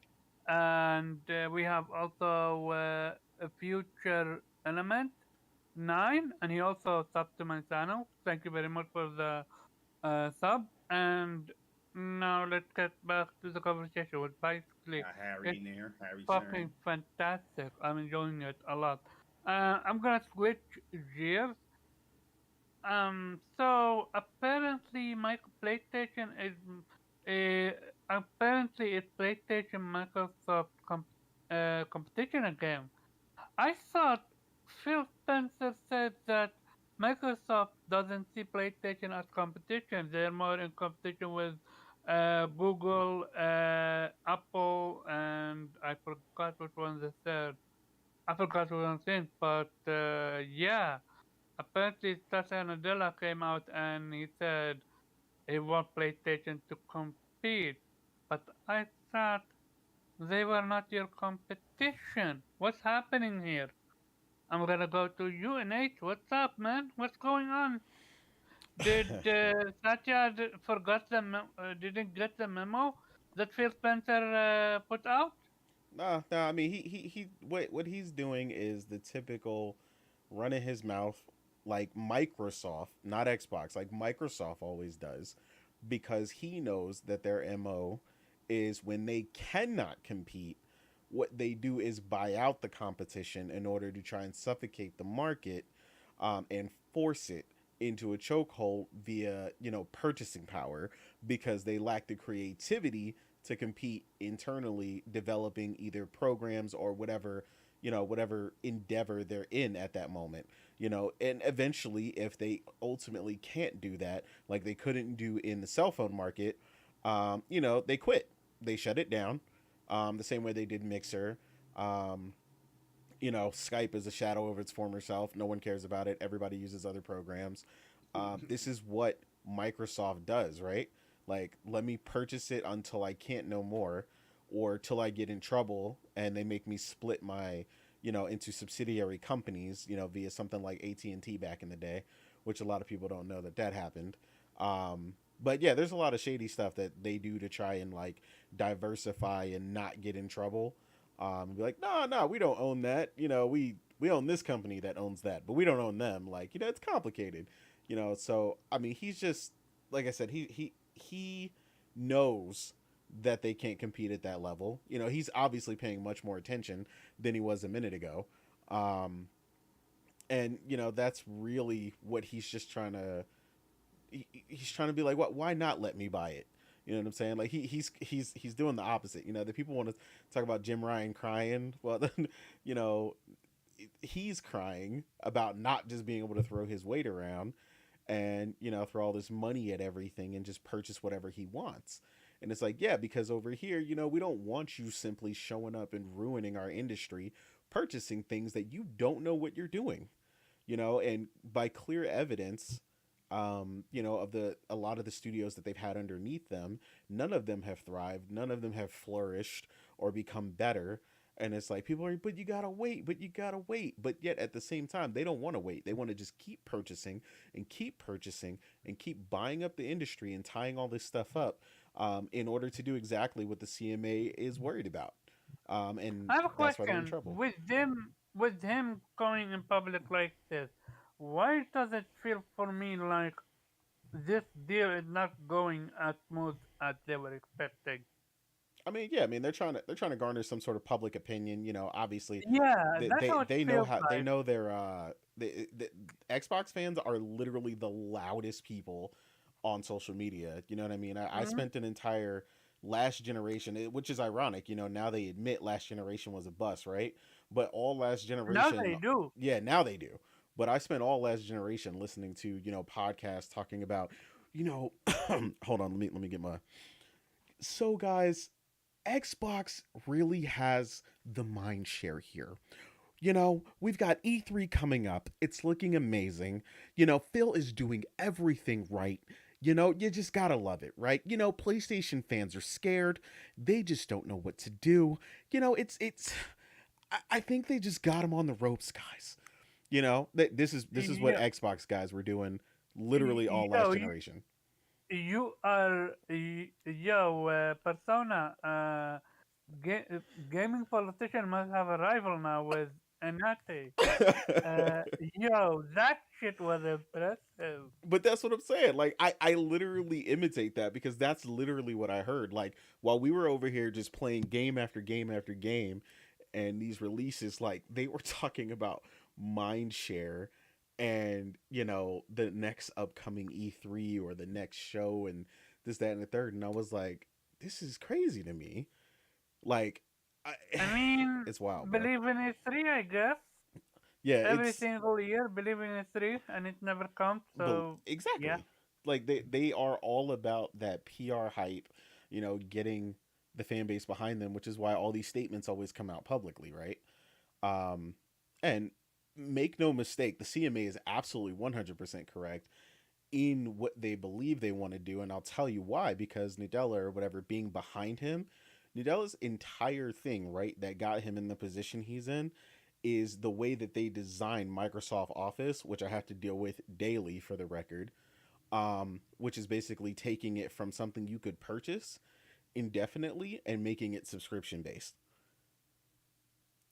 And we have also a Future Element 9, and he also subbed to my channel. Thank you very much for the sub. And now let's get back to the conversation. With basically, Harry in there. Harry fucking fantastic. I'm enjoying it a lot. I'm gonna switch gears. So apparently, my PlayStation is apparently it's PlayStation Microsoft competition again. I thought Phil Spencer said that Microsoft doesn't see PlayStation as competition. They're more in competition with Google, Apple, and I forgot which one the third. I forgot what one thing, but yeah. Apparently, Satya Nadella came out and he said he wants PlayStation to compete. But I thought they were not your competition. What's happening here? I'm gonna go to you and H. What's up, man? What's going on? Did Satya forgot didn't get the memo that Phil Spencer put out? No. I mean, he what he's doing is the typical running his mouth like Microsoft, not Xbox, like Microsoft always does, because he knows that their MO is when they cannot compete, what they do is buy out the competition in order to try and suffocate the market and force it into a chokehold via, purchasing power, because they lack the creativity to compete internally, developing either programs or whatever endeavor they're in at that moment. And eventually, if they ultimately can't do that, like they couldn't do in the cell phone market, they quit. They shut it down, the same way they did Mixer. Um, Skype is a shadow of its former self. No one cares about it. Everybody uses other programs. This is what Microsoft does, right? Like, let me purchase it until I can't no more, or till I get in trouble and they make me split my, into subsidiary companies, via something like AT&T back in the day, which a lot of people don't know that happened. But yeah, there's a lot of shady stuff that they do to try and like diversify and not get in trouble. Be like, no, we don't own that. We own this company that owns that, but we don't own them. Like, it's complicated. So I mean, he's just, like I said, he knows that they can't compete at that level. He's obviously paying much more attention than he was a minute ago. And that's really what he's just trying to. He's trying to be like, what? Why not let me buy it? You know what I'm saying? Like he's doing the opposite. The people want to talk about Jim Ryan crying. Well, then, you know, he's crying about not just being able to throw his weight around and throw all this money at everything and just purchase whatever he wants. And it's like, yeah, because over here, we don't want you simply showing up and ruining our industry, purchasing things that you don't know what you're doing. And by clear evidence, of a lot of the studios that they've had underneath them, none of them have thrived, none of them have flourished or become better. And it's like, people are, but you gotta wait, but you gotta wait. But yet at the same time, they don't want to wait. They want to just keep purchasing and keep purchasing and keep buying up the industry and tying all this stuff up, in order to do exactly what the CMA is worried about. And I have a that's why they're in question. trouble. With him going in public like this, why does it feel for me like this deal is not going as smooth as they were expecting? I mean, yeah, I mean they're trying to garner some sort of public opinion. Obviously Yeah, they that's they, how it they know feels how they like. know their the Xbox fans are literally the loudest people on social media. You know what I mean? I Mhm. spent an entire last generation, which is ironic. Now they admit last generation was a bust, right? But all last Now generation, they do. yeah, now they do. But I spent all last generation listening to podcasts talking about hold on, let me get my. So guys, Xbox really has the mind share here. We've got E3 coming up. It's looking amazing. Phil is doing everything right. You just gotta love it, right? PlayStation fans are scared. They just don't know what to do. It's. I think they just got him on the ropes, guys. This is what Yo, Xbox guys were doing, literally all last yo, generation. you are Persona. Gaming politician must have a rival now with Enate. Yo, that shit was impressive. But that's what I'm saying. Like I literally imitate that because that's literally what I heard. Like while we were over here just playing game after game after game, and these releases, like they were talking about mind share and the next upcoming E3 or the next show and this, that, and the third. And I was like, this is crazy to me. Like, I, I mean, it's wild, bro. believe in history, I guess. Yeah, Every it's single year, believe in history, and it never comes. But So, yeah. exactly. Like they are all about that PR hype, getting the fan base behind them, which is why all these statements always come out publicly, right? Um and make no mistake, the CMA is absolutely 100% correct in what they believe they want to do, and I'll tell you why. Because Nadella or whatever being behind him, Nadella's entire thing, right, that got him in the position he's in is the way that they design Microsoft Office, which I have to deal with daily for the record, which is basically taking it from something you could purchase indefinitely and making it subscription based.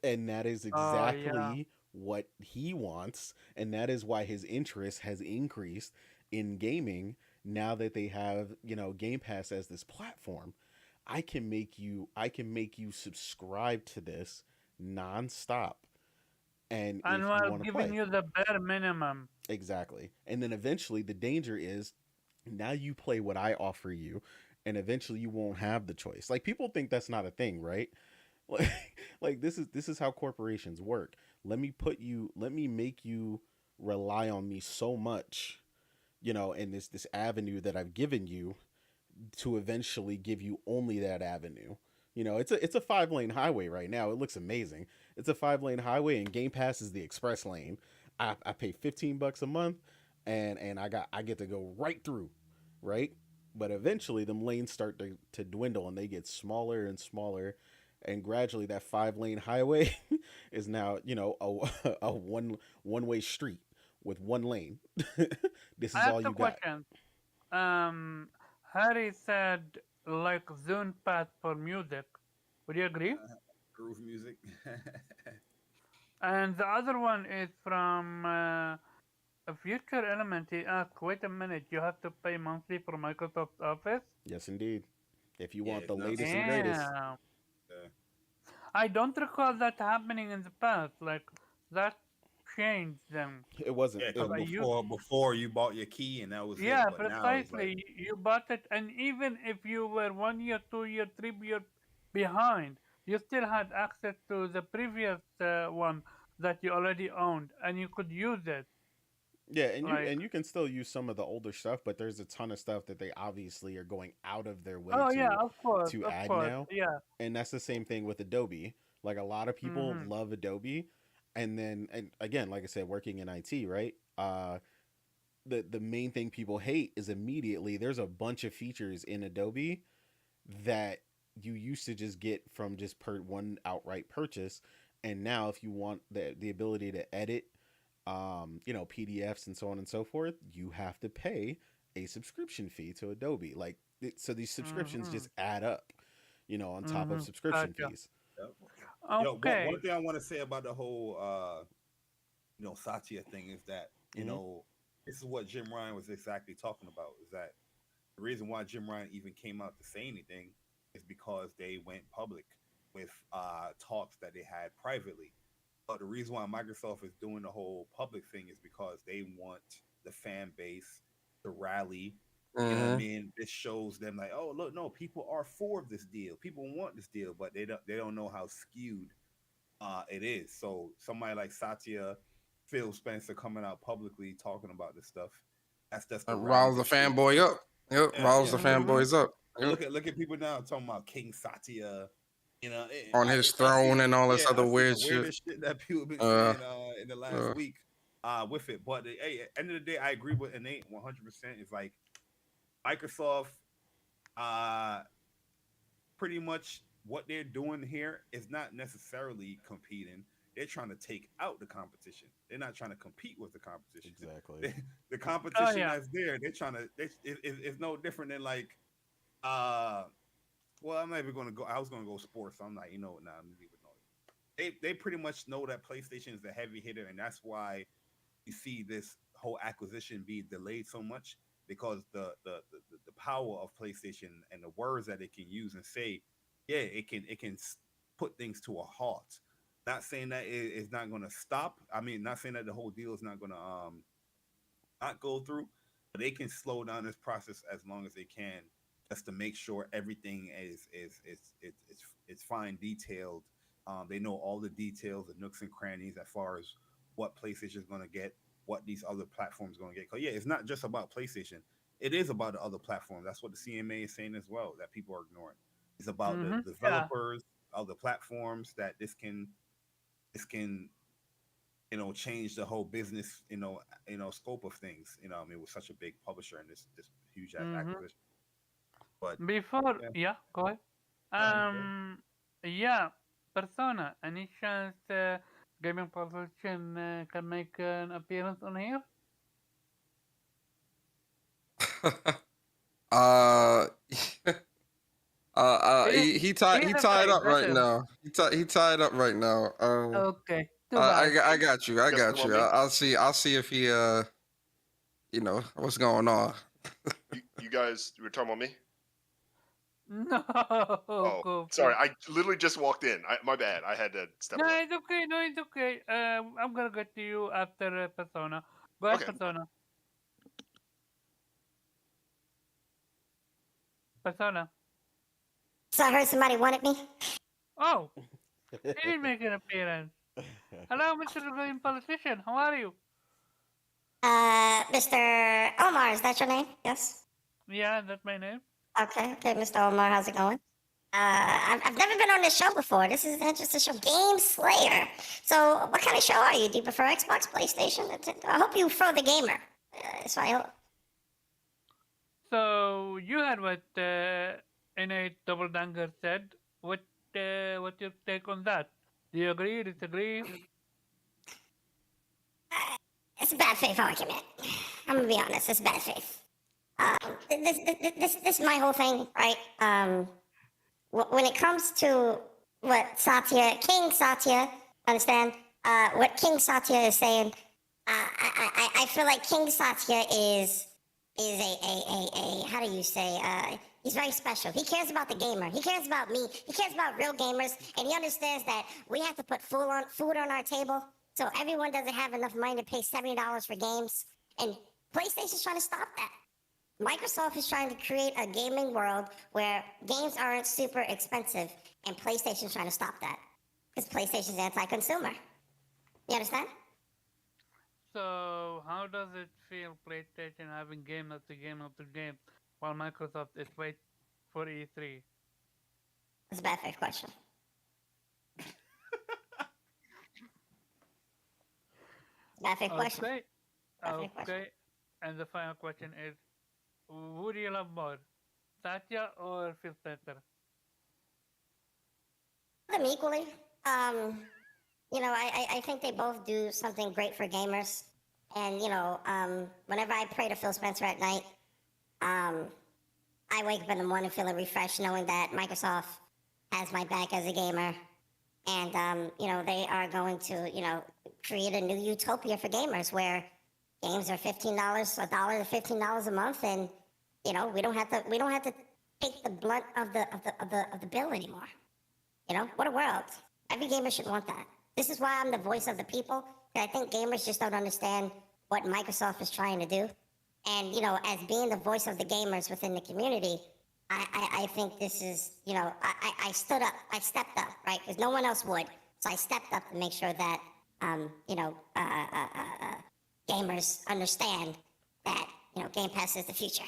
And that is Oh, yeah. exactly what he wants. And that is why his interest has increased in gaming now that they have, Game Pass as this platform. I can make you subscribe to this nonstop And And if you we're want to giving play, you the bare minimum. exactly. And then eventually the danger is now you play what I offer you, and eventually you won't have the choice. Like people think that's not a thing, right? Like, like this is how corporations work. Let me make you rely on me so much, and this avenue that I've given you to eventually give you only that avenue. It's a 5-lane highway right now. It looks amazing. It's a 5-lane highway, and Game Pass is the express lane. I pay $15 a month, and I get to go right through, right? But eventually, them lanes start to dwindle, and they get smaller and smaller, and gradually that 5-lane highway is now a one way street with one lane. This I is have all two you got. questions. Harry said like Zune Pad for music. Would you agree? Groove music. And the other one is from a future element. He asked, "Wait a minute, you have to pay monthly for Microsoft Office?" Yes, indeed. If you Yeah, want it's the not latest free. and greatest, Damn. Uh, I don't recall that happening in the past. Like that changed them. it wasn't. yeah, Because because I used before you bought your key and that was it. Yeah, But now it's like, precisely. You bought it, and even if you were 1 year, 2 year, 3 year behind, you still had access to the previous one that you already owned, and you could use it. Yeah, and you Like, and you can still use some of the older stuff, but there's a ton of stuff that they obviously are going out of their way oh yeah, to of add course, now. yeah. And that's the same thing with Adobe. Like a lot of people Mm-hmm. love Adobe, and again, like I said, working in IT, right? The main thing people hate is immediately there's a bunch of features in Adobe that you used to just get from just per one outright purchase, and now if you want the ability to edit PDFs and so on and so forth, you have to pay a subscription fee to Adobe. So these subscriptions Mm-hmm. just add up, on top of Mm-hmm. subscription Gotcha. fees. yep. One Okay. thing I want to say about the whole Satya thing is that, Mhm. this is what Jim Ryan was exactly talking about, is that the reason why Jim Ryan even came out to say anything is because they went public with talks that they had privately. But the reason why Microsoft is doing the whole public thing is because they want the fan base to rally. You know what I Mm-hmm. mean? This shows them like, oh look, no, people are for this deal. People want this deal, but they don't know how skewed it is. So somebody like Satya, Phil Spencer coming out publicly talking about this stuff, that's just to rally Riles the the troops. fanboy up. Yep, Yeah, riles yeah. the Mm-hmm. fanboys up. And Yep. look at people now talking about King Satya. On his I've throne seen, and all this yeah, other I've seen the weird shit. weirdest shit that people have been Uh, saying in the last uh, week with it. But hey, at the end of the day, I agree with Innate 100%. It's like Microsoft, uh, pretty much what they're doing here is not necessarily competing. They're trying to take out the competition. They're not trying to compete with the competition. Exactly. The Oh competition yeah. that's there, they're trying to. It's no different than like, uh, well, I'm not even going to go. I was going to go sports. So I'm like, nah, I'm leaving it. They pretty much know that PlayStation is the heavy hitter, and that's why you see this whole acquisition be delayed so much, because the power of PlayStation and the words that it can use and say, yeah, it can put things to a halt. Not saying that it's not going to stop. I mean, not saying that the whole deal is not going to not go through, but they can slow down this process as long as they can, just to make sure everything is fine detailed. They know all the details, the nooks and crannies, as far as what PlayStation is going to get, what these other platforms going to get. Because yeah, it's not just about PlayStation. It is about the other platforms. That's what the CMA is saying as well, that people are ignoring. It's about the Mm-hmm. Yeah. developers, other platforms, that this can change the whole business, scope of things. I mean, with such a big publisher and this huge ass Mm-hmm. acquisition. But Before, yeah, yeah, go ahead. you go. Yeah, Persona. Any chance gaming publication can make an appearance on here? uh, He, he tied he's he tied afraid. up That's right him. now. He tied up right now. Okay, too bad. I got you. I Guess got come on you. me. I'll see if he what's going on. You guys, you were talking about me. No, Oh, Kofi. sorry. I literally just walked in. My bad. I had to step No, away. it's okay. No, it's okay. I'm gonna get to you after Persona. Go ahead, Okay. Persona. Persona. So I heard somebody wanted me. Oh, he didn't make an appearance. Hello, Mr. Green Politician. How are you? Mr. Omar, is that your name? Yes. Yeah, that's my name. Okay, Mr. Omar, how's it going? I've never been on this show before. This is an interesting show, Game Slayer. So, what kind of show are you? Do you prefer Xbox, PlayStation? I hope you throw the gamer. So I hope. So you heard what Innate Double Danger said. What's your take on that? Do you agree? Disagree? It's a bad faith argument. I'm gonna be honest. It's bad faith. This is my whole thing, right? When it comes to what King Satya, understand? What King Satya is saying, I feel like King Satya is a how do you say? He's very special. He cares about the gamer. He cares about me. He cares about real gamers, and he understands that we have to put food on our table. So everyone doesn't have enough money to pay $70 for games, and PlayStation's trying to stop that. Microsoft is trying to create a gaming world where games aren't super expensive, and PlayStation's trying to stop that because PlayStation's anti-consumer. You understand? So how does it feel, PlayStation having game after game after game, while Microsoft is wait for E3? That's a bad faith question. Bad faith question. Okay. Bad faith question. Okay. And the final question is, who do you love more, Satya or Phil Spencer? Them equally. I think they both do something great for gamers. And, whenever I pray to Phil Spencer at night, I wake up in the morning feeling refreshed, knowing that Microsoft has my back as a gamer. And, they are going to, create a new utopia for gamers where games are $15, $1 to $15 a month. And, we don't have to take the blunt of the bill anymore. What a world. Every gamer should want that. This is why I'm the voice of the people. I think gamers just don't understand what Microsoft is trying to do. And, as being the voice of the gamers within the community, I think this is, I stepped up, right? Because no one else would. So I stepped up to make sure that, gamers understand that, Game Pass is the future.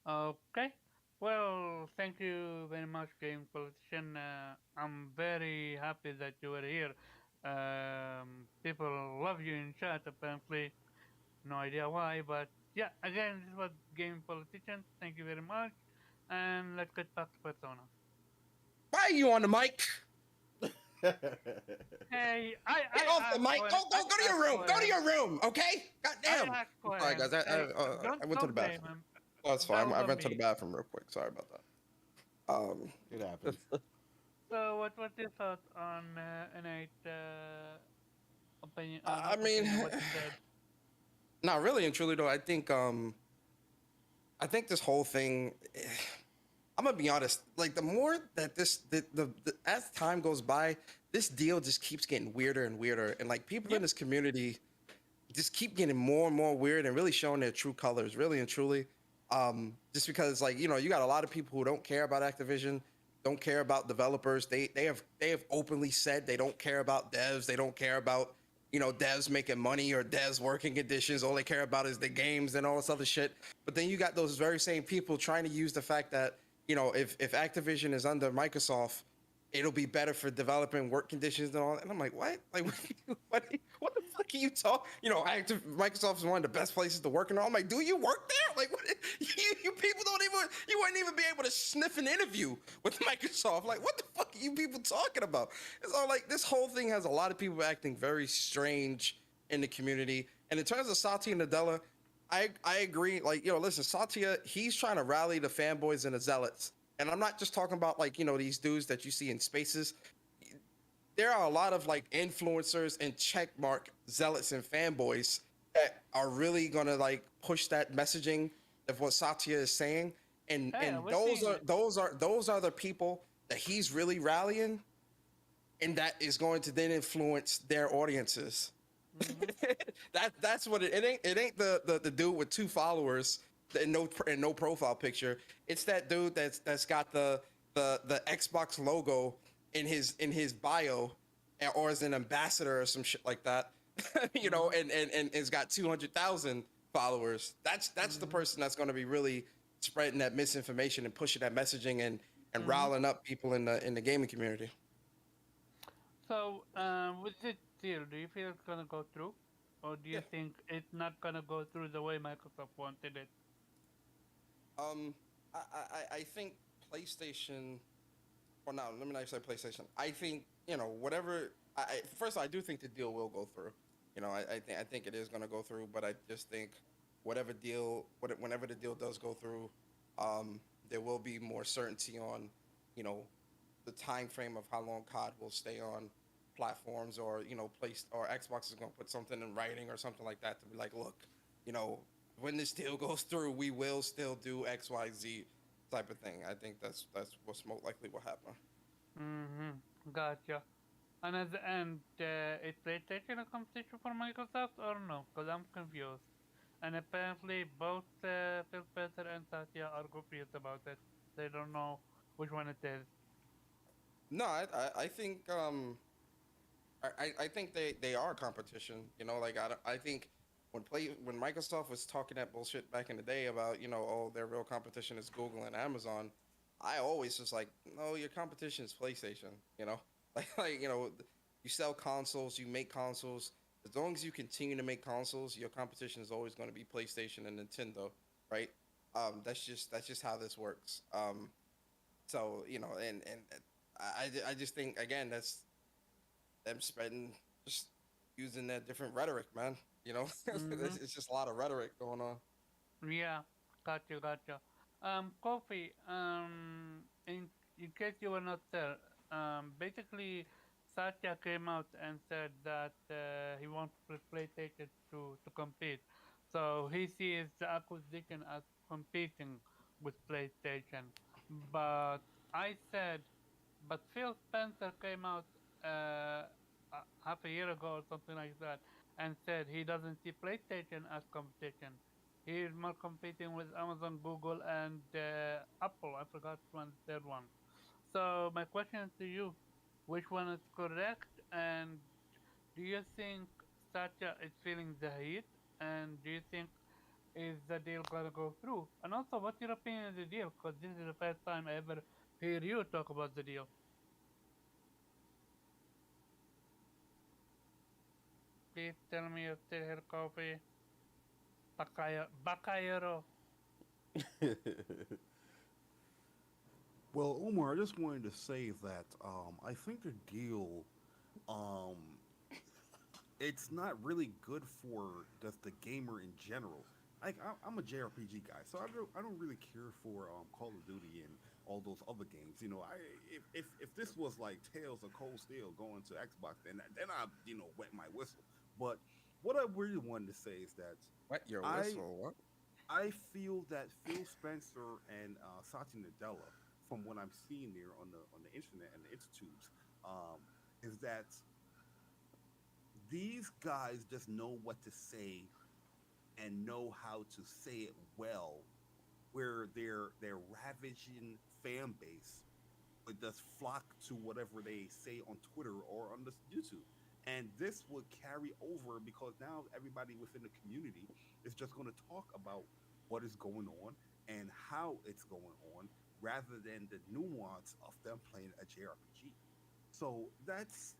Okay. Well, thank you very much, Game Politician. I'm very happy that you were here. People love you in chat, apparently. No idea why, but yeah, again, this was Game Politician. Thank you very much. And let's get back to Persona. Why are you on the mic? Hey, Get off the mic. Go to your room. Go to your room, okay? God damn. Sorry, guys. I went to the bathroom. Oh, that's fine. I went to the bathroom real quick. Sorry about that. It happens. So, what's your thoughts on Innate opinion? I mean, what you said? not really and truly though. I think this whole thing. I'm gonna be honest. Like the more that as time goes by, this deal just keeps getting weirder and weirder, and like people in this community just keep getting more and more weird and really showing their true colors, really and truly. Just because like you got a lot of people who don't care about Activision, don't care about developers. They have openly said they don't care about devs. They don't care about devs making money or devs working conditions. All they care about is the games and all this other shit. But then you got those very same people trying to use the fact that if Activision is under Microsoft, it'll be better for developing work conditions and all. And I'm like, what? Like, what the fuck are you talking? Microsoft is one of the best places to work and all. I'm like, do you work there? Like, what? You people you wouldn't even be able to sniff an interview with Microsoft. Like, what the fuck are you people talking about? It's all like, this whole thing has a lot of people acting very strange in the community. And in terms of Satya Nadella, I agree. Like, listen, Satya, he's trying to rally the fanboys and the zealots. And I'm not just talking about like, these dudes that you see in spaces. There are a lot of like influencers and checkmark zealots and fanboys that are really going to like push that messaging of what Satya is saying. and Yeah, and we're those seeing are it. those are the people that he's really rallying, and that is going to then influence their audiences. Mm-hmm. That's what it ain't the dude with 2 followers and no profile picture. It's that dude that's got the Xbox logo in his bio, or as an ambassador or some shit like that. Mm-hmm. And has got 200,000 followers. That's the Mm-hmm. person that's going to be really spreading that misinformation and pushing that messaging and Mm-hmm. riling up people in the gaming community. So, with this deal, do you feel it's gonna go through, or do you Yeah. think it's not gonna go through the way Microsoft wanted it? Um, I think PlayStation. Well, no, let me not say PlayStation. I think whatever. First, I do think the deal will go through. I think it is going to go through, but I just think whenever the deal does go through, there will be more certainty on, you know, the time frame of how long COD will stay on platforms, or place, or Xbox is going to put something in writing or something like that to be like, look, you know, when this deal goes through, we will still do XYZ type of thing. I think that's what's most likely will happen. Mm-hmm. Gotcha. And at the end, is PlayStation a competition for Microsoft or no? Because I'm confused. And apparently, both Phil Spencer and Satya are confused about it. They don't know which one it is. No, I think I think they are a competition. Like I think when Microsoft was talking that bullshit back in the day about oh, their real competition is Google and Amazon, I always was like, no, your competition is PlayStation. You sell consoles, you make consoles. As long as you continue to make consoles, your competition is always going to be PlayStation and Nintendo, right? That's just how this works. So and I just think, again, that's them spreading, just using that different rhetoric, man. Mm-hmm. It's just a lot of rhetoric going on. Yeah, gotcha, gotcha. Kofi, in case you were not there, basically, Satya came out and said that he wants PlayStation to compete. So he sees the acquisition as competing with PlayStation. But I said, but Phil Spencer came out half a year ago or something like that and said he doesn't see PlayStation as competition. He is more competing with Amazon, Google, and Apple. I forgot one third one. So my question to you: which one is correct? And do you think Satya is feeling the heat? And do you think is the deal gonna go through? And also, what's your opinion of the deal? Because this is the first time I ever hear you talk about the deal. Please tell me you're still here, Coffee. Bakayero. Well, Omar, I just wanted to say that I think the deal, um, it's not really good for just the gamer in general. I'm a JRPG guy, so I don't really care for Call of Duty and all those other games. If this was like Tales of Cold Steel going to Xbox, then I wet my whistle. But what I really wanted to say is that Wet your I whistle? What? I feel that Phil Spencer and Satya Nadella, from what I'm seeing there on the internet and the intertubes, is that these guys just know what to say and know how to say it well, where their ravaging fan base would just flock to whatever they say on Twitter or on this YouTube. And this would carry over because now everybody within the community is just going to talk about what is going on and how it's going on rather than the nuance of them playing a JRPG. So that's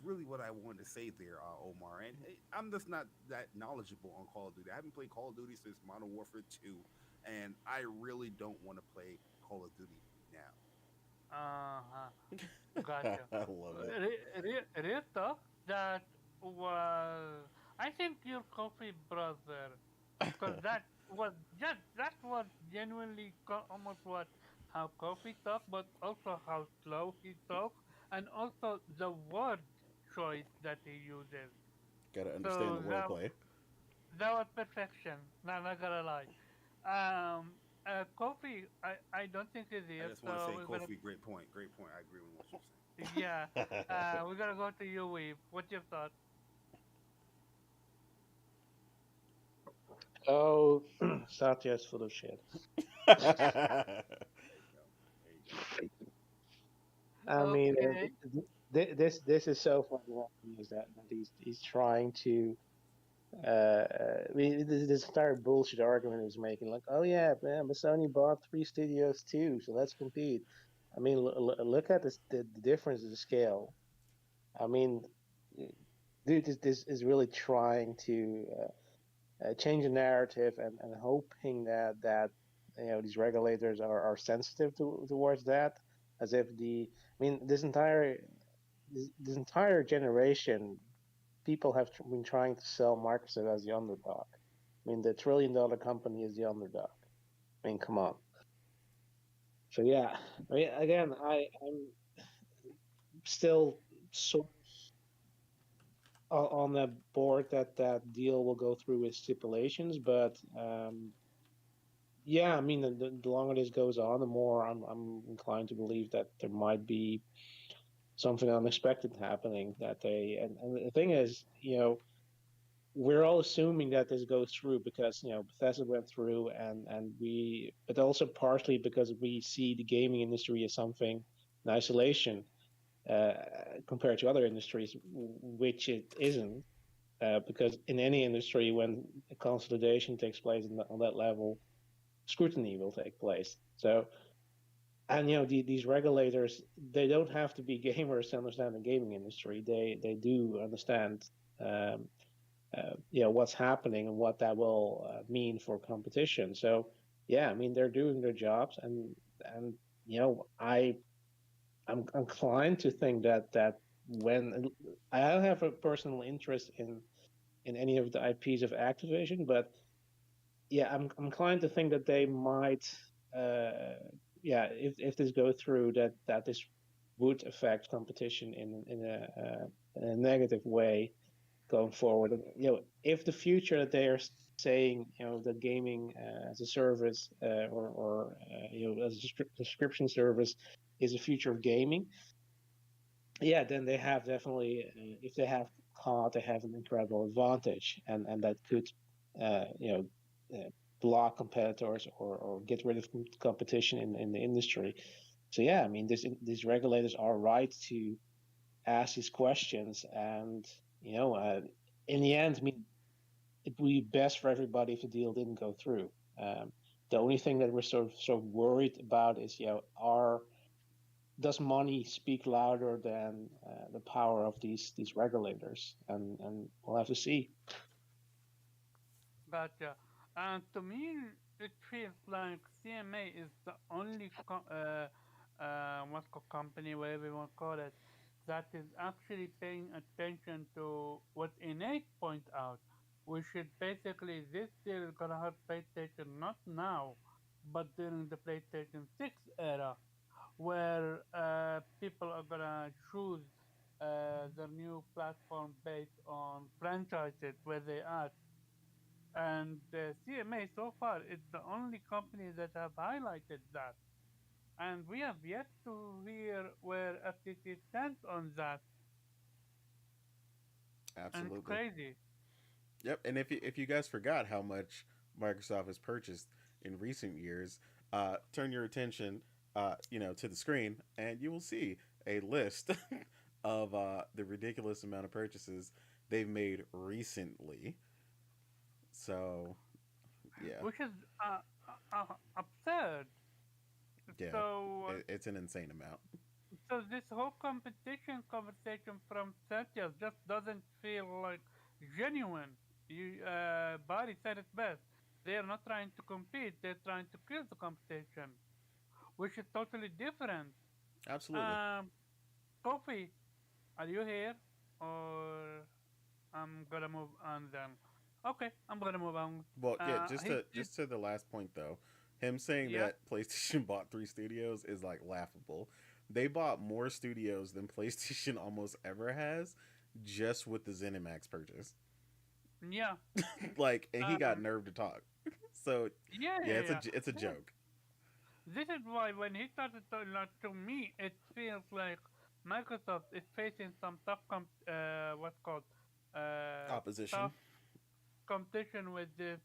really what I wanted to say there, Omar. And I'm just not that knowledgeable on Call of Duty. I haven't played Call of Duty since Modern Warfare 2, and I really don't want to play Call of Duty now. Uh-huh. Gotcha. I love it. Real talk, that was, I think, your coffee brother, because that was genuinely almost what how coffee talk, but also how slow he talk, and also the word choice that he uses. Gotta understand So the that wordplay. that was perfection. Not gonna lie. Um, Kofi, I don't think he's I here, just want to so say, we're gonna Kofi, great point, great point. I agree with what you're saying. yeah. We're gonna go to you, Weave. What's your thought? Oh, Satya's full of shit. There you go. There you go. I mean, Okay. this is so funny is that he's trying to I mean, this entire bullshit argument he's making, like, oh yeah, man, but Sony bought three studios too, so let's compete. I mean, look at this, the difference in the scale. I mean, dude, this is really trying to change the narrative and hoping that these regulators are sensitive towards that, as if I mean, this entire generation people have been trying to sell Microsoft as the underdog. I mean, the $1 trillion company is the underdog. I mean, come on. So yeah, I mean, again, I'm still sort of on the board that that deal will go through with stipulations, but yeah, I mean, the longer this goes on, the more I'm inclined to believe that there might be something unexpected happening. That and the thing is, we're all assuming that this goes through because Bethesda went through and we, but also partially because we see the gaming industry as something in isolation uh, compared to other industries, which it isn't. Because in any industry, when a consolidation takes place on that level, scrutiny will take place. So, and these regulators, they don't have to be gamers to understand the gaming industry. They do understand um, what's happening and what that will mean for competition. So yeah, I mean they're doing their jobs, and I'm inclined to think that when I don't have a personal interest in any of the IPs of Activision, but yeah, I'm inclined to think that they might, yeah, if this goes through, that this would affect competition in a negative way going forward. And, if the future that they are saying, that gaming as a service or as a subscription service is the future of gaming, yeah, then they have definitely, if they have COD, they have an incredible advantage, and that could, block competitors or get rid of competition in the industry. So yeah, I mean, these regulators are right to ask these questions, and in the end, I mean, it would be best for everybody if the deal didn't go through. The only thing that we're sort of worried about is, does money speak louder than the power of these regulators? And we'll have to see. Gotcha. And to me, it feels like CMA is the only what's called company, whatever you want to call it, that is actually paying attention to what Innate point out, which is basically this deal is gonna hurt PlayStation not now, but during the PlayStation 6 era, where people are gonna choose their new platform based on franchises where they are, and CMA so far is the only company that have highlighted that. And we have yet to hear where FTC stands on that. And it's Absolutely. crazy. Yep. And if you guys forgot how much Microsoft has purchased in recent years, turn your attention, to the screen, and you will see a list of the ridiculous amount of purchases they've made recently. So, yeah, Which is absurd. yeah, So, it's an insane amount. so this whole competition conversation from Satya just doesn't feel like genuine. Barry said it best. They are not trying to compete, they're trying to kill the competition, which is totally different. Absolutely. Um, Kofi, are you here? Or I'm gonna move on then. Okay, I'm gonna move on. Well, yeah, He, just to the last point though, him saying yeah, that PlayStation bought three studios is like laughable. They bought more studios than PlayStation almost ever has, just with the ZeniMax purchase. yeah, Like, and he got um, nerve to talk. So, yeah, yeah, yeah, yeah. it's a Yeah, joke. This is why when he started to, like, to me, it feels like Microsoft is facing some what's called, Opposition. tough competition with this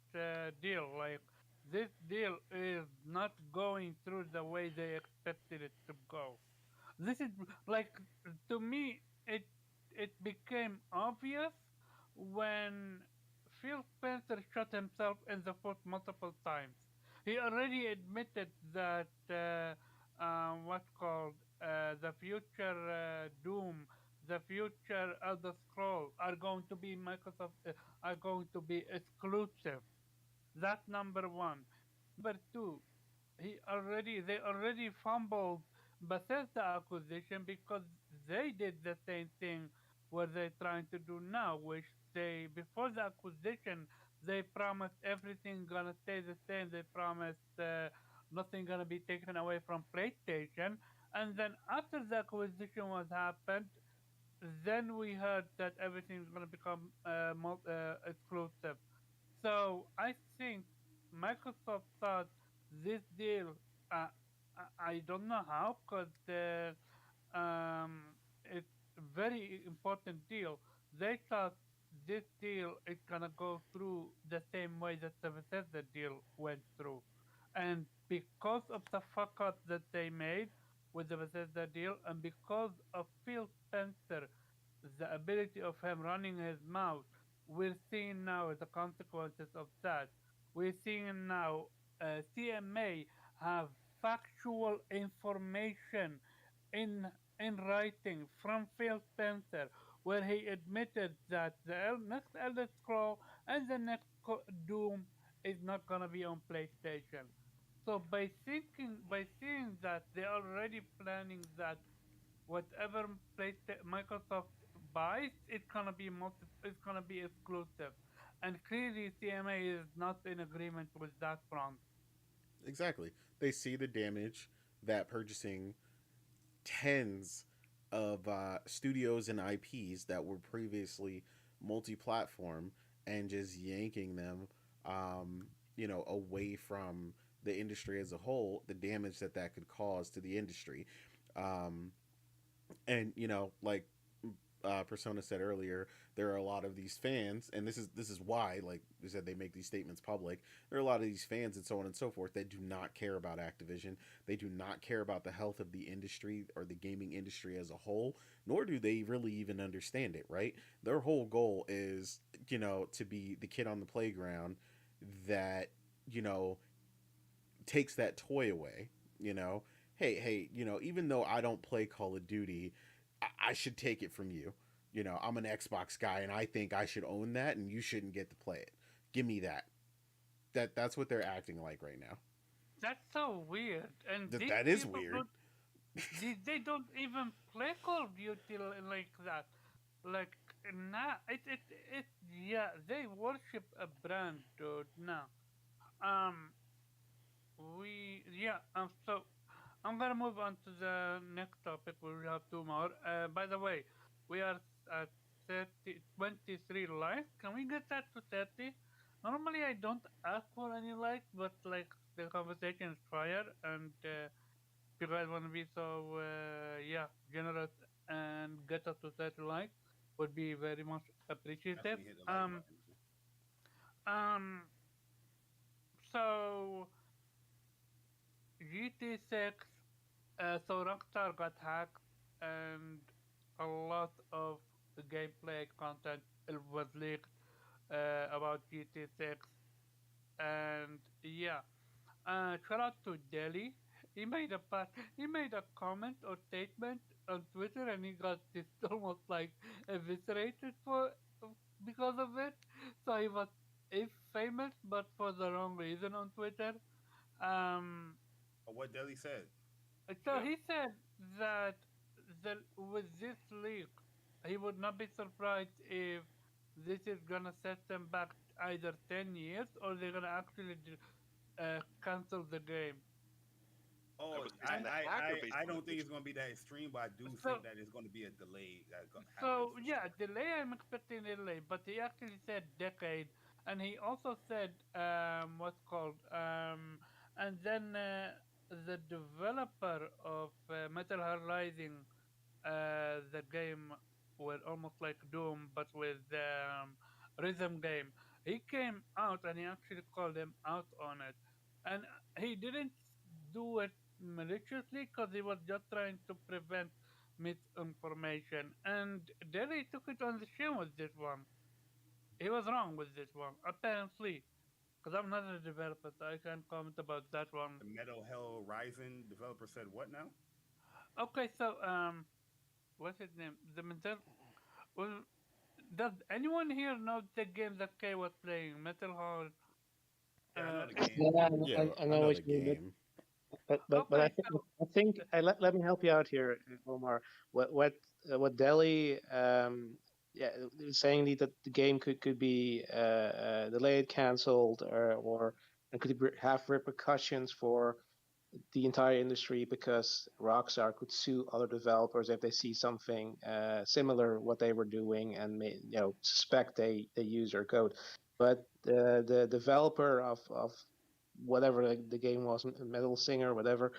deal. Like, this deal is not going through the way they expected it to go. This is like, to me, it became obvious when Phil Spencer shot himself in the foot multiple times. He already admitted that what's called, the future Doom, the future Elder Scroll are going to be Microsoft, are going to be exclusive. That's number one. Number two, they already fumbled Bethesda acquisition because they did the same thing what they're trying to do now, which they, before the acquisition, they promised everything gonna stay the same. They promised nothing gonna be taken away from PlayStation, and then after the acquisition was happened, then we heard that everything's gonna become exclusive. So I think Microsoft thought this deal. Uh, I don't know how, because it's a very important deal. They thought this deal is gonna go through the same way that the Bethesda deal went through, and because of the fuck up that they made with the Bethesda deal, and because of Phil Spencer, the ability of him running his mouth, we're seeing now the consequences of that. We're seeing now CMA have factual information in in writing from Phil Spencer, where he admitted that the next Elder Scroll and the next Doom is not gonna be on PlayStation. So by seeing that, they're already planning that whatever Microsoft buys, it's gonna be exclusive, and clearly CMA is not in agreement with that front. Exactly. They see the damage that purchasing tens of studios and IPs that were previously multi-platform and just yanking them, away from the industry as a whole. The damage that that could cause to the industry, um, and like Persona said earlier, there are a lot of these fans, and this is why, like we said, they make these statements public. There are a lot of these fans and so on and so forth that do not care about Activision. They do not care about the health of the industry or the gaming industry as a whole, nor do they really even understand it. Right? Their whole goal is, to be the kid on the playground that you know takes that toy away. Hey, even though I don't play Call of Duty, I should take it from you. I'm an Xbox guy and I think I should own that and you shouldn't get to play it. Give me that. That's what they're acting like right now. That's so weird. And these That is people weird. they don't even play Call of Duty like that. Like, nah, it yeah, they worship a brand, dude. No. Um, so I'm gonna move on to the next topic. We have two more. By the way, we are at 23 likes. Can we get that to 30? Normally I don't ask for any likes, but like the conversation is fire, and if you guys want to be so generous and get us to 30 likes, would be very much appreciated. Definitely hit the like button. Um, so GT6, so Rockstar got hacked, and a lot of the gameplay content was leaked about GT6, and yeah, shout out to Delhi. He made a comment or statement on Twitter, and he got this almost like eviscerated for because of it. So he was famous, but for the wrong reason on Twitter. Um, What Deli said. So Yeah. he said that with this leak, he would not be surprised if this is gonna set them back either 10 years or they're gonna actually cancel the game. Oh, was based on the hacker, based I on the don't think leak. it's going to be that extreme, but I do So, think that it's going to be a delay that happens so for yeah, sure. delay. I'm expecting a delay, but he actually said decade, and he also said what's called and then the developer of Metal Hell Rising, the game were almost like Doom, but with rhythm game. He came out and he actually called him out on it, and he didn't do it maliciously because he was just trying to prevent misinformation. And Delhi took it on the chin with this one. He was wrong with this one, apparently. Because I'm not a developer, so I can't comment about that one. The Metal Hell Rising developer said what now? Okay, so what's his name? Well, does anyone here know the game that Kay was playing? Metal Hall. Yeah, I know Uh, the game. Yeah, Yeah, I I know know what the you mean, game. but okay, I think let me help you out here, Omar. What Delhi yeah was saying that the game could be delayed, cancelled, or and could have repercussions for the entire industry because Rockstar could sue other developers if they see something similar what they were doing and suspect they use their code. But the developer of whatever the game was, Metal Singer, whatever,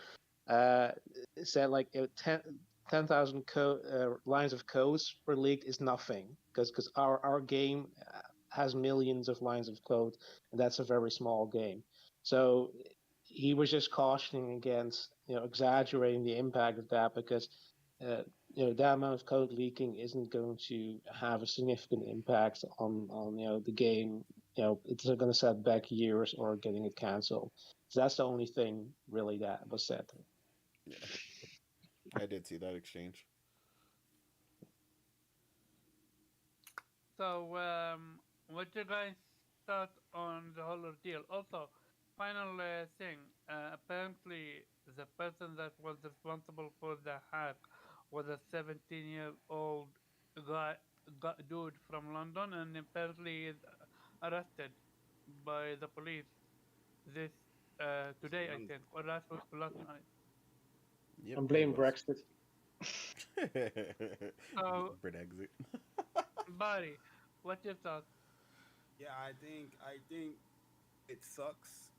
uh, said like 10,000 lines of codes per leaked is nothing because our game has millions of lines of code and that's a very small game. So he was just cautioning against exaggerating the impact of that because uh, that amount of code leaking isn't going to have a significant impact on the game. It's not going to set back years or getting it canceled. So that's the only thing really that was said. Yeah, I did see that exchange. so what you guys thought on the whole ordeal? Also, final thing. Apparently, the person that was responsible for the hack was a 17-year-old guy, dude from London, and apparently is arrested by the police this It's a today, I young. think, or last week, last night. Yep, And he blame was. Brexit. So, Brit exit. Barry, what your thoughts? Yeah, I think it sucks.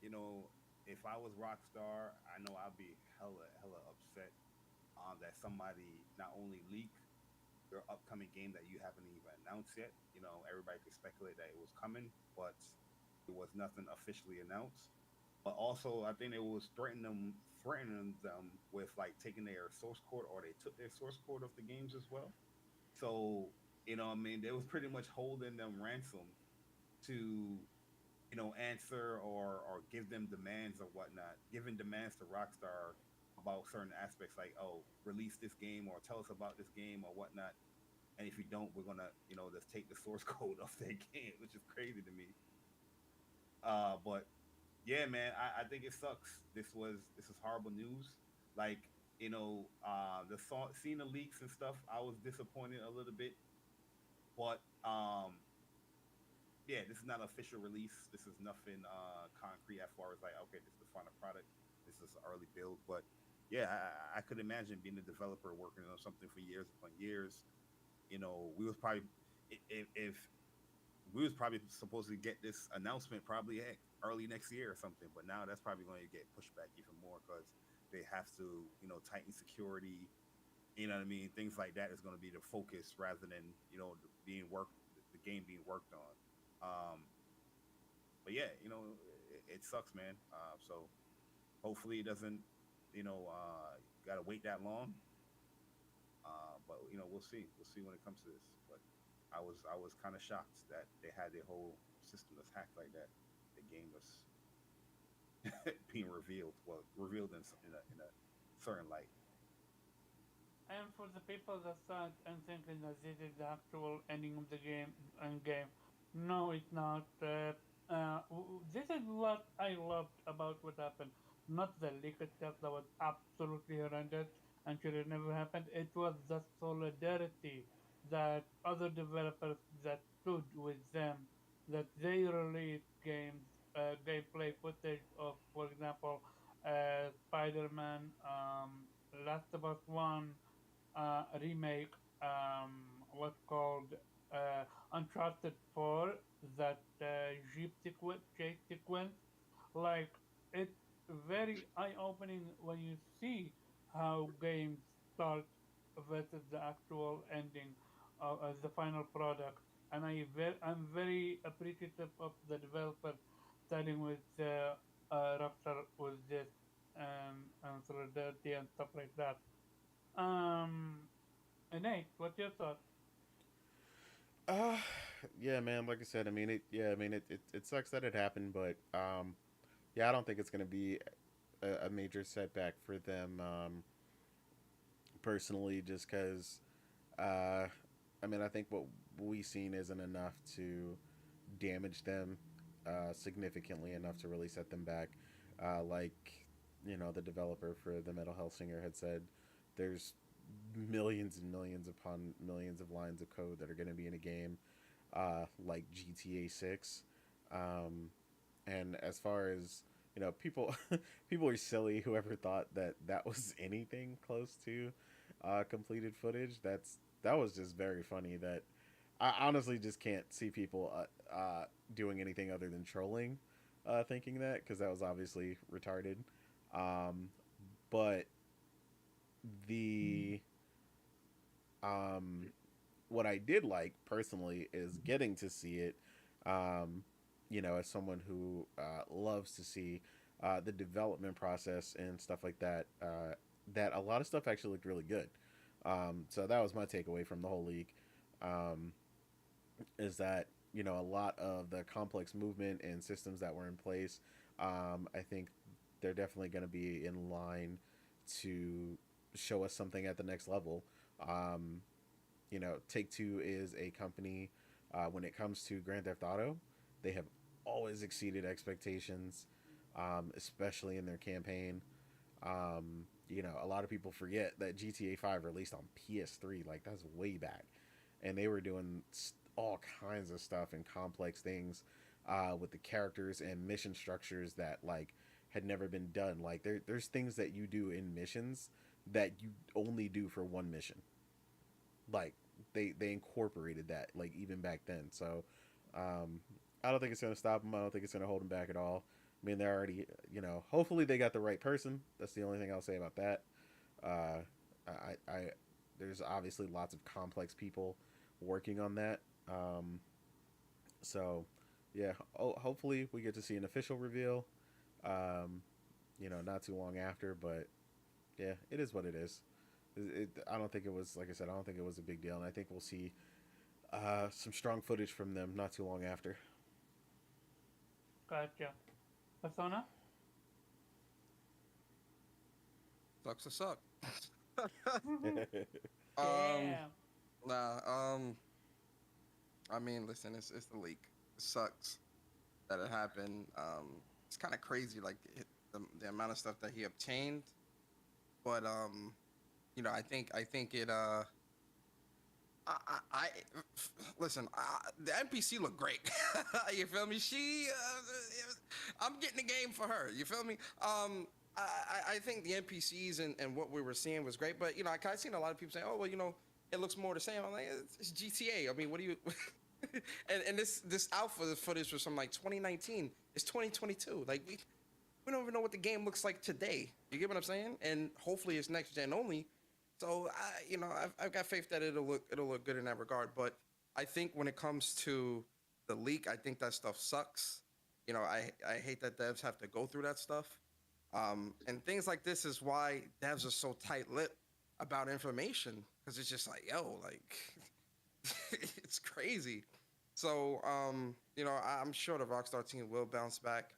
You know, if I was Rockstar, I know I'd be hella upset. That somebody not only leak your upcoming game that you haven't even announced yet. You know, everybody could speculate that it was coming, but it was nothing officially announced. But also, I think it was threatening them with like taking their source code, or they took their source code of the games as well. So you know, I mean, they was pretty much holding them ransom to answer or give them demands or whatnot, giving demands to Rockstar about certain aspects like, oh, release this game or tell us about this game or whatnot. And if you don't, we're gonna, just take the source code of their game, which is crazy to me. But yeah, man, I think it sucks. This is horrible news. Like, seeing the leaks and stuff, I was disappointed a little bit. But yeah, this is not an official release. This is nothing concrete as far as like, okay, this is the final product. This is an early build. But yeah, I could imagine being a developer working on something for years upon years. We was probably if we was probably supposed to get this announcement probably early next year or something. But now that's probably going to get pushed back even more because they have to, tighten security. You know what I mean? Things like that is going to be the focus rather than the game being worked on. But yeah, it sucks, man. So hopefully it doesn't, gotta wait that long. But we'll see. We'll see when it comes to this. But I was kind of shocked that they had their whole system that's hacked like that. The game was being revealed. Well, revealed in a certain light. And for the people that thought and thinking that this is the actual ending of the game, no, it's not. This is what I loved about what happened. Not the leak itself that was absolutely horrendous and should have never happened. It was the solidarity that other developers that stood with them, that they released gameplay footage of, for example, Spider-Man, Last of Us One remake, what's called Uncharted 4, that Jeep chase sequence. Like, it very eye-opening when you see how games start versus the actual ending as the final product. And I'm very appreciative of the developer starting with Rockstar with this and solidarity and stuff like that. Um, and Nate, what's your thought? Uh, yeah, man. Like I said, I mean, it sucks that it happened, but yeah, I don't think it's gonna be a major setback for them personally, just because uh, I mean, I think what we've seen isn't enough to damage them significantly enough to really set them back. Like, the developer for the Metal Hellsinger had said, there's millions and millions upon millions of lines of code that are going to be in a game like GTA 6. Um, and as far as people people are silly whoever thought that that was anything close to completed footage. That was just very funny. That I honestly just can't see people doing anything other than trolling, thinking that, because that was obviously retarded. Um, but the what I did like personally is getting to see it. Um, as someone who loves to see the development process and stuff like that, that a lot of stuff actually looked really good. So that was my takeaway from the whole league. Um, is that a lot of the complex movement and systems that were in place, I think they're definitely going to be in line to show us something at the next level. um, Take Two is a company, when it comes to Grand Theft Auto, they have always exceeded expectations, especially in their campaign. A lot of people forget that GTA 5 released on PS3, like that's way back, and they were doing all kinds of stuff and complex things with the characters and mission structures that like had never been done. Like there's things that you do in missions that you only do for one mission. Like they incorporated that like even back then. So um, I don't think it's gonna stop them. I don't think it's gonna hold them back at all. I mean, they're already, hopefully they got the right person. That's the only thing I'll say about that. Uh, I there's obviously lots of complex people working on that. So, yeah, hopefully we get to see an official reveal. Um, not too long after, but yeah, it is what it is. I don't think it was, like I said, I don't think it was a big deal, and I think we'll see some strong footage from them not too long after. Gotcha. Persona? Sucks to suck. Yeah. Nah. I mean, listen, it's the leak. It sucks that it happened. It's kind of crazy, like the amount of stuff that he obtained. But I think it. I listen. The NPC looked great. You feel me? I'm getting the game for her. You feel me? I think the NPCs and what we were seeing was great. But I've seen a lot of people say, "Oh, well, it looks more the same." I'm like, it's GTA. I mean, what do you? and this alpha footage was from like 2019. It's 2022. Like we don't even know what the game looks like today. You get what I'm saying? And hopefully it's next gen only. So I've got faith that it'll look good in that regard. But I think when it comes to the leak, I think that stuff sucks. I hate that devs have to go through that stuff. And things like this is why devs are so tight-lipped about information, because it's just like, yo, like it's crazy. So I'm sure the Rockstar team will bounce back.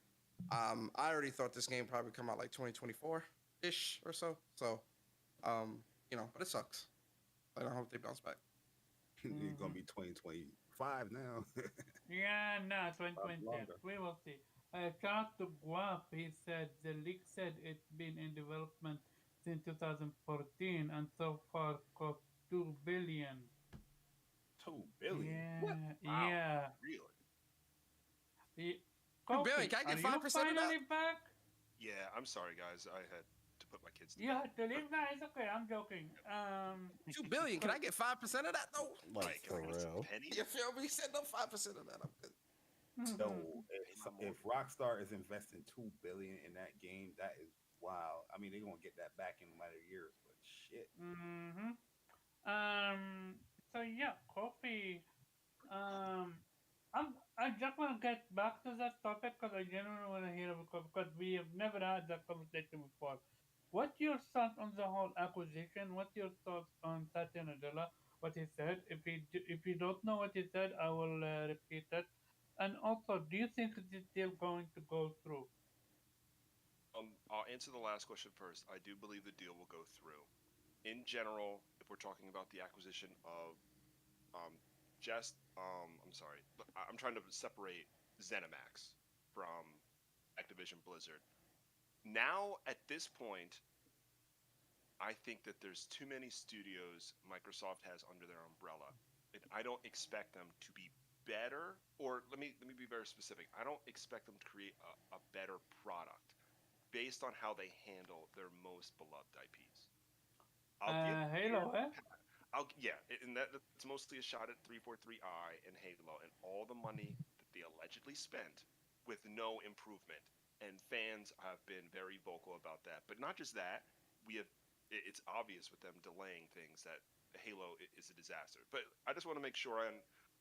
I already thought this game probably come out like 2024 ish or so. So but it sucks. I don't hope they bounce back. It's gonna be 2025 now. Yeah, no, 2020. Longer. We will see. Shout out to Guap. He said the leak said it's been in development since 2014 and so far cost 2 billion. 2 billion. Yeah, Wow. yeah. Really? Billy, can I get are 5% you of that? finally back? Yeah, I'm sorry, guys. I had to put my kids to You bed. had to leave? No, it's okay. I'm joking. 2 billion. Can I get 5% of that though? Like Right, for can I get some real. pennies? You feel me? He said no 5% of that. I'm good. So Pay my if mortgage. Rockstar is investing $2 billion in that game, that is wow. I mean, they're gonna get that back in a matter of years, but shit. Mm-hmm. Um. So yeah, coffee. I just want to get back to that topic because I genuinely want to hear because we have never had that conversation before. What's your thoughts on the whole acquisition? What's your thoughts on Satya Nadella? What he said? If you don't know what he said, I will repeat it. And also, do you think this deal going to go through? I'll answer the last question first. I do believe the deal will go through. In general, if we're talking about the acquisition of I'm sorry, I'm trying to separate ZeniMax from Activision Blizzard. Now, at this point, I think that there's too many studios Microsoft has under their umbrella, and I don't expect them to be better. Or let me be very specific. I don't expect them to create a better product based on how they handle their most beloved IPs. I'll give Halo, eh? And that's mostly a shot at 343i and Halo and all the money that they allegedly spent with no improvement. And fans have been very vocal about that. But not just that, it's obvious with them delaying things that Halo is a disaster. But I just want to make sure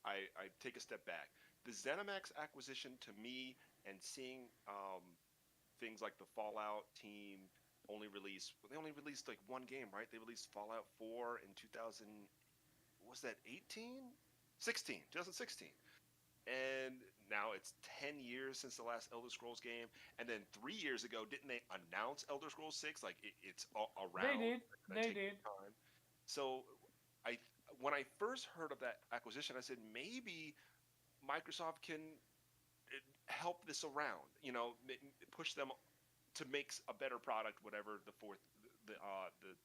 I take a step back. The ZeniMax acquisition to me and seeing things like the Fallout team they only released like one game, right? They released Fallout 4 in 2000, was that 2016. And now it's 10 years since the last Elder Scrolls game. And then 3 years ago, didn't they announce Elder Scrolls 6? Like it's around. They did. Gonna They take did. time. So when I first heard of that acquisition, I said maybe Microsoft can help this around, push them to make a better product, whatever the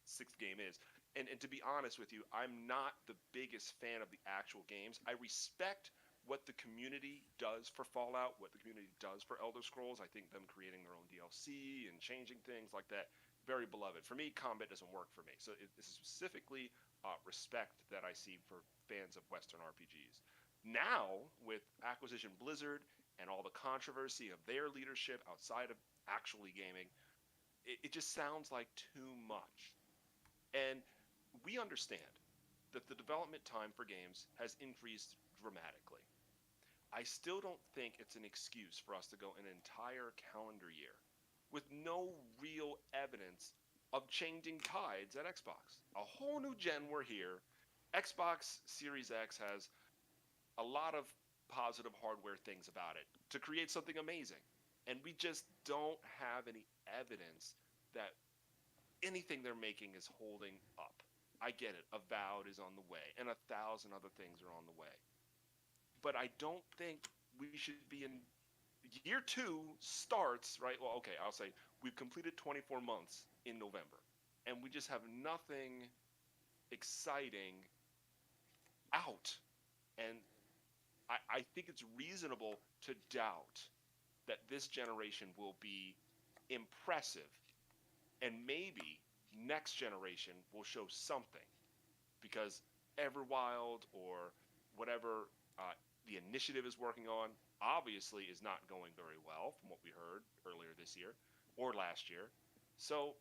sixth game is. And to be honest with you, I'm not the biggest fan of the actual games. I respect what the community does for Fallout, what the community does for Elder Scrolls. I think them creating their own DLC and changing things like that, very beloved. For me, combat doesn't work for me. So this is specifically respect that I see for fans of Western RPGs. Now, with Acquisition Blizzard and all the controversy of their leadership outside of actually gaming, it just sounds like too much. And we understand that the development time for games has increased dramatically. I still don't think it's an excuse for us to go an entire calendar year with no real evidence of changing tides at Xbox. A whole new gen, we're here. Xbox Series X has a lot of positive hardware things about it to create something amazing. And we just don't have any evidence that anything they're making is holding up. I get it. Avowed is on the way, and 1,000 other things are on the way. But I don't think we should be in year 2 starts, right? Well, okay, I'll say we've completed 24 months in November, and we just have nothing exciting out. And I think it's reasonable to doubt that this generation will be impressive, and maybe next generation will show something, because Everwild or whatever the initiative is working on obviously is not going very well from what we heard earlier this year or last year. So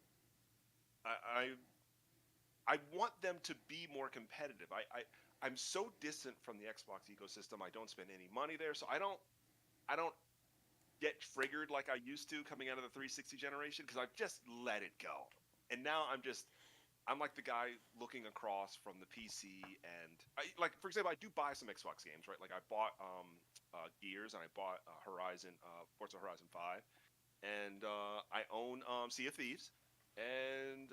I want them to be more competitive. I'm so distant from the Xbox ecosystem. I don't spend any money there, so I don't get triggered like I used to coming out of the 360 generation, because I've just let it go. And now I'm like the guy looking across from the PC, and like, for example, I do buy some Xbox games, right? Like I bought Gears, and I bought Forza Horizon 5, and I own Sea of Thieves, and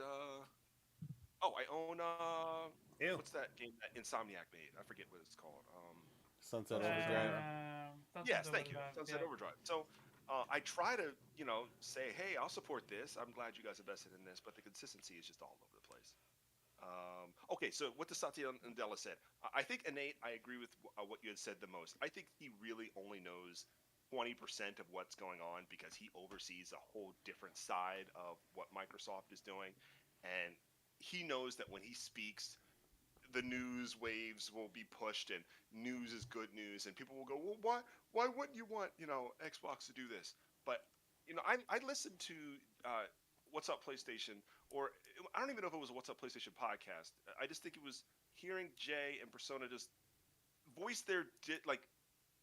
I own Ew. what's that game that Insomniac made? I forget what it's called. Sunset Sunset Overdrive. Yes, thank you, Overdrive, Sunset yeah. Overdrive. So I try to, say, hey, I'll support this. I'm glad you guys invested in this, but the consistency is just all over the place. Okay, so what the Satya Nadella said, I think Innate, I agree with what you had said the most. I think he really only knows 20% of what's going on because he oversees a whole different side of what Microsoft is doing, and he knows that when he speaks, the news waves will be pushed, and news is good news, and people will go, well, why wouldn't you want Xbox to do this? But I listened to What's Up PlayStation, or I don't even know if it was a What's Up PlayStation podcast. I just think it was hearing Jay and Persona just voice their like.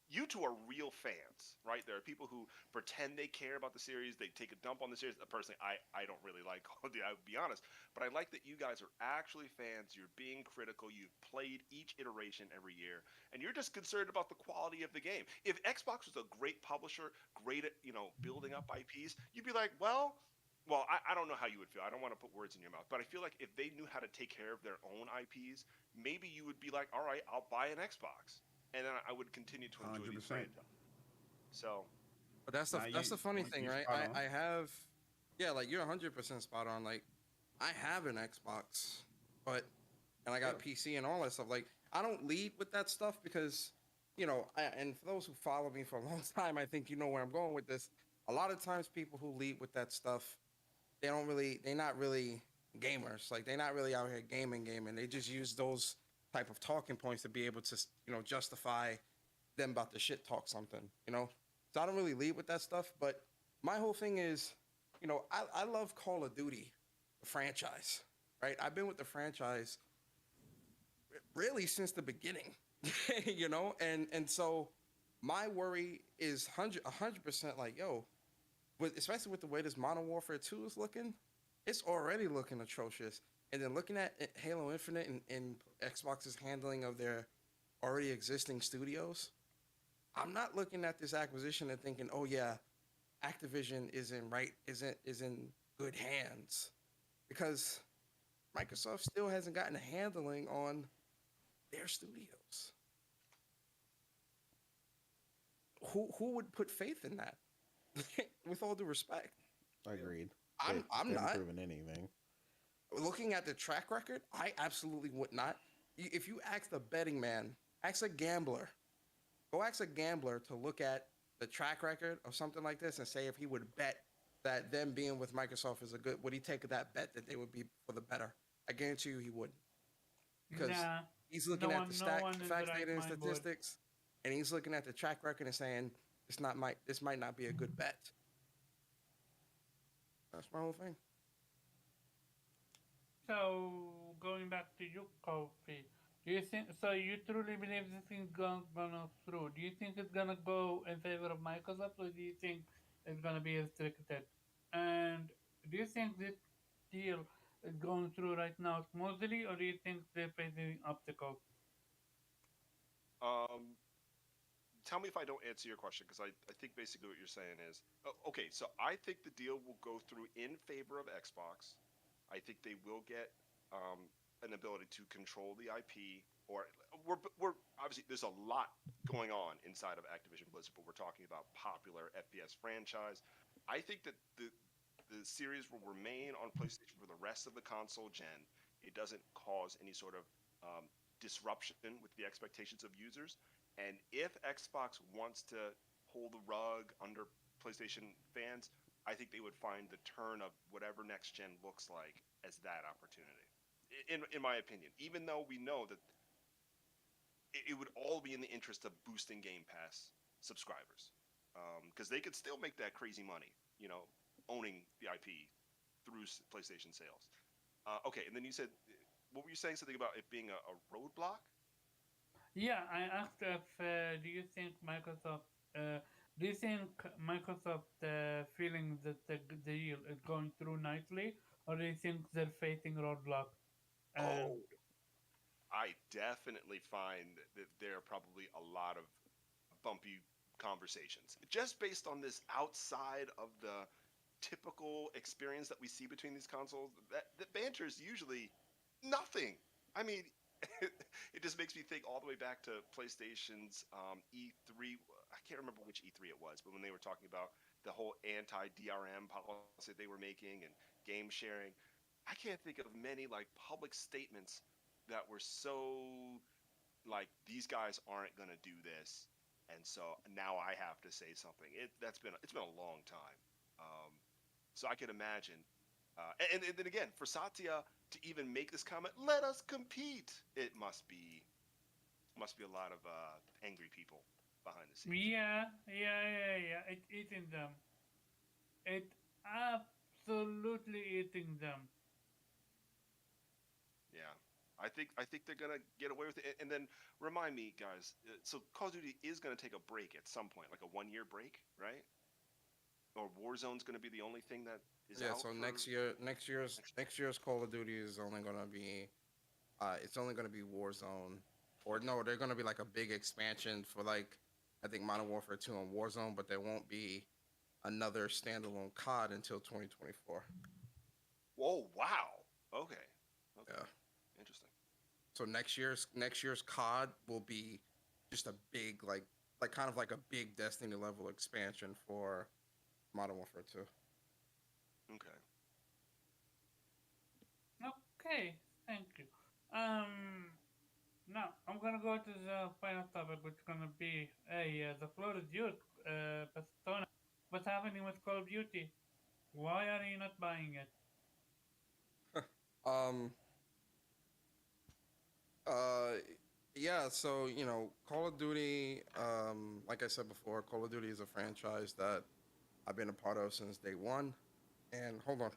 You two are real fans, right? There are people who pretend they care about the series. They take a dump on the series. Personally, I don't really like Call of Duty, I would be honest. But I like that you guys are actually fans. You're being critical. You've played each iteration every year. And you're just concerned about the quality of the game. If Xbox was a great publisher, great at, building up IPs, you'd be like, well, I don't know how you would feel. I don't want to put words in your mouth. But I feel like if they knew how to take care of their own IPs, maybe you would be like, all right, I'll buy an Xbox. And then I would continue to enjoy these 100%. franchises. So, But that's the funny thing, you're right? spot on. I have, yeah, like you're 100% spot on. Like, I have an Xbox, and I got PC and all that stuff. Like, I don't lead with that stuff because, and for those who follow me for a long time, I think you know where I'm going with this. A lot of times, people who lead with that stuff, they're not really gamers. Like, they're not really out here gaming. They just use those type of talking points to be able to, justify them about to shit talk something, So I don't really lead with that stuff. But my whole thing is, I love Call of Duty, the franchise, right? I've been with the franchise really since the beginning, and so my worry is 100% like, yo, especially with the way this Modern Warfare 2 is looking, it's already looking atrocious. And then looking at Halo Infinite and Xbox's handling of their already existing studios, I'm not looking at this acquisition and thinking, oh yeah, Activision is in good hands, because Microsoft still hasn't gotten a handling on their studios. Who would put faith in that? With all due respect, Agreed. I'm They haven't not. proven anything. Looking at the track record, I absolutely would not. If you ask a betting man, ask a gambler, go ask a gambler to look at the track record of something like this and say if he would bet that them being with Microsoft is a good, would he take that bet that they would be for the better? I guarantee you he wouldn't. Because Nah, he's looking no at one- the no one in the facts, right data, and mind would. statistics, and he's looking at the track record and saying, this might not be a good bet. That's my whole thing. So going back to you, Kofi, do you think so? You truly believe this thing gonna go through? Do you think it's gonna go in favor of Microsoft, or do you think it's gonna be restricted? And do you think this deal is going through right now smoothly, or do you think they're facing obstacles? Tell me if I don't answer your question, because I think basically what you're saying is, okay, so I think the deal will go through in favor of Xbox. I think they will get an ability to control the IP, or we're obviously, there's a lot going on inside of Activision Blizzard, but we're talking about popular FPS franchise. I think that the series will remain on PlayStation for the rest of the console gen. It doesn't cause any sort of disruption with the expectations of users. And if Xbox wants to pull the rug under PlayStation fans, I think they would find the turn of whatever next gen looks like as that opportunity. In my opinion, even though we know that it would all be in the interest of boosting Game Pass subscribers, because they could still make that crazy money, owning the IP through PlayStation sales. Okay, and then you said, what were you saying? Something about it being a roadblock? Yeah, I asked if do you think Microsoft feeling that the deal is going through nicely, or do you think they're facing roadblocks? And Oh, I definitely find that there are probably a lot of bumpy conversations just based on this outside of the typical experience that we see between these consoles. That the banter is usually nothing. I mean, it just makes me think all the way back to PlayStation's E3. I can't remember which E3 it was, but when they were talking about the whole anti-DRM policy they were making and game sharing, I can't think of many like public statements that were so like, these guys aren't going to do this, and so now I have to say something. It's been a long time. So I can imagine And then again, for Satya to even make this comment, let us compete. It must be a lot of angry people behind the scenes. Yeah. It's eating them. It's absolutely eating them. Yeah, I think they're gonna get away with it. And then remind me, guys. So Call of Duty is gonna take a break at some point, like a 1 year break, right? Or Warzone's gonna be the only thing that is Yeah, out. so For next year's Call of Duty is only gonna be it's only gonna be Warzone, or no, they're gonna be like a big expansion for like I think Modern Warfare 2 and Warzone, but there won't be another standalone COD until 2024. Whoa! Wow. Okay. Okay. Yeah. Interesting. So next year's COD will be just a big like kind of like a big Destiny level expansion for Modern Warfare 2. Okay. Okay, thank you. Now I'm gonna go to the final topic, which is gonna be the floor is yours, Pastona. What's happening with Call of Duty? Why are you not buying it? Um uh yeah, so Call of Duty, like I said before, Call of Duty is a franchise that I've been a part of since day one. And hold on,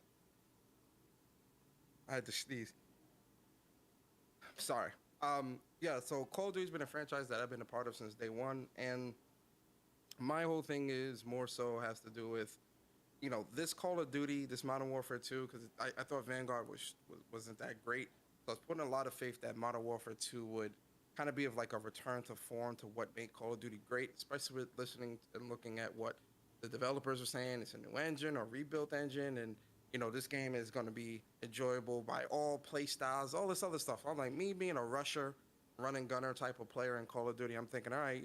I had to sneeze. Sorry. Yeah, so Call of Duty's been a franchise that I've been a part of since day one, and my whole thing is more so has to do with this Call of Duty, this Modern Warfare 2, because I thought Vanguard wasn't that great. So I was putting a lot of faith that Modern Warfare 2 would kind of be of like a return to form to what made Call of Duty great, especially with listening and looking at what the developers are saying. It's a new engine or rebuilt engine, and this game is going to be enjoyable by all play styles, all this other stuff. I'm like, me being a rusher, run and gunner type of player in Call of Duty, I'm thinking, all right,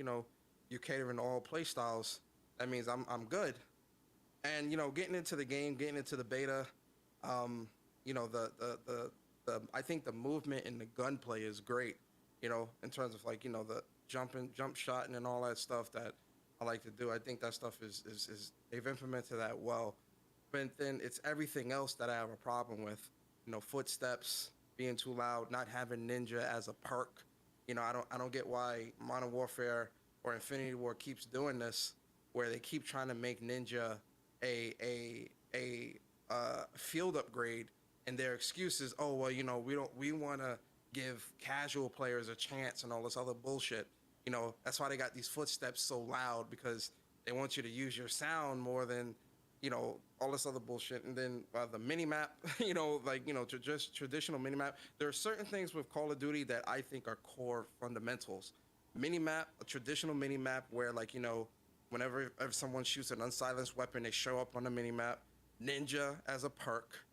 you're catering to all play styles. That means I'm good. And getting into the game, getting into the beta, the I think the movement in the gunplay is great. In terms of like the jump shotting and all that stuff that I like to do. I think that stuff is they've implemented that well. But then it's everything else that I have a problem with. Footsteps being too loud, not having ninja as a perk. I don't get why Modern Warfare or Infinity War keeps doing this, where they keep trying to make ninja a field upgrade, and their excuse is, oh well, we want to give casual players a chance and all this other bullshit. That's why they got these footsteps so loud, because they want you to use your sound more than all this other bullshit. And then the mini map, just traditional mini map. There are certain things with Call of Duty that I think are core fundamentals. Mini map, a traditional mini map where whenever if someone shoots an unsilenced weapon, they show up on the mini map. Ninja as a perk.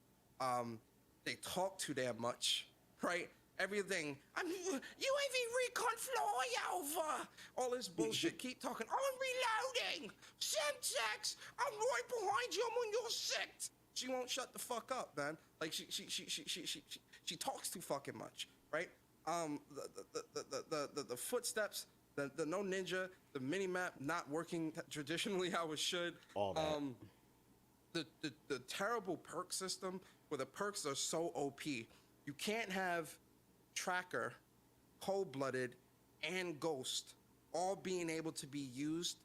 They talk too damn much, right? Everything. I'm UAV recon flyover. All this bullshit. Keep talking. I'm reloading. Semtex. I'm right behind you. I'm on your sect. She won't shut the fuck up, man. Like she talks too fucking much, right? The footsteps, the no ninja, the mini map not working traditionally how it should. All that. The terrible perk system where the perks are so OP. You can't have Tracker, Cold-Blooded, and Ghost all being able to be used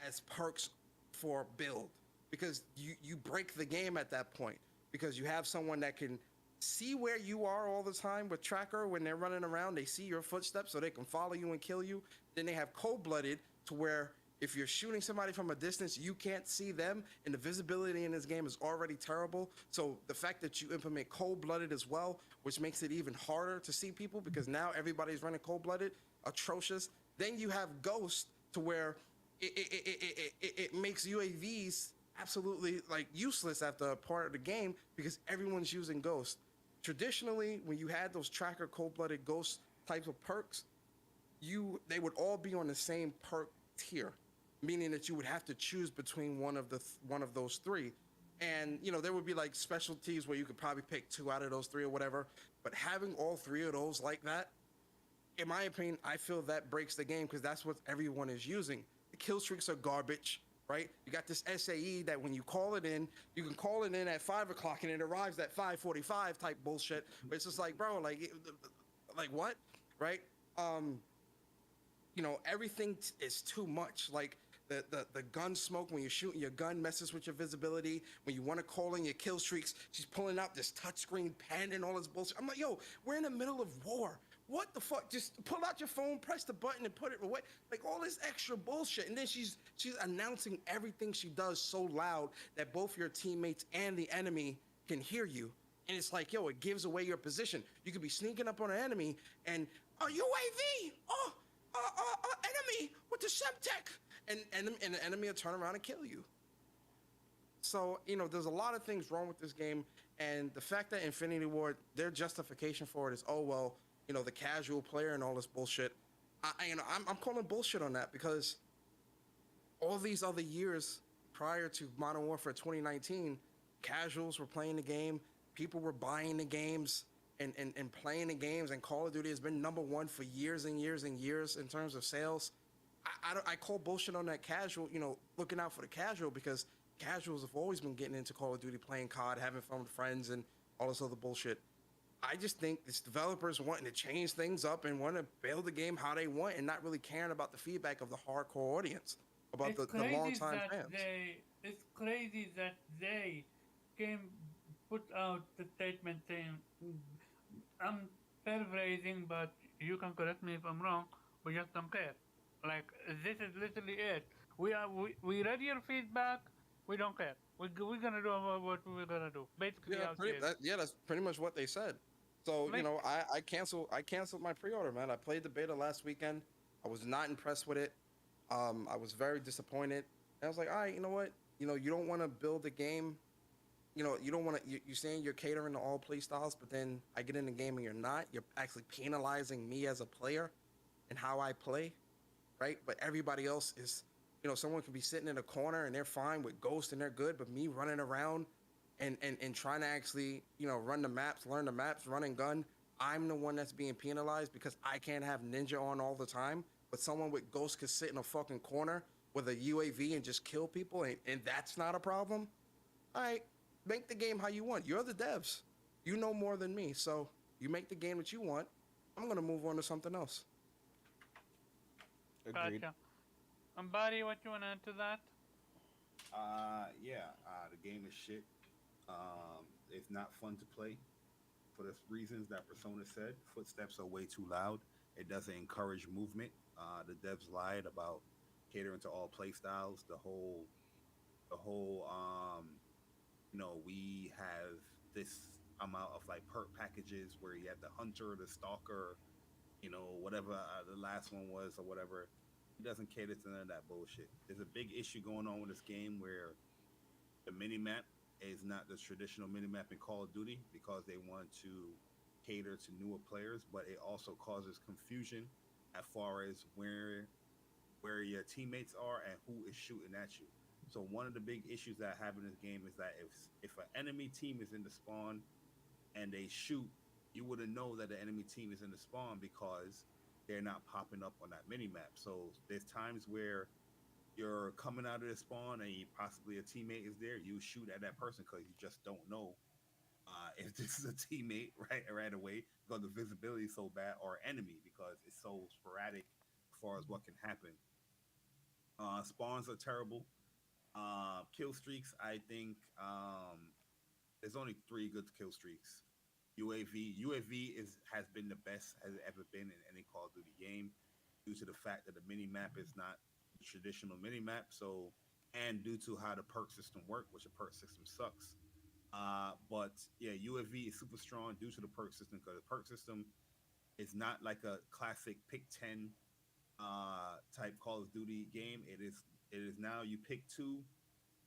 as perks for build, because you break the game at that point, because you have someone that can see where you are all the time with Tracker. When they're running around, they see your footsteps so they can follow you and kill you. Then they have Cold-Blooded to where if you're shooting somebody from a distance, you can't see them, and the visibility in this game is already terrible. So the fact that you implement Cold-Blooded as well, which makes it even harder to see people, because now everybody's running Cold-Blooded, atrocious. Then you have Ghost to where it makes UAVs absolutely useless after a part of the game, because everyone's using Ghost. Traditionally, when you had those Tracker, Cold-Blooded, Ghost types of perks, they would all be on the same perk tier, meaning that you would have to choose between one of those three. And there would be specialties where you could probably pick 2 out of those 3 or whatever. But having all 3 of those like that, in my opinion, I feel that breaks the game, because that's what everyone is using. The kill streaks are garbage. right? You got this SAE that when you call it in, you can call it in at 5 o'clock and it arrives at 5:45 type bullshit. But it's just like, bro, like what, right? Everything is too much. Like the gun smoke when you're shooting your gun messes with your visibility. When you want to call in your kill streaks, she's pulling out this touchscreen pen and all this bullshit. I'm like, yo, we're in the middle of war. What the fuck? Just pull out your phone, press the button, and put it away. Like all this extra bullshit. And then she's announcing everything she does so loud that both your teammates and the enemy can hear you. And it's like, yo, it gives away your position. You could be sneaking up on an enemy and UAV. Enemy with the Semtech, and the enemy will turn around and kill you. So there's a lot of things wrong with this game, and the fact that Infinity Ward, their justification for it is, oh well, the casual player and all this bullshit. I'm calling bullshit on that, because all these other years prior to Modern Warfare 2019, casuals were playing the game, people were buying the games. And playing the games, and Call of Duty has been #1 for years and years and years in terms of sales. I call bullshit on that casual, looking out for the casual, because casuals have always been getting into Call of Duty, playing COD, having fun with friends, and all this other bullshit. I just think it's developers wanting to change things up and want to build the game how they want, and not really caring about the feedback of the hardcore audience, about the long-time fans. It's crazy that they put out the statement saying, I'm paraphrasing, but you can correct me if I'm wrong, we just don't care. Like, this is literally it. We read your feedback, we don't care. We're gonna do what we're gonna do. Basically, that's pretty much what they said. So, I canceled my pre-order, man. I played the beta last weekend. I was not impressed with it. I was very disappointed. And I was like, all right, you know what? You don't want to build a game. You don't want to. You're saying you're catering to all play styles, but then I get in the game and you're not. You're actually penalizing me as a player and how I play, right? But everybody else is, someone could be sitting in a corner and they're fine with Ghost and they're good, but me running around and trying to actually, run the maps, learn the maps, run and gun, I'm the one that's being penalized because I can't have Ninja on all the time, but someone with Ghost could sit in a fucking corner with a UAV and just kill people, and that's not a problem? All right. Make the game how you want. You're the devs. You know more than me. So you make the game that you want. I'm going to move on to something else. Agreed. Gotcha. Buddy, what you want to add to that? The game is shit. It's not fun to play for the reasons that Persona said. Footsteps are way too loud. It doesn't encourage movement. The devs lied about catering to all play styles. The whole we have this amount of like perk packages where you have the hunter, the stalker, whatever the last one was or whatever. It doesn't cater to none of that bullshit. There's a big issue going on with this game where the mini-map is not the traditional mini-map in Call of Duty because they want to cater to newer players, but it also causes confusion as far as where your teammates are and who is shooting at you. So one of the big issues that I have in this game is that if an enemy team is in the spawn and they shoot, you wouldn't know that the enemy team is in the spawn because they're not popping up on that mini map. So there's times where you're coming out of the spawn and possibly a teammate is there, you shoot at that person because you just don't know if this is a teammate right away because the visibility is so bad, or enemy because it's so sporadic as far as what can happen. Spawns are terrible. Kill streaks, I think there's only 3 good kill streaks. UAV has been the best has ever been in any Call of Duty game due to the fact that the mini map is not the traditional mini map. So, and due to how the perk system works, which the perk system sucks. But yeah, UAV is super strong due to the perk system because the perk system is not like a classic pick 10 type Call of Duty game. It is now you pick 2.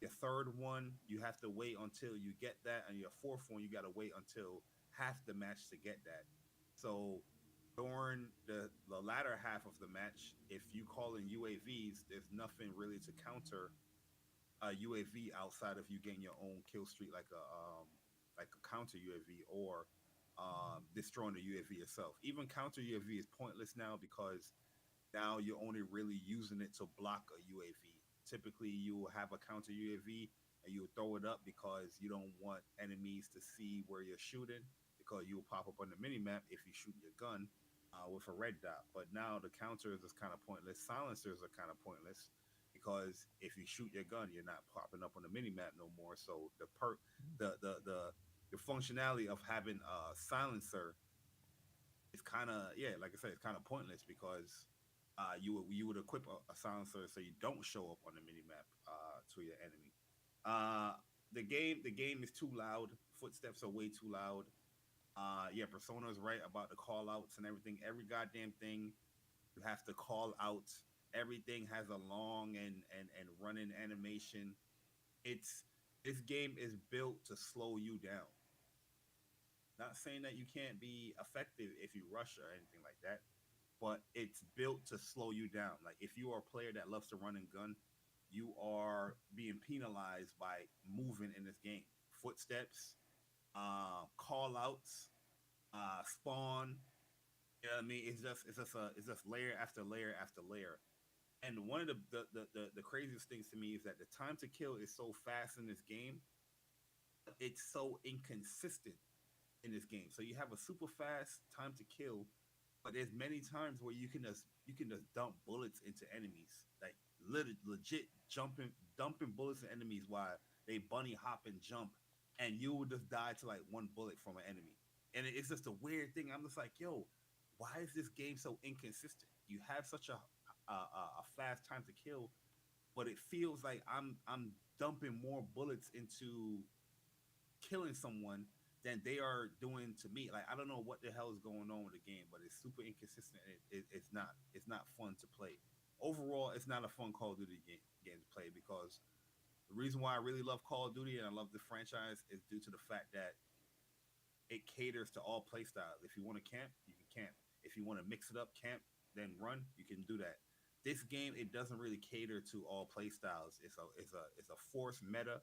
Your third one, you have to wait until you get that, and your fourth one, you got to wait until half the match to get that. So during the latter half of the match, if you call in UAVs, there's nothing really to counter a UAV outside of you getting your own kill streak, like a counter UAV or destroying the UAV itself. Even counter UAV is pointless now because now you're only really using it to block a UAV. typically you will have a counter UAV and you will throw it up because you don't want enemies to see where you're shooting, because you will pop up on the mini map if you shoot your gun with a red dot. But now the counters is kind of pointless. Silencers are kind of pointless because if you shoot your gun, you're not popping up on the mini map no more. So the functionality of having a silencer is kind of, like I said, it's kind of pointless because you would equip a silencer so you don't show up on the mini map to your enemy. The game is too loud. Footsteps are way too loud. Persona is right about the call outs and everything. Every goddamn thing you have to call out. Everything has a long and running animation. This game is built to slow you down. Not saying that you can't be effective if you rush or anything like that, but it's built to slow you down. Like if you are a player that loves to run and gun, you are being penalized by moving in this game. Footsteps, call outs, spawn. You know what I mean? It's just layer after layer after layer. And one of the craziest things to me is that the time to kill is so fast in this game. It's so inconsistent in this game. So you have a super fast time to kill, but there's many times where you can just dump bullets into enemies, like legit dumping bullets in enemies while they bunny hop and jump, and you will just die to like one bullet from an enemy. And it's just a weird thing. I'm just like, yo, why is this game so inconsistent? You have such a fast time to kill, but it feels like I'm dumping more bullets into killing someone than they are doing to me. Like I don't know what the hell is going on with the game, but it's super inconsistent. It's not fun to play. Overall, it's not a fun Call of Duty game to play because the reason why I really love Call of Duty and I love the franchise is due to the fact that it caters to all play styles. If you want to camp, you can camp. If you want to mix it up, camp, then run, you can do that. This game, it doesn't really cater to all play styles. It's a forced meta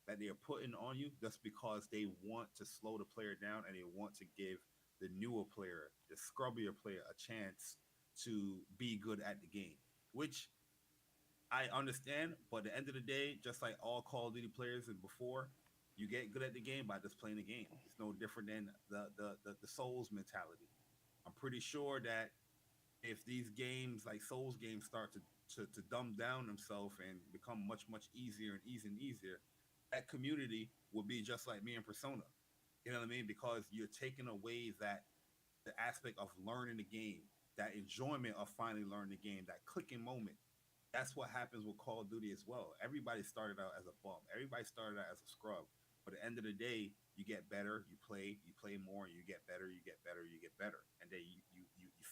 that they are putting on you just because they want to slow the player down and they want to give the newer player, the scrubbier player, a chance to be good at the game, which I understand. But at the end of the day, just like all Call of Duty players and before, you get good at the game by just playing the game. It's no different than the Souls mentality. I'm pretty sure that if these games like Souls games start to dumb down themselves and become much easier and easier, that community will be just like me and Persona. You know what I mean? Because you're taking away that the aspect of learning the game, that enjoyment of finally learning the game, that clicking moment. That's what happens with Call of Duty as well. Everybody started out as a bum. Everybody started out as a scrub. But at the end of the day, you get better, you play more, and you get better, you get better, you get better. And then you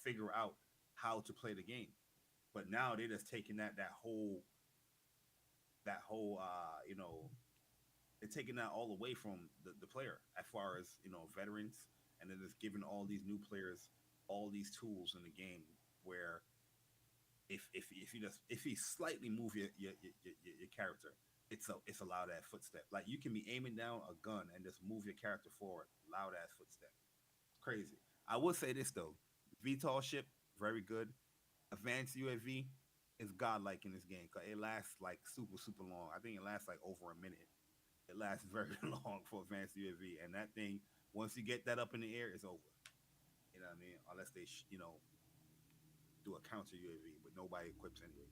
figure out how to play the game. But now they're just taking that whole they're taking that all away from the player as far as, veterans, and then just giving all these new players all these tools in the game where if you slightly move your character, it's a loud ass footstep. Like you can be aiming down a gun and just move your character forward, loud ass footstep. Crazy. I will say this though, VTOL ship very good. Advanced UAV is godlike in this game because it lasts like super long. I think it lasts like over a minute. It lasts very long for advanced UAV, and that thing, once you get that up in the air, it's over. You know what I mean? Unless they do a counter UAV, but nobody equips anyway.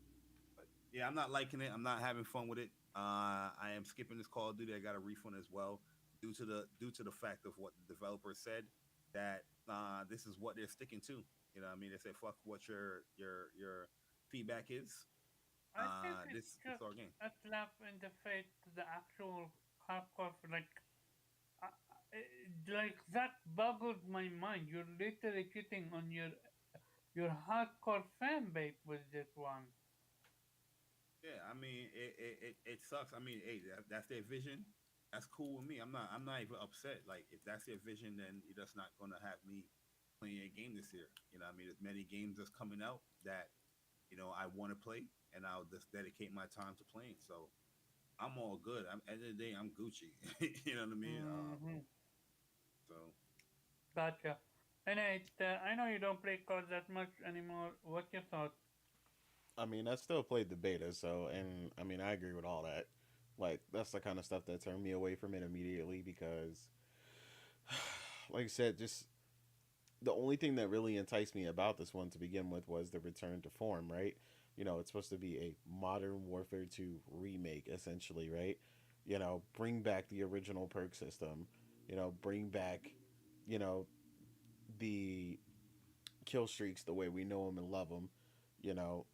But yeah, I'm not liking it. I'm not having fun with it. I am skipping this Call of Duty. I got a refund as well due to the fact of what the developer said that this is what they're sticking to. You know what I mean? They say fuck what your feedback is. I think This it's is our game. a slap in the face to the actual hardcore. Uh, like that boggles my mind. You're literally shitting on your hardcore fan base with this one. Yeah, I mean it sucks. I mean, hey, that's their vision. That's cool with me. I'm not even upset. Like if that's their vision, then you're just not gonna have me playing a game this year. You know what I mean? There's many games that's coming out that, I want to play, and I'll just dedicate my time to playing. So I'm all good. At the end of the day, I'm Gucci. You know what I mean? Mm-hmm. So Gotcha. Anyway, I know you don't play cards that much anymore. What's your thought? I mean, I still played the beta, so, and I mean, I agree with all that. Like, that's the kind of stuff that turned me away from it immediately because, like I said, just the only thing that really enticed me about this one to begin with was the return to form, right? It's supposed to be a Modern Warfare 2 remake, essentially, right? Bring back the original perk system, bring back, you know, the kill streaks the way we know them and love them, you know.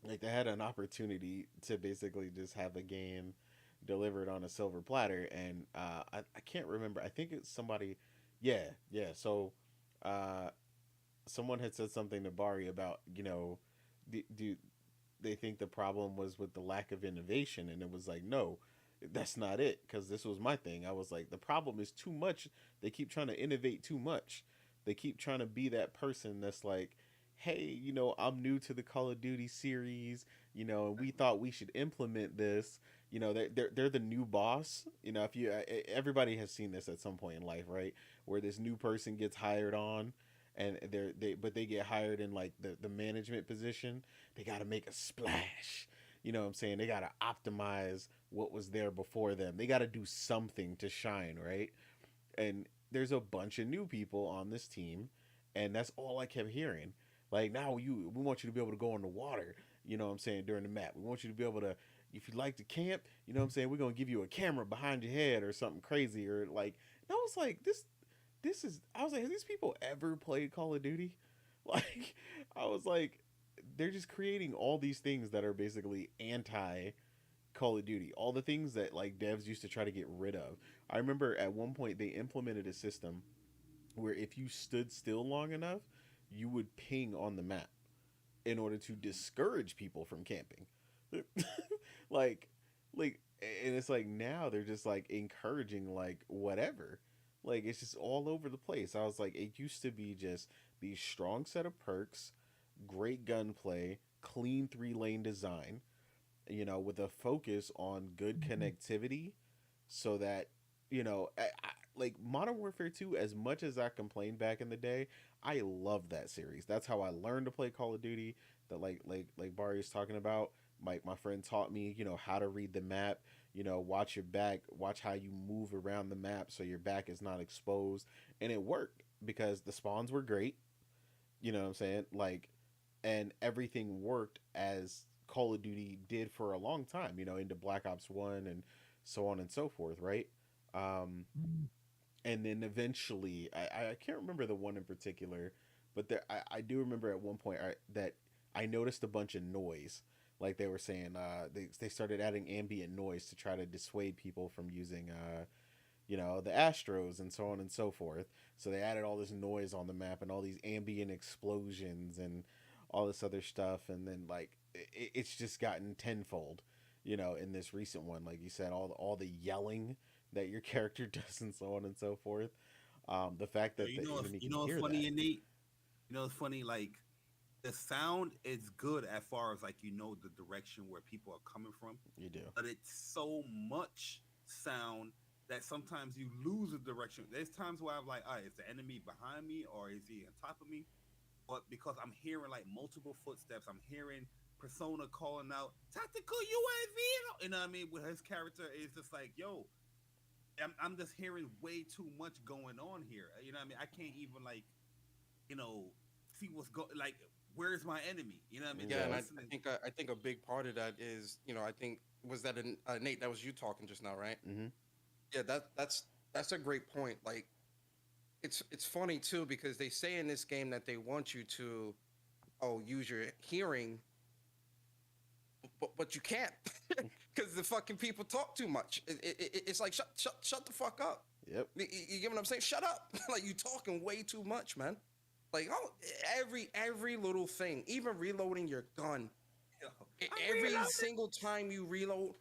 Like they had an opportunity to basically just have a game delivered on a silver platter, and I can't remember. I think it's somebody. Yeah, yeah. So, uh, someone had said something to Bari about do they think the problem was with the lack of innovation, and it was like no, that's not it, because this was my thing. I was like, the problem is too much. They keep trying to innovate too much. They keep trying to be that person that's like, hey, I'm new to the Call of Duty series, and we thought we should implement this. They're the new boss. If you everybody has seen this at some point in life, right? Where this new person gets hired on, and they get hired in like the management position. They got to make a splash. You know what I'm saying? They got to optimize what was there before them. They got to do something to shine, right? And there's a bunch of new people on this team, and that's all I kept hearing. Like, now we want you to be able to go on the water, you know what I'm saying, during the map. We want you to be able to, if you like to camp, you know what I'm saying, we're going to give you a camera behind your head or something crazy, or like, and I was like, I was like, have these people ever played Call of Duty? Like, I was like, they're just creating all these things that are basically anti Call of Duty. All the things that like devs used to try to get rid of. I remember at one point they implemented a system where if you stood still long enough, you would ping on the map in order to discourage people from camping. like and it's like now they're just like encouraging like whatever. Like it's just all over the place. I was like, it used to be just these strong set of perks, great gunplay, clean 3-lane design, with a focus on good connectivity so that, like Modern Warfare 2, as much as I complained back in the day, I love that series. That's how I learned to play Call of Duty. That like Barry is talking about. My friend taught me, how to read the map, watch your back, watch how you move around the map so your back is not exposed. And it worked because the spawns were great. You know what I'm saying? Like, and everything worked as Call of Duty did for a long time, into Black Ops 1 and so on and so forth, right? And then eventually, I can't remember the one in particular, but I do remember at one point that I noticed a bunch of noise. Like they were saying, they started adding ambient noise to try to dissuade people from using, the Astros and so on and so forth. So they added all this noise on the map and all these ambient explosions and all this other stuff. And then like it's just gotten tenfold, in this recent one. Like you said, all the yelling that your character does and so on and so forth. The fact that You know, it's funny, Nate. It's funny. Like the sound is good as far as like the direction where people are coming from. You do, but it's so much sound that sometimes you lose the direction. There's times where I'm like, all right, is the enemy behind me or is he on top of me? But because I'm hearing like multiple footsteps, I'm hearing Persona calling out tactical UAV. You know what I mean? With his character, it's just like, yo, I'm just hearing way too much going on here. You know what I mean? I can't even like, see what's going. Like, where's my enemy? You know what I mean? Yeah, and I think a big part of that is, I think was that Nate, that was you talking just now, right? Mm-hmm. Yeah, that's a great point. Like, it's funny too because they say in this game that they want you to, use your hearing, but you can't because the fucking people talk too much. It's like shut the fuck up. Yep. You get what I'm saying? Shut up. Like you talking way too much, man. Like every little thing, even reloading your gun. Every single time you reload,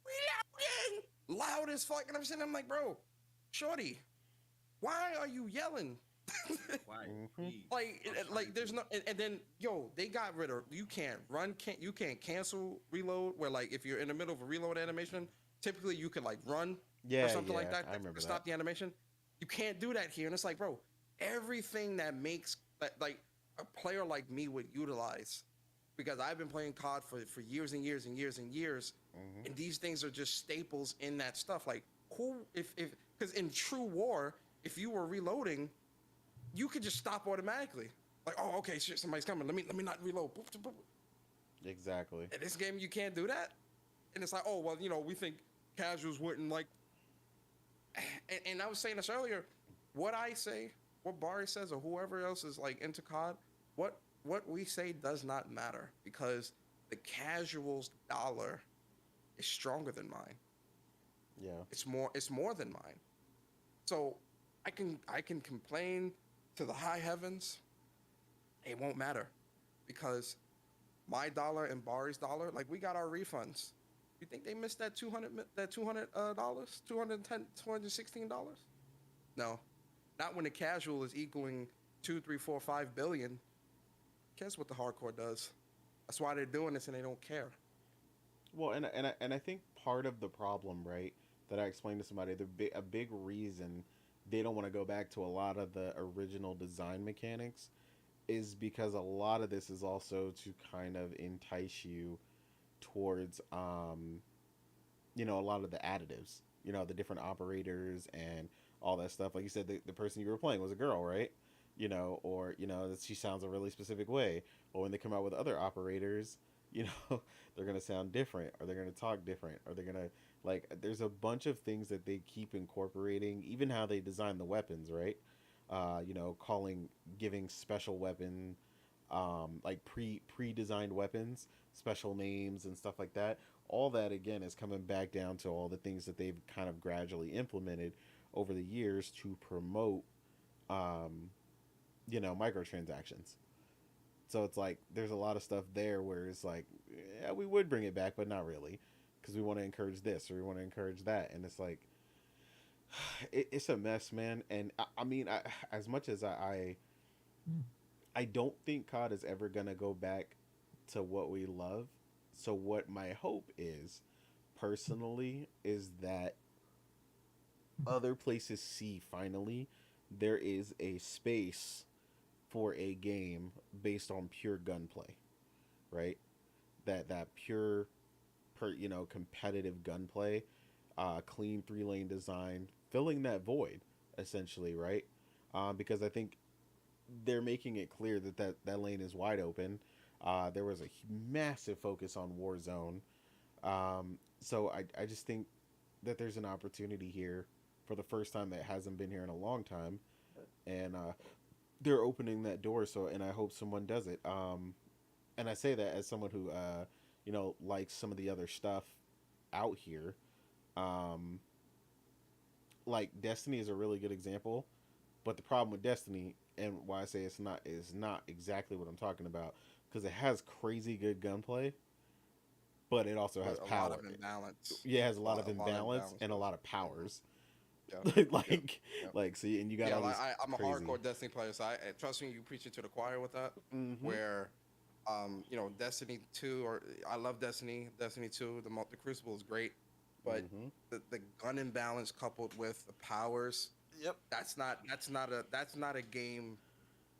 reloading loud as fuck. And I'm saying, I'm like, bro, shorty, why are you yelling? Why? Like there's no, and then they got rid of, you can't cancel reload, where like if you're in the middle of a reload animation, typically you could like run or something like that. I remember to stop the animation. You can't do that here, and it's like, bro, everything that makes that like a player like me would utilize, because I've been playing COD for years and years and years and years, and these things are just staples in that stuff. Like, who, if because in true war, if you were reloading, you could just stop automatically. Like, oh, okay, shit, somebody's coming. Let me not reload. Exactly. In this game, you can't do that. And it's like, oh, well, we think casuals wouldn't like. And I was saying this earlier. What I say, what Barry says, or whoever else is like into COD, what we say does not matter, because the casual's dollar is stronger than mine. Yeah. It's more than mine. So I can complain to the high heavens. It won't matter, because my dollar and Barry's dollar, like, we got our refunds. You think they missed that $200, $216? No, not when the casual is equaling 2, 3, 4, 5 billion. Guess what the hardcore does? That's why they're doing this, and they don't care. Well, and I think part of the problem, right, that I explained to somebody, a big reason they don't want to go back to a lot of the original design mechanics is because a lot of this is also to kind of entice you towards a lot of the additives, the different operators and all that stuff. Like you said, the person you were playing was a girl, right? Or that she sounds a really specific way, or when they come out with other operators, they're gonna sound different, or they're gonna talk different, or they're gonna, like, there's a bunch of things that they keep incorporating, even how they design the weapons, right? Giving special weapon, like pre-designed weapons, special names and stuff like that. All that, again, is coming back down to all the things that they've kind of gradually implemented over the years to promote, microtransactions. So it's like there's a lot of stuff there where it's like, yeah, we would bring it back, but not really, because we want to encourage this or we want to encourage that, and it's like, it's a mess, man. And I mean, as much as I don't think COD is ever gonna go back to what we love. So what my hope is, personally, is that other places see finally there is a space for a game based on pure gunplay, right? That pure, competitive gunplay, clean 3-lane design, filling that void, essentially, right? Because I think they're making it clear that lane is wide open. There was a massive focus on Warzone. So I just think that there's an opportunity here for the first time that hasn't been here in a long time. And they're opening that door. And I hope someone does it. And I say that as someone who, likes some of the other stuff out here. Like Destiny is a really good example. But the problem with Destiny, and why I say is not exactly what I'm talking about, because it has crazy good gunplay, but it also has power. A lot of imbalance. Yeah, it has a lot of imbalance and a lot of powers. Yeah. Like, see, and you got all these I'm a crazy... hardcore Destiny player, so trust me, you preach it to the choir with that. Where, Destiny 2, or I love Destiny 2. The Crucible is great, but the gun imbalance coupled with the powers. Yep. That's not a game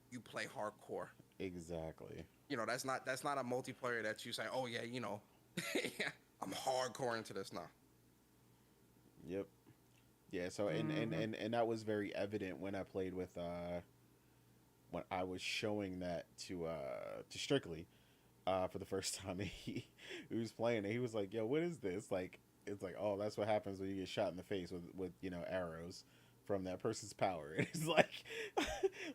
you play hardcore. Exactly. That's not a multiplayer that you say, oh yeah, I'm hardcore into this now. Yep. Yeah, so and that was very evident when I played with when I was showing that to Strictly for the first time. He was playing and he was like, yo, what is this? Like, it's like, oh, that's what happens when you get shot in the face with arrows from that person's power. And it's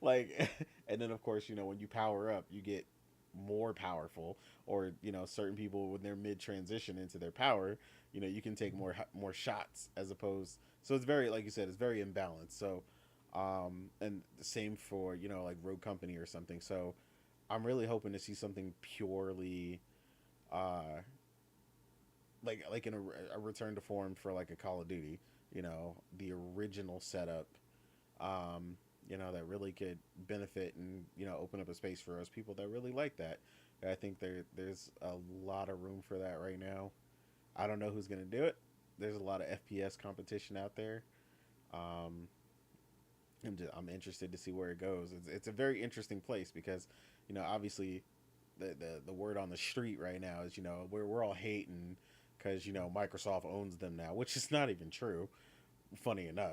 like and then of course, when you power up, you get more powerful, or certain people when they're mid transition into their power, you can take more shots, as opposed, so it's very, like you said, it's very imbalanced. So and the same for like Rogue Company or something. So I'm really hoping to see something purely like in a return to form for like a Call of Duty, the original setup, that really could benefit and, open up a space for us people that really like that. I think there's a lot of room for that right now. I don't know who's going to do it. There's a lot of FPS competition out there. I'm interested to see where it goes. It's a very interesting place because, obviously the word on the street right now is, we're all hating because Microsoft owns them now, which is not even true. Funny enough,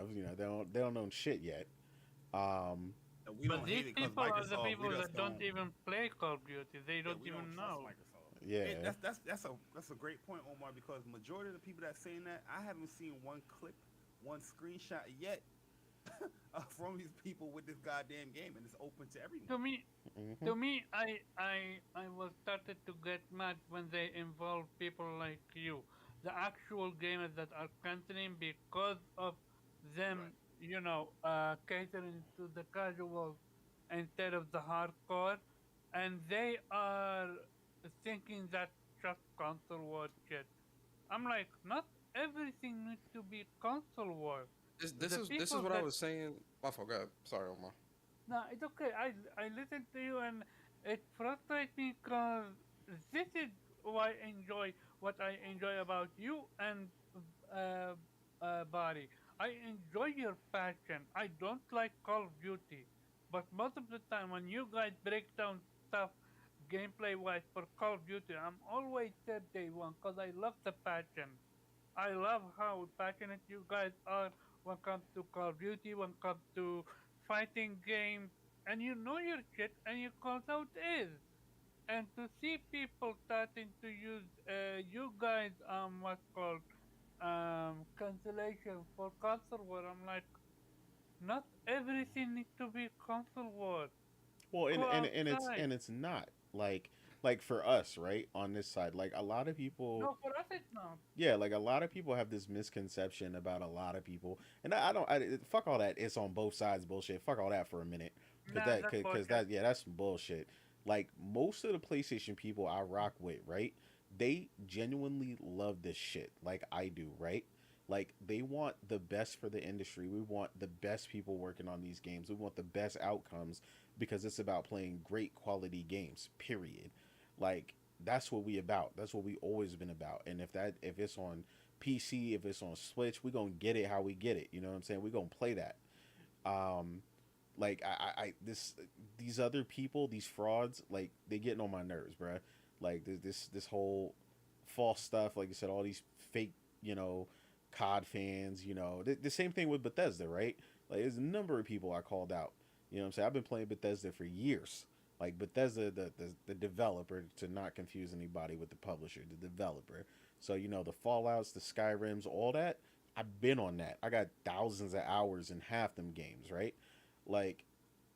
they don't own shit yet. Um, And we But don't hate these it because people are the Microsoft. We people just that don't don't. even play Call of Duty. They Yeah, don't we don't even trust know. Microsoft. yeah. That's a great point, Omar. Because majority of the people that saying that, I haven't seen one clip, one screenshot yet from these people with this goddamn game, and it's open to everyone. To me, Hmm. to me, I was started to get mad when they involve people like you, the actual gamers that are canceling because of Right. them, catering to the casuals instead of the hardcore, and they are thinking that just console war shit. I'm like, not everything needs to be console war. This The is people what I that was saying. I forgot. Sorry, Omar. no, it's okay. I listen to you and it frustrates me because this is what I enjoy about you and uh, Body. I enjoy your passion. I don't like Call of Duty, but most of the time when you guys break down stuff gameplay wise for Call of Duty, I'm always there day one because I love the passion. I love how passionate you guys are when it comes to Call of Duty, when it comes to fighting games, and you know your shit and you call out is. And to see people starting to use you guys what's called cancellation for console war, I'm like, not everything needs to be console war. Well, and Go and and it's outside. and it's not like for us, right, on this side. Like a lot of people, No, for us it's not. yeah, like a lot of people have this misconception about a lot of people, and I don't. Fuck all that. It's on both sides bullshit. Fuck all that for a minute, Nah, that's because bullshit. that yeah, that's some bullshit. Like most of the PlayStation people I rock with, right? They genuinely love this shit, like I do, right? Like they want the best for the industry. We want the best people working on these games. We want the best outcomes because it's about playing great quality games. Period. Like that's what we about. That's what we always been about. And if it's on PC, if it's on Switch, we gonna get it how we get it. You know what I'm saying? We gonna play that. Um, like these other people, these frauds, like they getting on my nerves, bruh. Like this whole false stuff. Like you said, all these fake, COD fans. The same thing with Bethesda, right? Like there's a number of people I called out. You know what I'm saying? I've been playing Bethesda for years. Like Bethesda, the developer, to not confuse anybody with the publisher, the developer. So the Fallout's, the Skyrims, all that. I've been on that. I got thousands of hours in half them games, right? Like,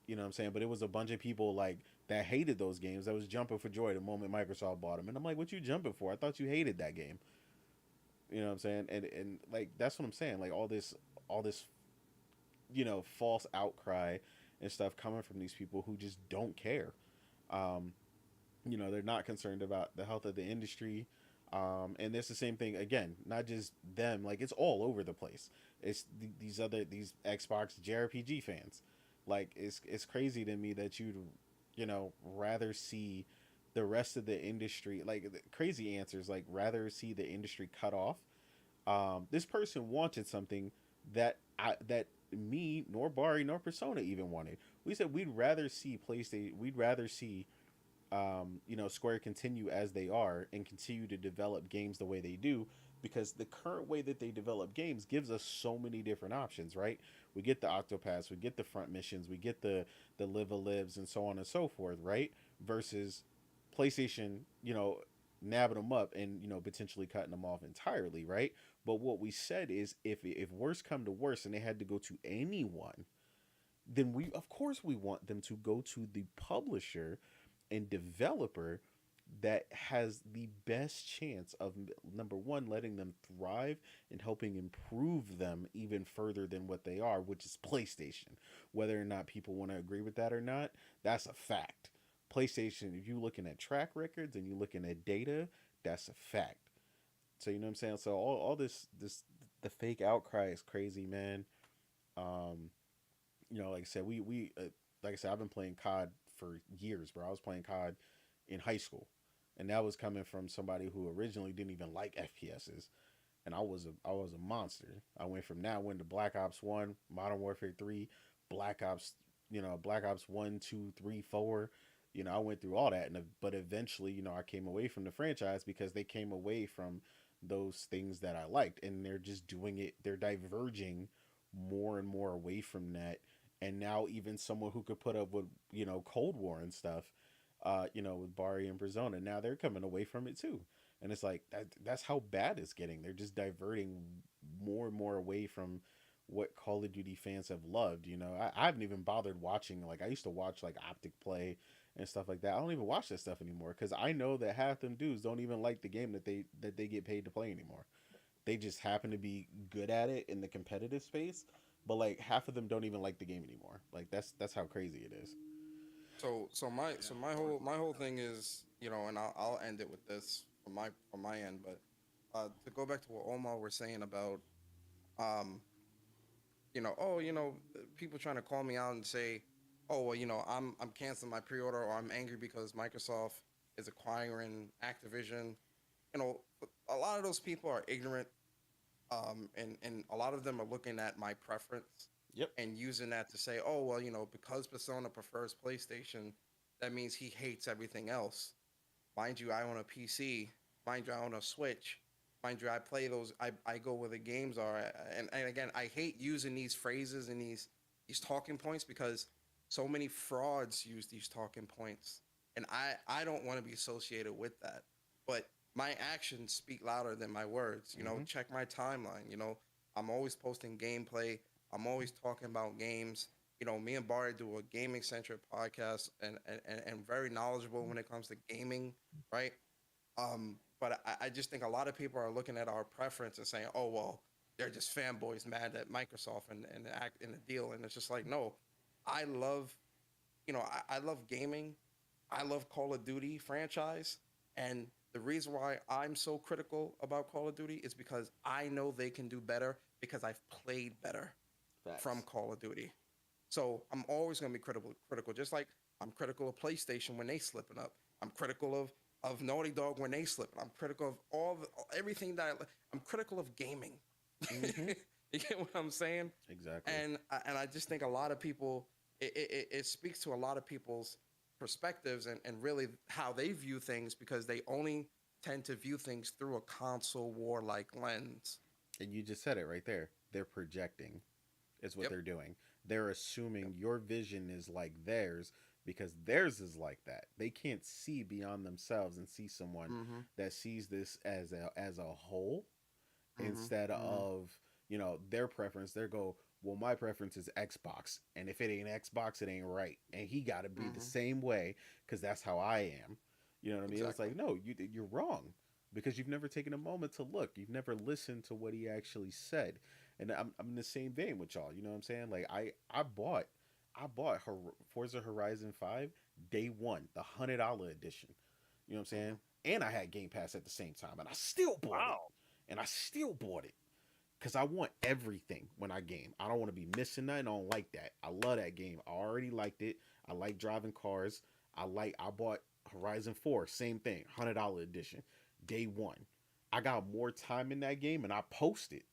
you know what I'm saying? But it was a bunch of people like that hated those games that was jumping for joy the moment Microsoft bought them. And I'm like, what you jumping for? I thought you hated that game. You know what I'm saying? And like that's what I'm saying. Like all this false outcry and stuff coming from these people who just don't care. Um, they're not concerned about the health of the industry. And it's the same thing again, not just them. Like it's all over the place. It's these Xbox jrpg fans. Like it's crazy to me that you'd rather see the rest of the industry, like crazy answers, like rather see the industry cut off. This person wanted something that me nor Bari nor Persona even wanted. We said we'd rather see PlayStation. We'd rather see Square continue as they are and continue to develop games the way they do, because the current way that they develop games gives us so many different options, right? We get the Octopaths, we get the front missions, we get the live a lives and so on and so forth, right? Versus PlayStation, nabbing them up and potentially cutting them off entirely, right? But what we said is if worse come to worse and they had to go to anyone, then we of course we want them to go to the publisher and developer that has the best chance of number one letting them thrive and helping improve them even further than what they are, which is PlayStation. Whether or not people want to agree with that or not, that's a fact. PlayStation, if you're looking at track records and you're looking at data, that's a fact. So you know what I'm saying? So all this the fake outcry is crazy, man. um like I said, we like I said, I've been playing COD for years, bro. I was playing COD in high school, and that was coming from somebody who originally didn't even like FPSs, and I was a monster. I went from now went to Black Ops 1, Modern Warfare 3, Black Ops, Black Ops 1, 2, 3, 4. I went through all that, but eventually, I came away from the franchise because they came away from those things that I liked, and they're just doing it. They're diverging more and more away from that, and now even someone who could put up with Cold War and stuff, with Bari and Persona, now they're coming away from it too, and it's like that's how bad it's getting. They're just diverting more and more away from what Call of Duty fans have loved. I haven't even bothered watching. Like, I used to watch like Optic Play and stuff like that. I don't even watch that stuff anymore because I know that half them dudes don't even like the game that they get paid to play anymore. They just happen to be good at it in the competitive space, but like half of them don't even like the game anymore. Like, that's how crazy it is. So my whole thing is, and I'll end it with this from my end, but to go back to what Omar was saying about um people trying to call me out and say, oh, well, I'm canceling my pre-order, or I'm angry because Microsoft is acquiring Activision. A lot of those people are ignorant, and a lot of them are looking at my preference Yep. and using that to say, oh, well, because Persona prefers PlayStation, that means he hates everything else. Mind you, I own a PC. Mind you, I own a Switch. Mind you, I play those. I go where the games are. And again, I hate using these phrases and these talking points because so many frauds use these talking points, and I don't want to be associated with that. But my actions speak louder than my words. Check my timeline. I'm always posting gameplay. I'm always talking about games. Me and Barry do a gaming centric podcast, and very knowledgeable when it comes to gaming, right? But I just think a lot of people are looking at our preference and saying, oh, well, they're just fanboys mad at Microsoft and the act in the deal. And it's just like, no, I love, I love gaming. I love Call of Duty franchise. And the reason why I'm so critical about Call of Duty is because I know they can do better because I've played better from Call of Duty. So I'm always going to be critical, just like I'm critical of PlayStation when they slipping up. I'm critical of Naughty Dog when they slipping. I'm critical of everything I'm critical of gaming. Mm-hmm. You get what I'm saying? Exactly. And I just think a lot of people, it speaks to a lot of people's perspectives and really how they view things because they only tend to view things through a console war like lens. And you just said it right there. They're projecting, is what Yep. they're doing. They're assuming your vision is like theirs because theirs is like that. They can't see beyond themselves and see someone Mm-hmm. that sees this as a whole Mm-hmm. instead Mm-hmm. of their preference. They go, well, my preference is Xbox, and if it ain't Xbox, it ain't right, and he got to be the Mm-hmm. same way because that's how I am. You know what I mean? It's Exactly. like, no, you're wrong because you've never taken a moment to look. You've never listened to what he actually said. And I'm in the same vein with y'all. You know what I'm saying? Like I bought Forza Horizon 5 day one, the $100 edition. You know what I'm saying? And I had Game Pass at the same time, and I still bought it. Wow. And I still bought it because I want everything when I game. I don't want to be missing nothing. I don't like that. I love that game. I already liked it. I like driving cars. I bought Horizon 4, same thing, $100 edition, day one. I got more time in that game and I posted.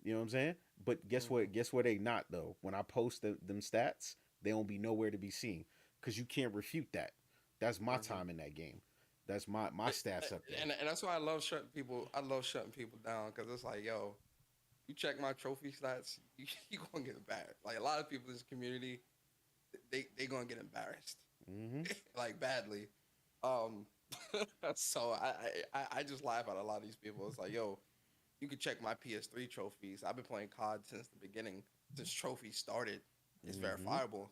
You know what I'm saying? But guess what? Guess what? They not though. When I post them stats, they don't be nowhere to be seen because you can't refute that. That's my time in that game. That's my stats up there. And that's why I love shutting people. I love shutting people down because it's like, yo, you check my trophy stats, you gonna get embarrassed. Like a lot of people in this community, they gonna get embarrassed, Mm-hmm. like badly. Um, so I just laugh at a lot of these people. It's like, yo, you can check my PS3 trophies. I've been playing COD since the beginning, since trophies started. It's verifiable.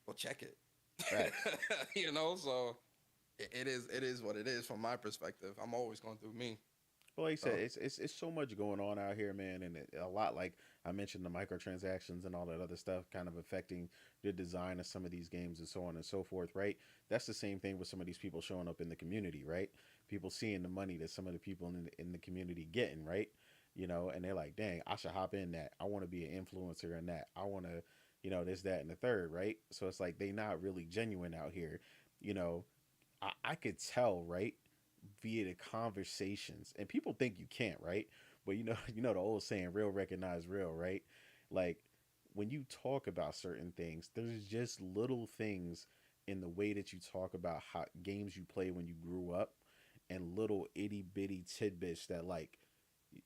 Go check it. Right. So it is what it is from my perspective. I'm always going through me. Well, like I said, So it's so much going on out here, man, and a lot like I mentioned the microtransactions and all that other stuff, kind of affecting the design of some of these games and so on and so forth, right? That's the same thing with some of these people showing up in the community, right? People seeing the money that some of the people in the community getting, right? And they're like, dang, I should hop in that. I want to be an influencer in that. I want to, this, that, and the third, right? So it's like they not really genuine out here. You know, I could tell, right? Via the conversations, and people think you can't, right? But the old saying, real recognize real, right? Like when you talk about certain things, there's just little things in the way that you talk about how games you play when you grew up, and little itty bitty tidbits that like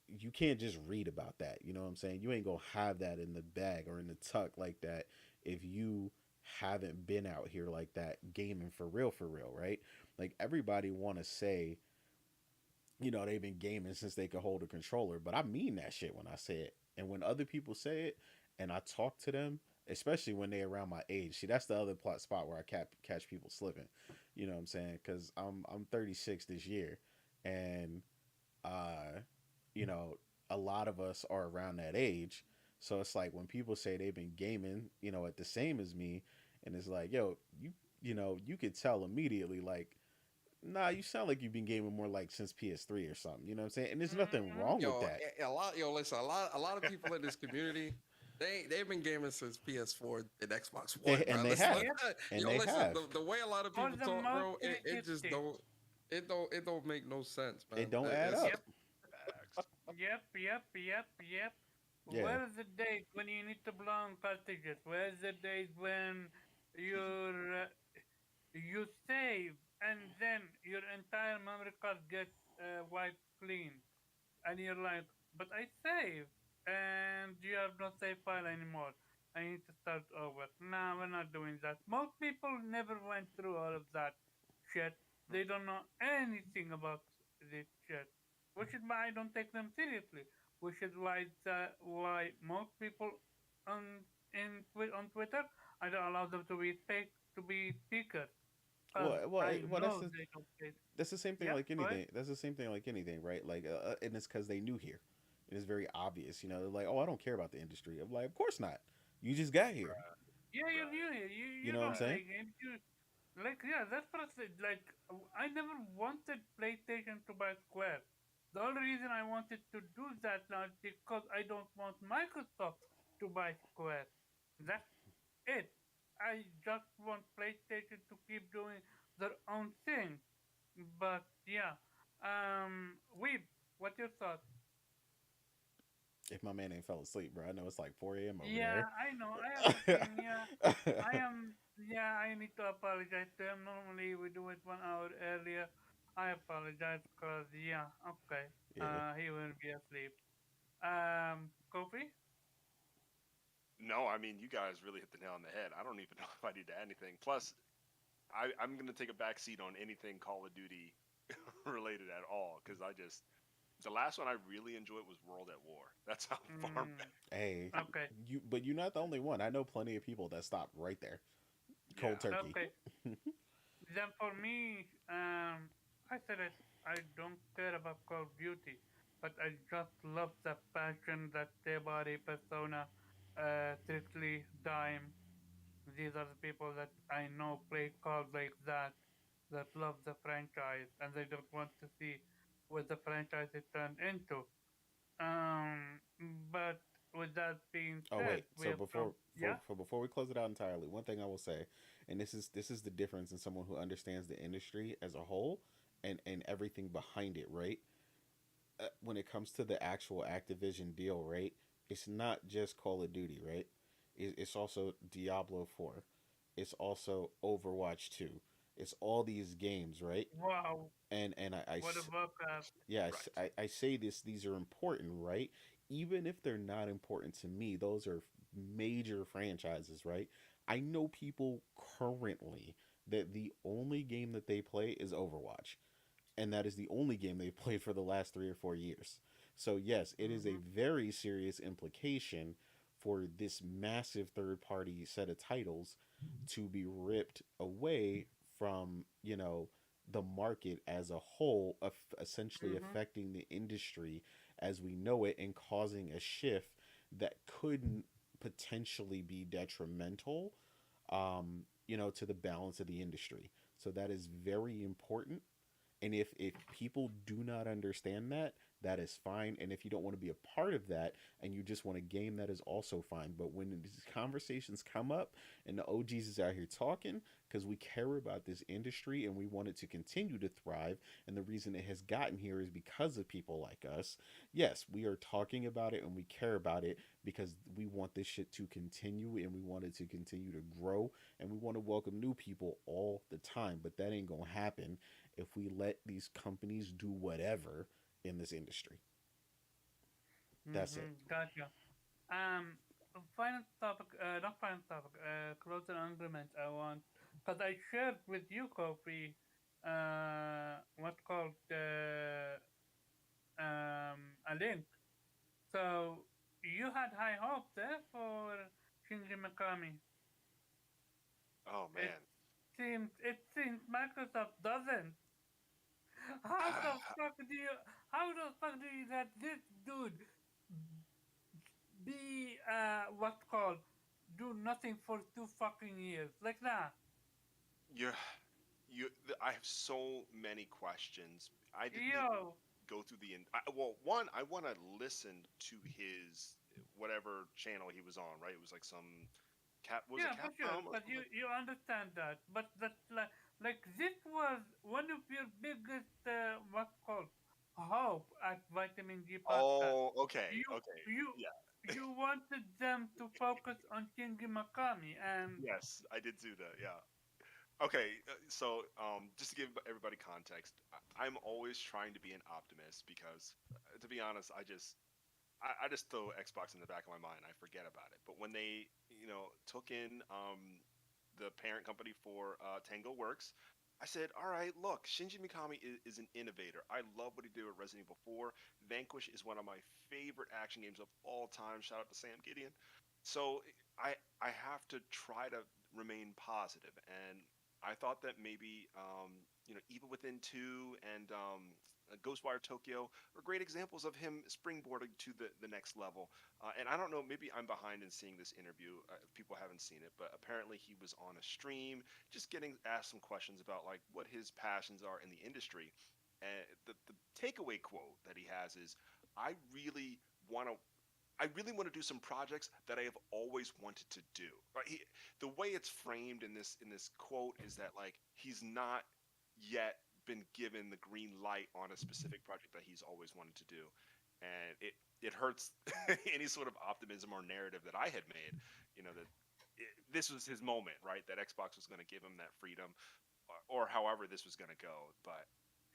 you can't just read about that. You know what I'm saying? You ain't gonna have that in the bag or in the tuck like that if you haven't been out here like that gaming for real, right? Like everybody want to say, they've been gaming since they could hold a controller, but I mean that shit when I say it. And when other people say it and I talk to them, especially when they're around my age, see, that's the other plot spot where I catch people slipping. You know what I'm saying? Because I'm 36 this year, and uh, you know, a lot of us are around that age. So it's like when people say they've been gaming, at the same as me, and it's like, yo, you could tell immediately, like, nah, you sound like you've been gaming more like since PS3 or something. You know what I'm saying? And there's nothing Mm-hmm. wrong with that. Listen, a lot of people in this community, they've been gaming since PS4 and Xbox They One, bro. and they Listen, have, and they listen, have. the way a lot of For people the talk, most bro, it just interesting. it don't make no sense, man. It don't add It's, up. Yep. Yep. Yeah. Where's the days when you need to blow on cartridges? Where's the days when you're you save and then your entire memory card gets wiped clean, and you're like, but I saved, and you have no save file anymore. I need to start over. Nah, we're not doing that. Most people never went through all of that shit. They don't know anything about this shit, which is why I don't take them seriously. Which is why most people on on Twitter, I don't allow them to be speakers, because I Well, know they don't play. that's the same thing Yeah, like go ahead. anything. That's the same thing like anything, right? Like, and it's because they new here. It is very obvious, They're like, oh, I don't care about the industry. I'm like, of course not. You just got here. Yeah, you're Right. new here. You You you know what I'm don't saying? play games. You like, yeah, that's what I said. Like, I never wanted PlayStation to buy Square. The only reason I wanted to do that now is because I don't want Microsoft to buy Square. That's it. I just want PlayStation to keep doing their own thing. But yeah, Weeb, what's your thoughts? If my man ain't fell asleep, bro, I know it's like 4 a.m. over Yeah, there. I know. I have a thing. Yeah, I am. Yeah, I need to apologize to him. Normally we do it 1 hour earlier. I apologize because yeah, okay. Yeah. He will be asleep. Kofi. No, I mean, you guys really hit the nail on the head. I don't even know if I need to add anything. Plus, I'm going to take a back seat on anything Call of Duty related at all because the last one I really enjoyed was World at War. That's how far Mm, back. Hey, okay. but you're not the only one. I know plenty of people that stopped right there. Yeah. Cold turkey. Okay. Then for me, I said it. I don't care about Call of Duty, but I just love the passion that body Persona, Strictly, Dime. These are the people that I know play cards like that love the franchise, and they don't want to see what the franchise is turned into. Um, but with that being Oh said, wait, we so have come. Yeah. before we close it out entirely, one thing I will say, and this is the difference in someone who understands the industry as a whole and everything behind it, right? When it comes to the actual Activision deal, right? It's not just Call of Duty, right? It's also Diablo 4. It's also Overwatch 2. It's all these games, right? Wow. And What a Warcraft. yeah, Right. I say this, these are important, right? Even if they're not important to me, those are major franchises, right? I know people currently that the only game that they play is Overwatch, and that is the only game they've played for the last 3 or 4 years. So yes, it is a Mm-hmm. very serious implication for this massive third party set of titles to be ripped away from, the market as a whole, essentially Mm-hmm. affecting the industry as we know it and causing a shift that could potentially be detrimental, to the balance of the industry. So that is very important, and if people do not understand that, that is fine. And if you don't want to be a part of that and you just want a game, that is also fine. But when these conversations come up and the OGs is out here talking, because we care about this industry and we want it to continue to thrive, and the reason it has gotten here is because of people like us. Yes, we are talking about it and we care about it because we want this shit to continue and we want it to continue to grow and we want to welcome new people all the time. But that ain't gonna happen if we let these companies do whatever in this industry. That's it. Gotcha. Um, Final topic, not final topic, closing agreement I want, because I shared with you, Kofi, what's called a link. So you had high hopes there for Shinji Mikami. Oh It man. seems Microsoft doesn't. How the fuck do you? How the fuck do you let this dude be what's called do nothing for 2 fucking years like that? You're I have so many questions. I didn't even Yo, go through well, one, I want to listen to his whatever channel he was on, right? It was like some was it yeah, for sure. Capcom or But something? you understand that. But that like this was one of your biggest what's called hope at Vitamin G podcast. Oh, okay, You okay. you Yeah. you wanted them to focus on Shinji Mikami and Yes, I did do that. Yeah. Okay, so just to give everybody context, I'm always trying to be an optimist because, to be honest, I just throw Xbox in the back of my mind. I forget about it. But when they, took in the parent company for Tango Works, I said, all right, look, Shinji Mikami is an innovator. I love what he did with Resident Evil 4. Vanquish is one of my favorite action games of all time. Shout out to Sam Gideon. So I have to try to remain positive, and I thought that maybe Evil Within 2 and Ghostwire Tokyo are great examples of him springboarding to the next level. And I don't know, maybe I'm behind in seeing this interview. If people haven't seen it, but apparently he was on a stream, just getting asked some questions about like what his passions are in the industry. And the takeaway quote that he has is, "I really want to." I really want to do some projects that I have always wanted to do. Right? The way it's framed in this quote is that like he's not yet been given the green light on a specific project that he's always wanted to do, and it hurts any sort of optimism or narrative that I had made. That this was his moment, right? That Xbox was going to give him that freedom, or however this was going to go. But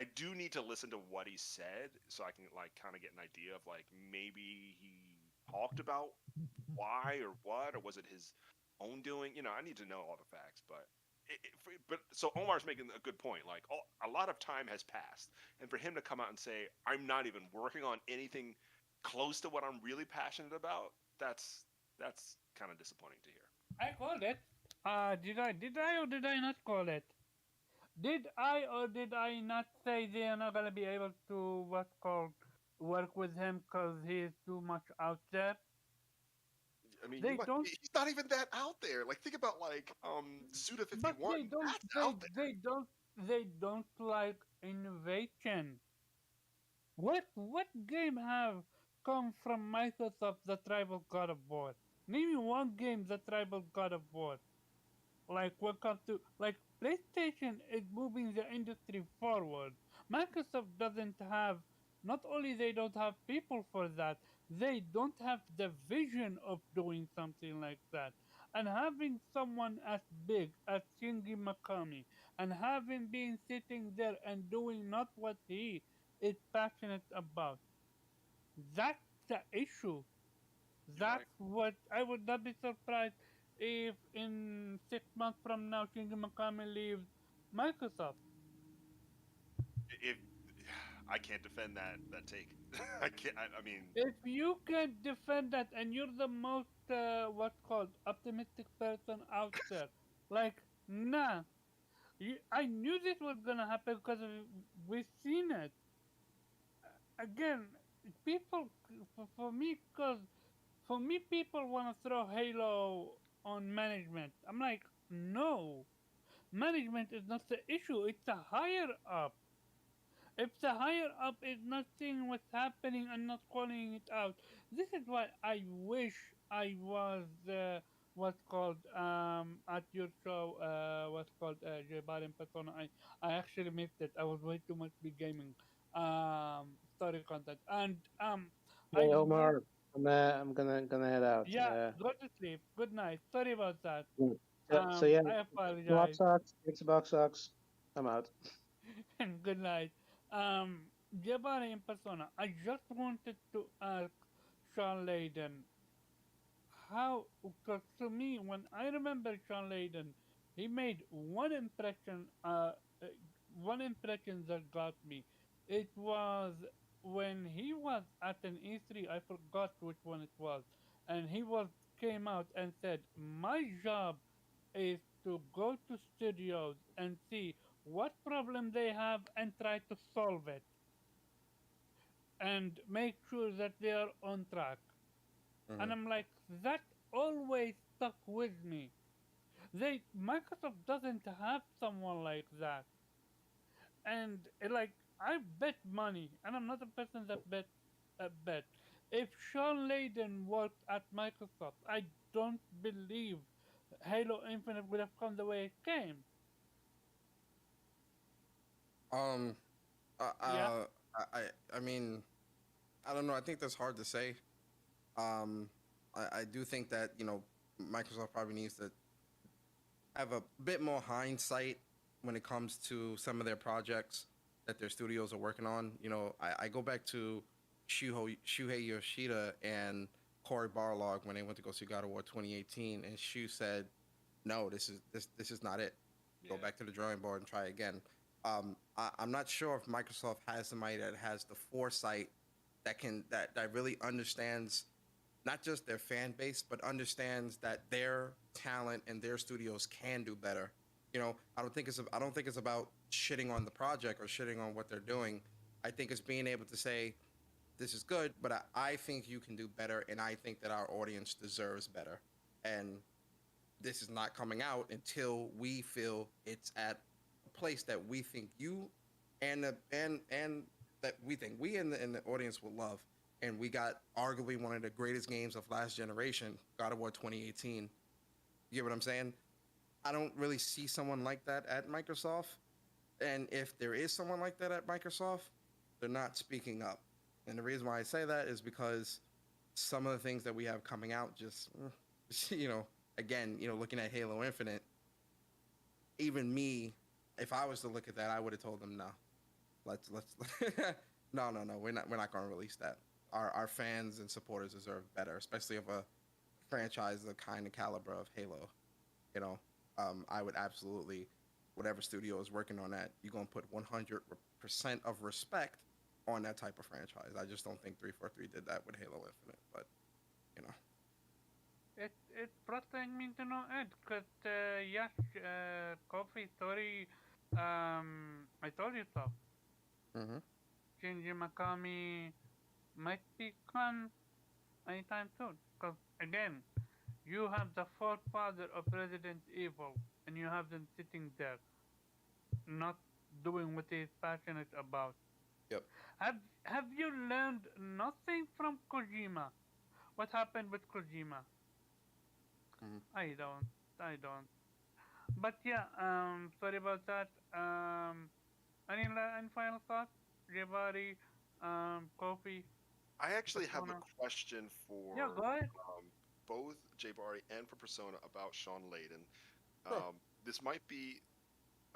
I do need to listen to what he said so I can like kind of get an idea of like maybe he talked about why or what, or was it his own doing? I need to know all the facts. But so Omar's making a good point. Like a lot of time has passed, and for him to come out and say I'm not even working on anything close to what I'm really passionate about, that's kind of disappointing to hear. I called it. Did I or did I not call it? Did I or did I not say they are not gonna be able to what's called work with him because he is too much out there? I mean, They don't, he's not even that out there. Like think about like Suda but 51. That's out there. they don't like innovation. What game have come from Microsoft that rival God of War? Name me one game that rival God of War. Like welcome to like PlayStation is moving the industry forward. Microsoft doesn't have, not only they don't have people for that, they don't have the vision of doing something like that. And having someone as big as Shinji Mikami and having been sitting there and doing not what he is passionate about, that's the issue. You're right. That's what I would not be surprised if in 6 months from now Shinji Mikami leaves Microsoft. If I can't defend that take. I can't. I mean, If you can defend that and you're the most what's called optimistic person out there, like nah, I knew this was gonna happen because we've seen it again. People for me, because for me, people want to throw Halo on management. I'm like, no, management is not the issue. It's the higher up. If the higher up is not seeing what's happening and not calling it out, this is why I wish I was what's called at your show what's called J-Bar in Persona. I actually missed it. I was way too much big gaming story content and I Hey would Omar, I'm gonna head out. yeah, go to sleep. Good night. Sorry about that. Mm. So yeah, I Xbox apologize. sucks. Xbox sucks. I'm out. And good night. Jabari in persona. I just wanted to ask Sean Layden how, because to me, when I remember Sean Layden, he made uh, one impression that got me. It was when he was at an E3. I forgot which one it was, and he was came out and said, "My job is to go to studios and see what problem they have and try to solve it and make sure that they are on track." And Mhm. I'm like, that always stuck with me. Microsoft doesn't have someone like that. And like I bet money, and I'm not a person that bet. If Sean Layden worked at Microsoft, I don't believe Halo Infinite would have come the way it came. Um, uh, Yeah. uh, I mean, I don't know. I think that's hard to say. Um, I do think that Microsoft probably needs to have a bit more hindsight when it comes to some of their projects that their studios are working on. I go back to Shuhei Yoshida and Cory Barlog when they went to go see God of War 2018, and Shu said, "No, this is not it. Go Yeah. back to the drawing board and try again." I'm not sure if Microsoft has somebody that has the foresight that really understands not just their fan base, but understands that their talent and their studios can do better. I don't think it's about shitting on the project or shitting on what they're doing. I think it's being able to say this is good, but I think you can do better, and I think that our audience deserves better. And this is not coming out until we feel it's at a place that we think you and that we think we and the audience will love. And we got arguably one of the greatest games of last generation, God of War 2018. You get what I'm saying? I don't really see someone like that at Microsoft. And if there is someone like that at Microsoft, they're not speaking up. And the reason why I say that is because some of the things that we have coming out just, again, looking at Halo Infinite, even me, if I was to look at that, I would have told them no. Let's no, we're not going to release that. Our fans and supporters deserve better, especially of a franchise the kind of caliber of Halo. You know, I would absolutely, whatever studio is working on that, you're gonna put 100% of respect on that type of franchise. I just don't think 343 did that with Halo Infinite, but you know. It's frustrating me to no end because yes, coffee. Sorry, I told you so. Mm-hmm. Shinji Mikami might be gone anytime soon. Because again, you have the forefather of Resident Evil, and you have them sitting there, not doing what he's passionate about. Yep. Have you learned nothing from Kojima? What happened with Kojima? Mm-hmm. I don't. I don't. But yeah, sorry about that. Any final thoughts? Jabari, Kofi, I actually have a Persona? question Yeah, go for ahead. both Jay Bari and for Persona about Sean Layden. Sure. This might be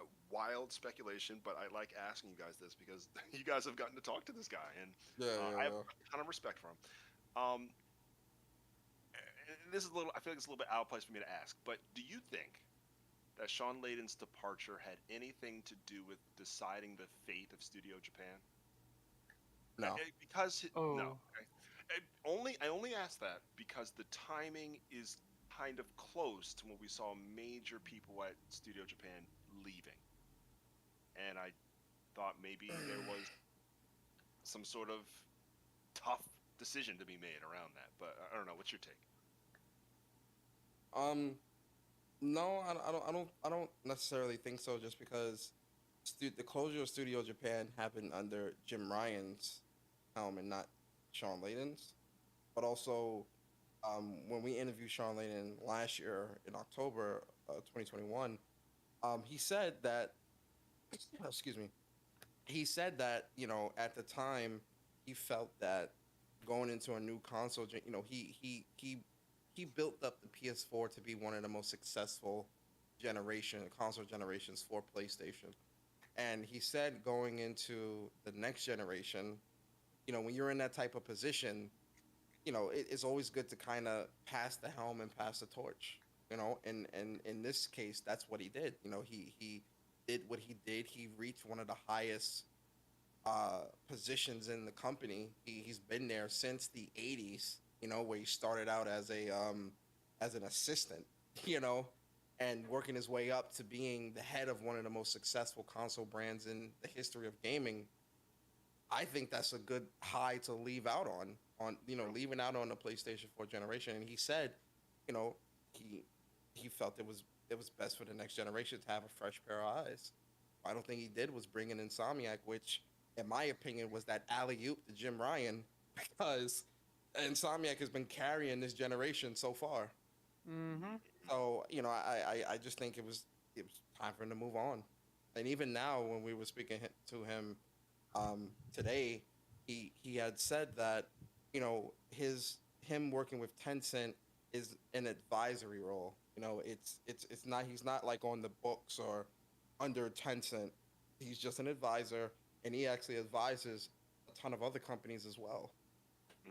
a wild speculation, but I like asking you guys this because you guys have gotten to talk to this guy, and Yeah, I have yeah, a ton of respect for him. Um, and this is a little, I feel like it's a little bit out of place for me to ask, but do you think that Sean Layden's departure had anything to do with deciding the fate of Studio Japan? no. Because no, Oh, okay. I only ask that because the timing is kind of close to when we saw major people at Studio Japan leaving, and I thought maybe there was some sort of tough decision to be made around that. But I don't know. What's your take? Um, no, I don't necessarily think so. Just because the closure of Studio Japan happened under Jim Ryan's helm and not Sean Layden's. But also, when we interviewed Sean Layden last year in October 2021, he said that, excuse me, he said that, at the time he felt that going into a new console, he built up the PS4 to be one of the most successful console generations for PlayStation. And he said going into the next generation, when you're in that type of position, it's always good to kind of pass the helm and pass the torch. And in this case, that's what he did. He did what he did. He reached one of the highest positions in the company. He's been there since the '80s. Where he started out as an assistant. And working his way up to being the head of one of the most successful console brands in the history of gaming. I think that's a good high to leave out on leaving out on the PlayStation 4 generation. And he said, you know, he felt it was best for the next generation to have a fresh pair of eyes. I don't think he did was bring in Insomniac, which, in my opinion, was that alley oop to Jim Ryan, because Insomniac has been carrying this generation so far. Mm-hmm. So I just think it was time for him to move on. And even now, when we were speaking to him today, he had said that him working with Tencent is an advisory role. It's not, he's not like on the books or under Tencent. He's just an advisor, and he actually advises a ton of other companies as well.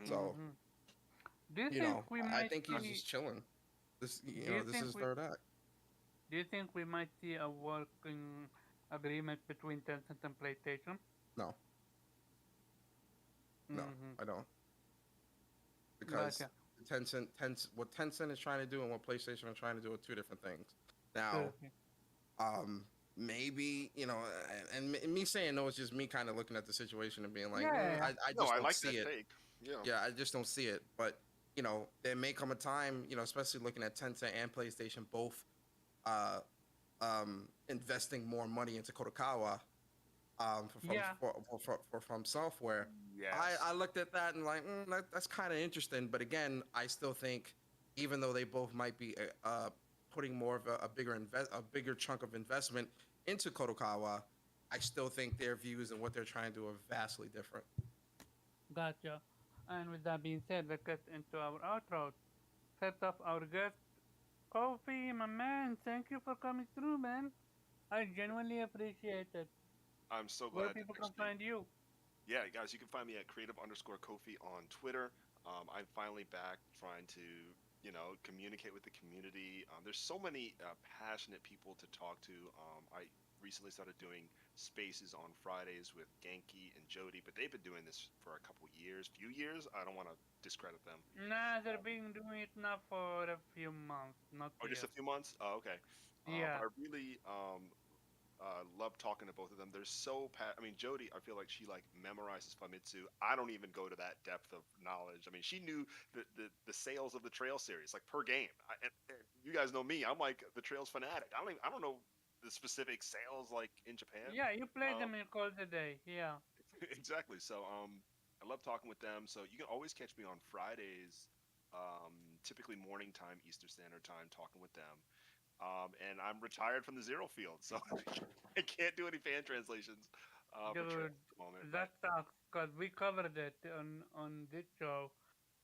So Mm-hmm. Do you think we I might think he's see? just chilling. This Do you this think is we? third act. Do you think we might see a working agreement between Tencent and PlayStation? No, no, Mm-hmm. I don't, because Gotcha. What Tencent is trying to do and what PlayStation are trying to do are two different things. Now, Okay. maybe and me saying no is just me kind of looking at the situation and being like, Yeah, yeah. I No, just I don't like see that it. take. Yeah. Yeah, I just don't see it. But there may come a time, especially looking at Tencent and PlayStation both uh investing more money into Kodokawa Yeah. from software. Yes. I looked at that and like that's kind of interesting, but again, I still think even though they both might be putting more of a bigger chunk of investment into Kodokawa, I still think their views and what they're trying to do are vastly different. Gotcha. And with that being said, let's get into our outro. First off, our guest, Kofi, my man. Thank you for coming through, man. I genuinely appreciate it. I'm so Where glad to people can actually. find you? Yeah, guys, you can find me at creative_Kofi on Twitter. I'm finally back trying to, communicate with the community. There's so many passionate people to talk to. I recently started doing spaces on Fridays with Genki and Jody, but they've been doing this for a few years. I don't want to discredit them. Nah, they're being doing it now for a few months, not Oh, just a years. few months? Oh, okay. But Yeah. I really love talking to both of them. They're so I mean, Jody, I feel like she like memorizes Famitsu. I don't even go to that depth of knowledge. I mean, she knew the sales of the Trail series like per game. And you guys know me. I'm like the Trails fanatic. I don't know the specific sales like in Japan. Yeah, you play Um, them in Call the Day. Yeah. exactly. So I love talking with them. So you can always catch me on Fridays, typically morning time, Eastern Standard Time, talking with them. And I'm retired from the Zero Field, so I can't do any fan translations for Trails Dude, at the moment. But that sucks because we covered it on this show.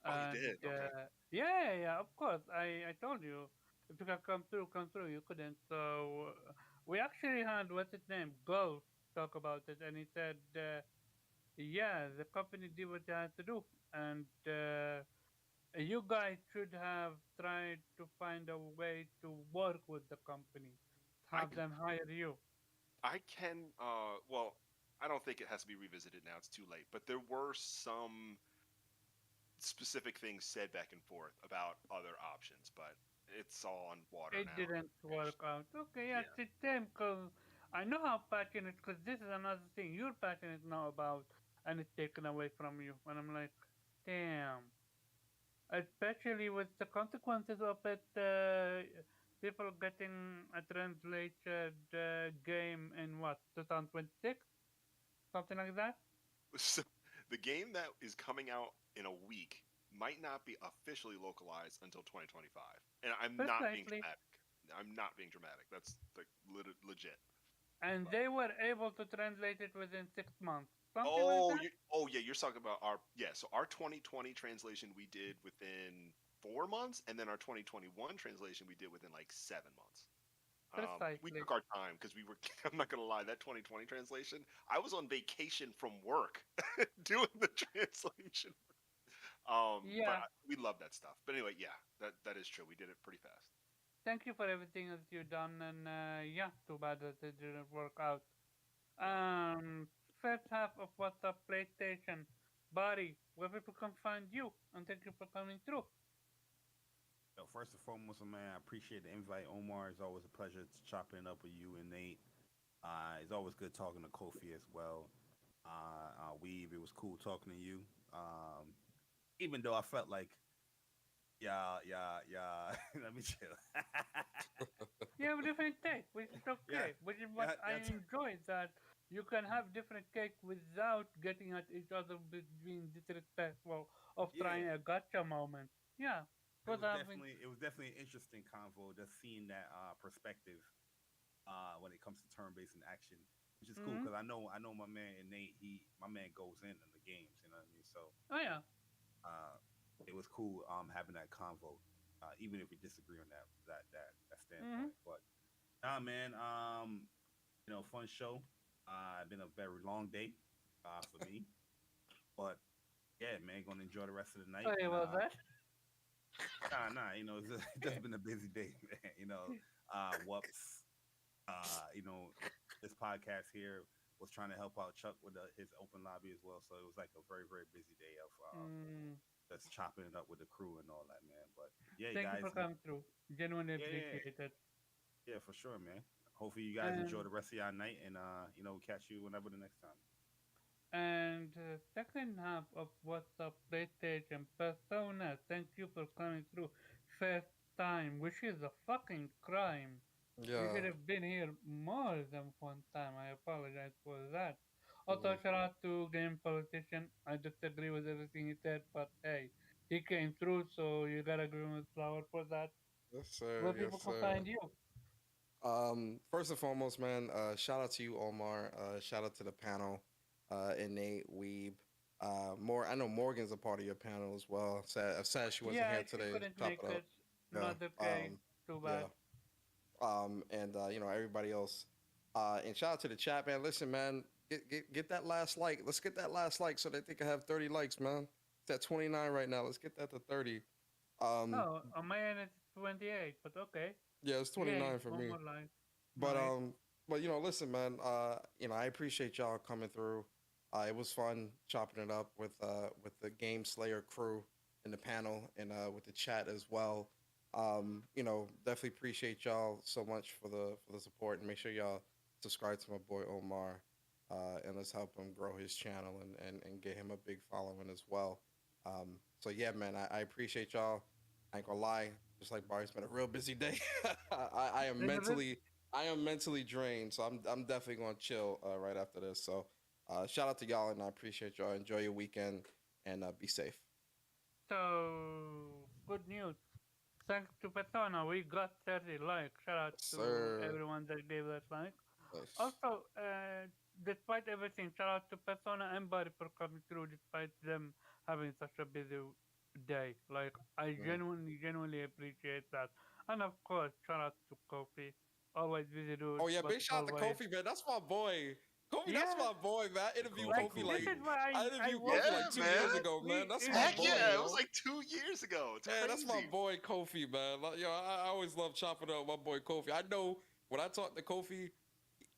oh, you And did? Okay. yeah, yeah, of course. I told you if you can come through. You couldn't. So we actually had what's his name, Ghost, talk about it, and he said, yeah, the company did what they had to do, and you guys should have tried to find a way to work with the company, I have them hire you. I can. Well, I don't think it has to be revisited now. It's too late. But there were some specific things said back and forth about other options, but it's all on water It now. didn't work out. Okay, yeah, Yeah. it's a shame because I know how passionate, because this is another thing you're passionate now about, and it's taken away from you. And I'm like, damn. Especially with the consequences of it people getting a translated game in what 2026, something like that. So the game that is coming out in a week might not be officially localized until 2025. And I'm not being Precisely. dramatic. I'm not being dramatic. That's like legit. And they were able to translate it within 6 months, something like Oh, that. yeah, you're talking about so our 2020 translation we did within 4 months, and then our 2021 translation we did within like 7 months. We Precisely. took our time because we were. I'm not gonna lie, that 2020 translation, I was on vacation from work doing the translation. Yeah. But we love that stuff. But anyway, yeah, that is true. We did it pretty fast. Thank you for everything that you've done, and yeah, too bad that it didn't work out. Um, First half of What's Up PlayStation, Barry, where people can find you, and thank you for coming through. Yo, first and foremost, man, I appreciate the invite, Omar. It's always a pleasure to chopping it up with you and Nate. It's always good talking to Kofi as well. Weave, it was cool talking to you. Even though I felt like, yeah, let me chill. You have different take, which is yeah, okay, which is what I enjoy, that you can have different take without getting at each other being disrespectful of trying yeah. a gotcha moment. Yeah, It but was having definitely an interesting convo, just seeing that perspective when it comes to turn-based in action, which is cool hmm because I know my man Nate, my man goes in the games, you know what I mean. So oh yeah, uh, it was cool having that convo, even if we disagree on that hmm standpoint. But nah, man, fun show. Been a very long day for me, but yeah, man, gonna enjoy the rest of the night. sorry And about that. nah, it's just been a busy day, man. Whoops. You know, this podcast here was trying to help out Chuck with his open lobby as well. So it was like a very, very busy day of Mm, just chopping it up with the crew and all that, man. But yeah, Thank you for guys, coming through. Genuinely yeah, appreciate it. yeah, for sure, man. Hopefully you guys enjoy And the rest of your night, and catch you whenever the next time. second half of What's Up PlayStation Persona, thank you for coming through. First time, which is a fucking crime. You should Yeah. have been here more than one time. I apologize for that. Also, Mhm. shout out to Game Politician. I disagree with everything he said, but hey, he came through, so you gotta give him a flower for that. Yes, sir. Where Yes, people can sir. find you. First and foremost, man, shout out to you, Omar. Shout out to the panel, Innate, Weeb. I know Morgan's a part of your panel as well. Sad she wasn't Yeah, here she today to couldn't chop make it up. it. Yeah. Not okay. Too Yeah. bad. And everybody else. And shout out to the chat, man. Listen, man, get that last like. Let's get that last like so that they can have 30 likes, man. It's at 29 right now. Let's get that to 30. Um, Oh, on my end it's 28, but okay. yeah, it's Yay, 29 for one me. more line. But Nice. listen, man. I appreciate y'all coming through. It was fun chopping it up with the Game Slayer crew in the panel and with the chat as well. Definitely appreciate y'all so much for the support, and make sure y'all subscribe to my boy Omar, and let's help him grow his channel and get him a big following as well. So yeah, man, I appreciate y'all. I ain't gonna lie, just like Barry, it's been a real busy day. I am Little bit. mentally drained, so I'm definitely gonna chill right after this. So shout out to y'all, and I appreciate y'all. Enjoy your weekend, and be safe. So, good news. Thanks to Persona, we got 30 likes. Shout out Yes, to sir. everyone that gave us like. Nice. Also, despite everything, shout out to Persona and Buddy for coming through despite them having such a busy day. Like, I Mhm. genuinely appreciate that. And of course, shout out to Kofi. Always busy dude, Oh yeah, but big shout out to always. Kofi, man. That's my boy. Kofi, that's Yeah, my boy, man. I interviewed Kofi, like, Kofi this like is Kofi. why I I interviewed Kofi wanted Yeah, like 2 years man. ago, man. That's my Heck boy, yeah, it was yo. like 2 years ago. It's Man, that's my crazy. boy Kofi, man. Like, I always love chopping up my boy Kofi. I know when I talk to Kofi,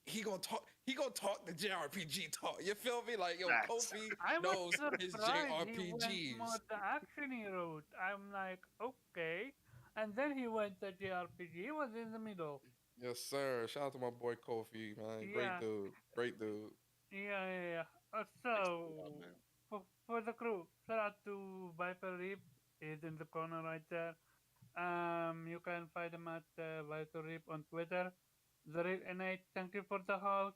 he gonna talk the JRPG talk. You feel me? Like, yo, Facts. Kofi I was knows his surprised he went more JRPGs. the actiony route. I'm like, okay. And then he went the JRPG. He was in the middle. Yes, sir. Shout out to my boy Kofi, man. Great Yeah, dude. Great dude. yeah. Thanks for the love, So, man. for the crew, shout out to Viper Reap. He's in the corner right there. You can find them at Valkyrie on Twitter. The Real Innate, thank you for the host.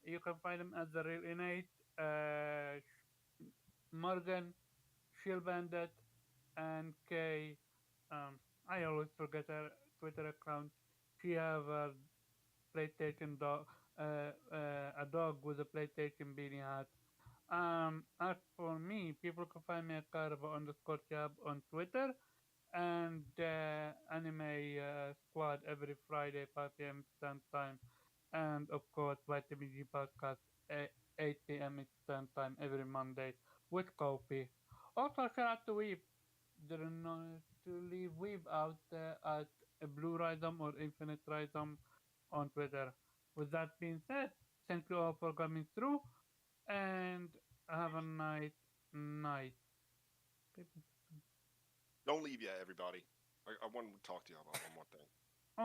You can find them at the Real Innate. Morgan, Shield Bandit, and Kay. I always forget her Twitter account. She have a PlayStation dog, a dog with a PlayStation beanie hat. As for me, people can find me at Carbo_Jab on Twitter and Anime Squad every Friday, 5 p.m. Eastern Time. And of course, Vitamin G Podcast, 8 p.m. Eastern Time every Monday with Kofi. Also, shout out to Weeb. Didn't know to leave Weeb out at Blue Rhizome or Infinite Rhizome on Twitter. With that being said, thank you all for coming through and have a nice night. Don't leave yet, everybody. I want to talk to you about one more thing.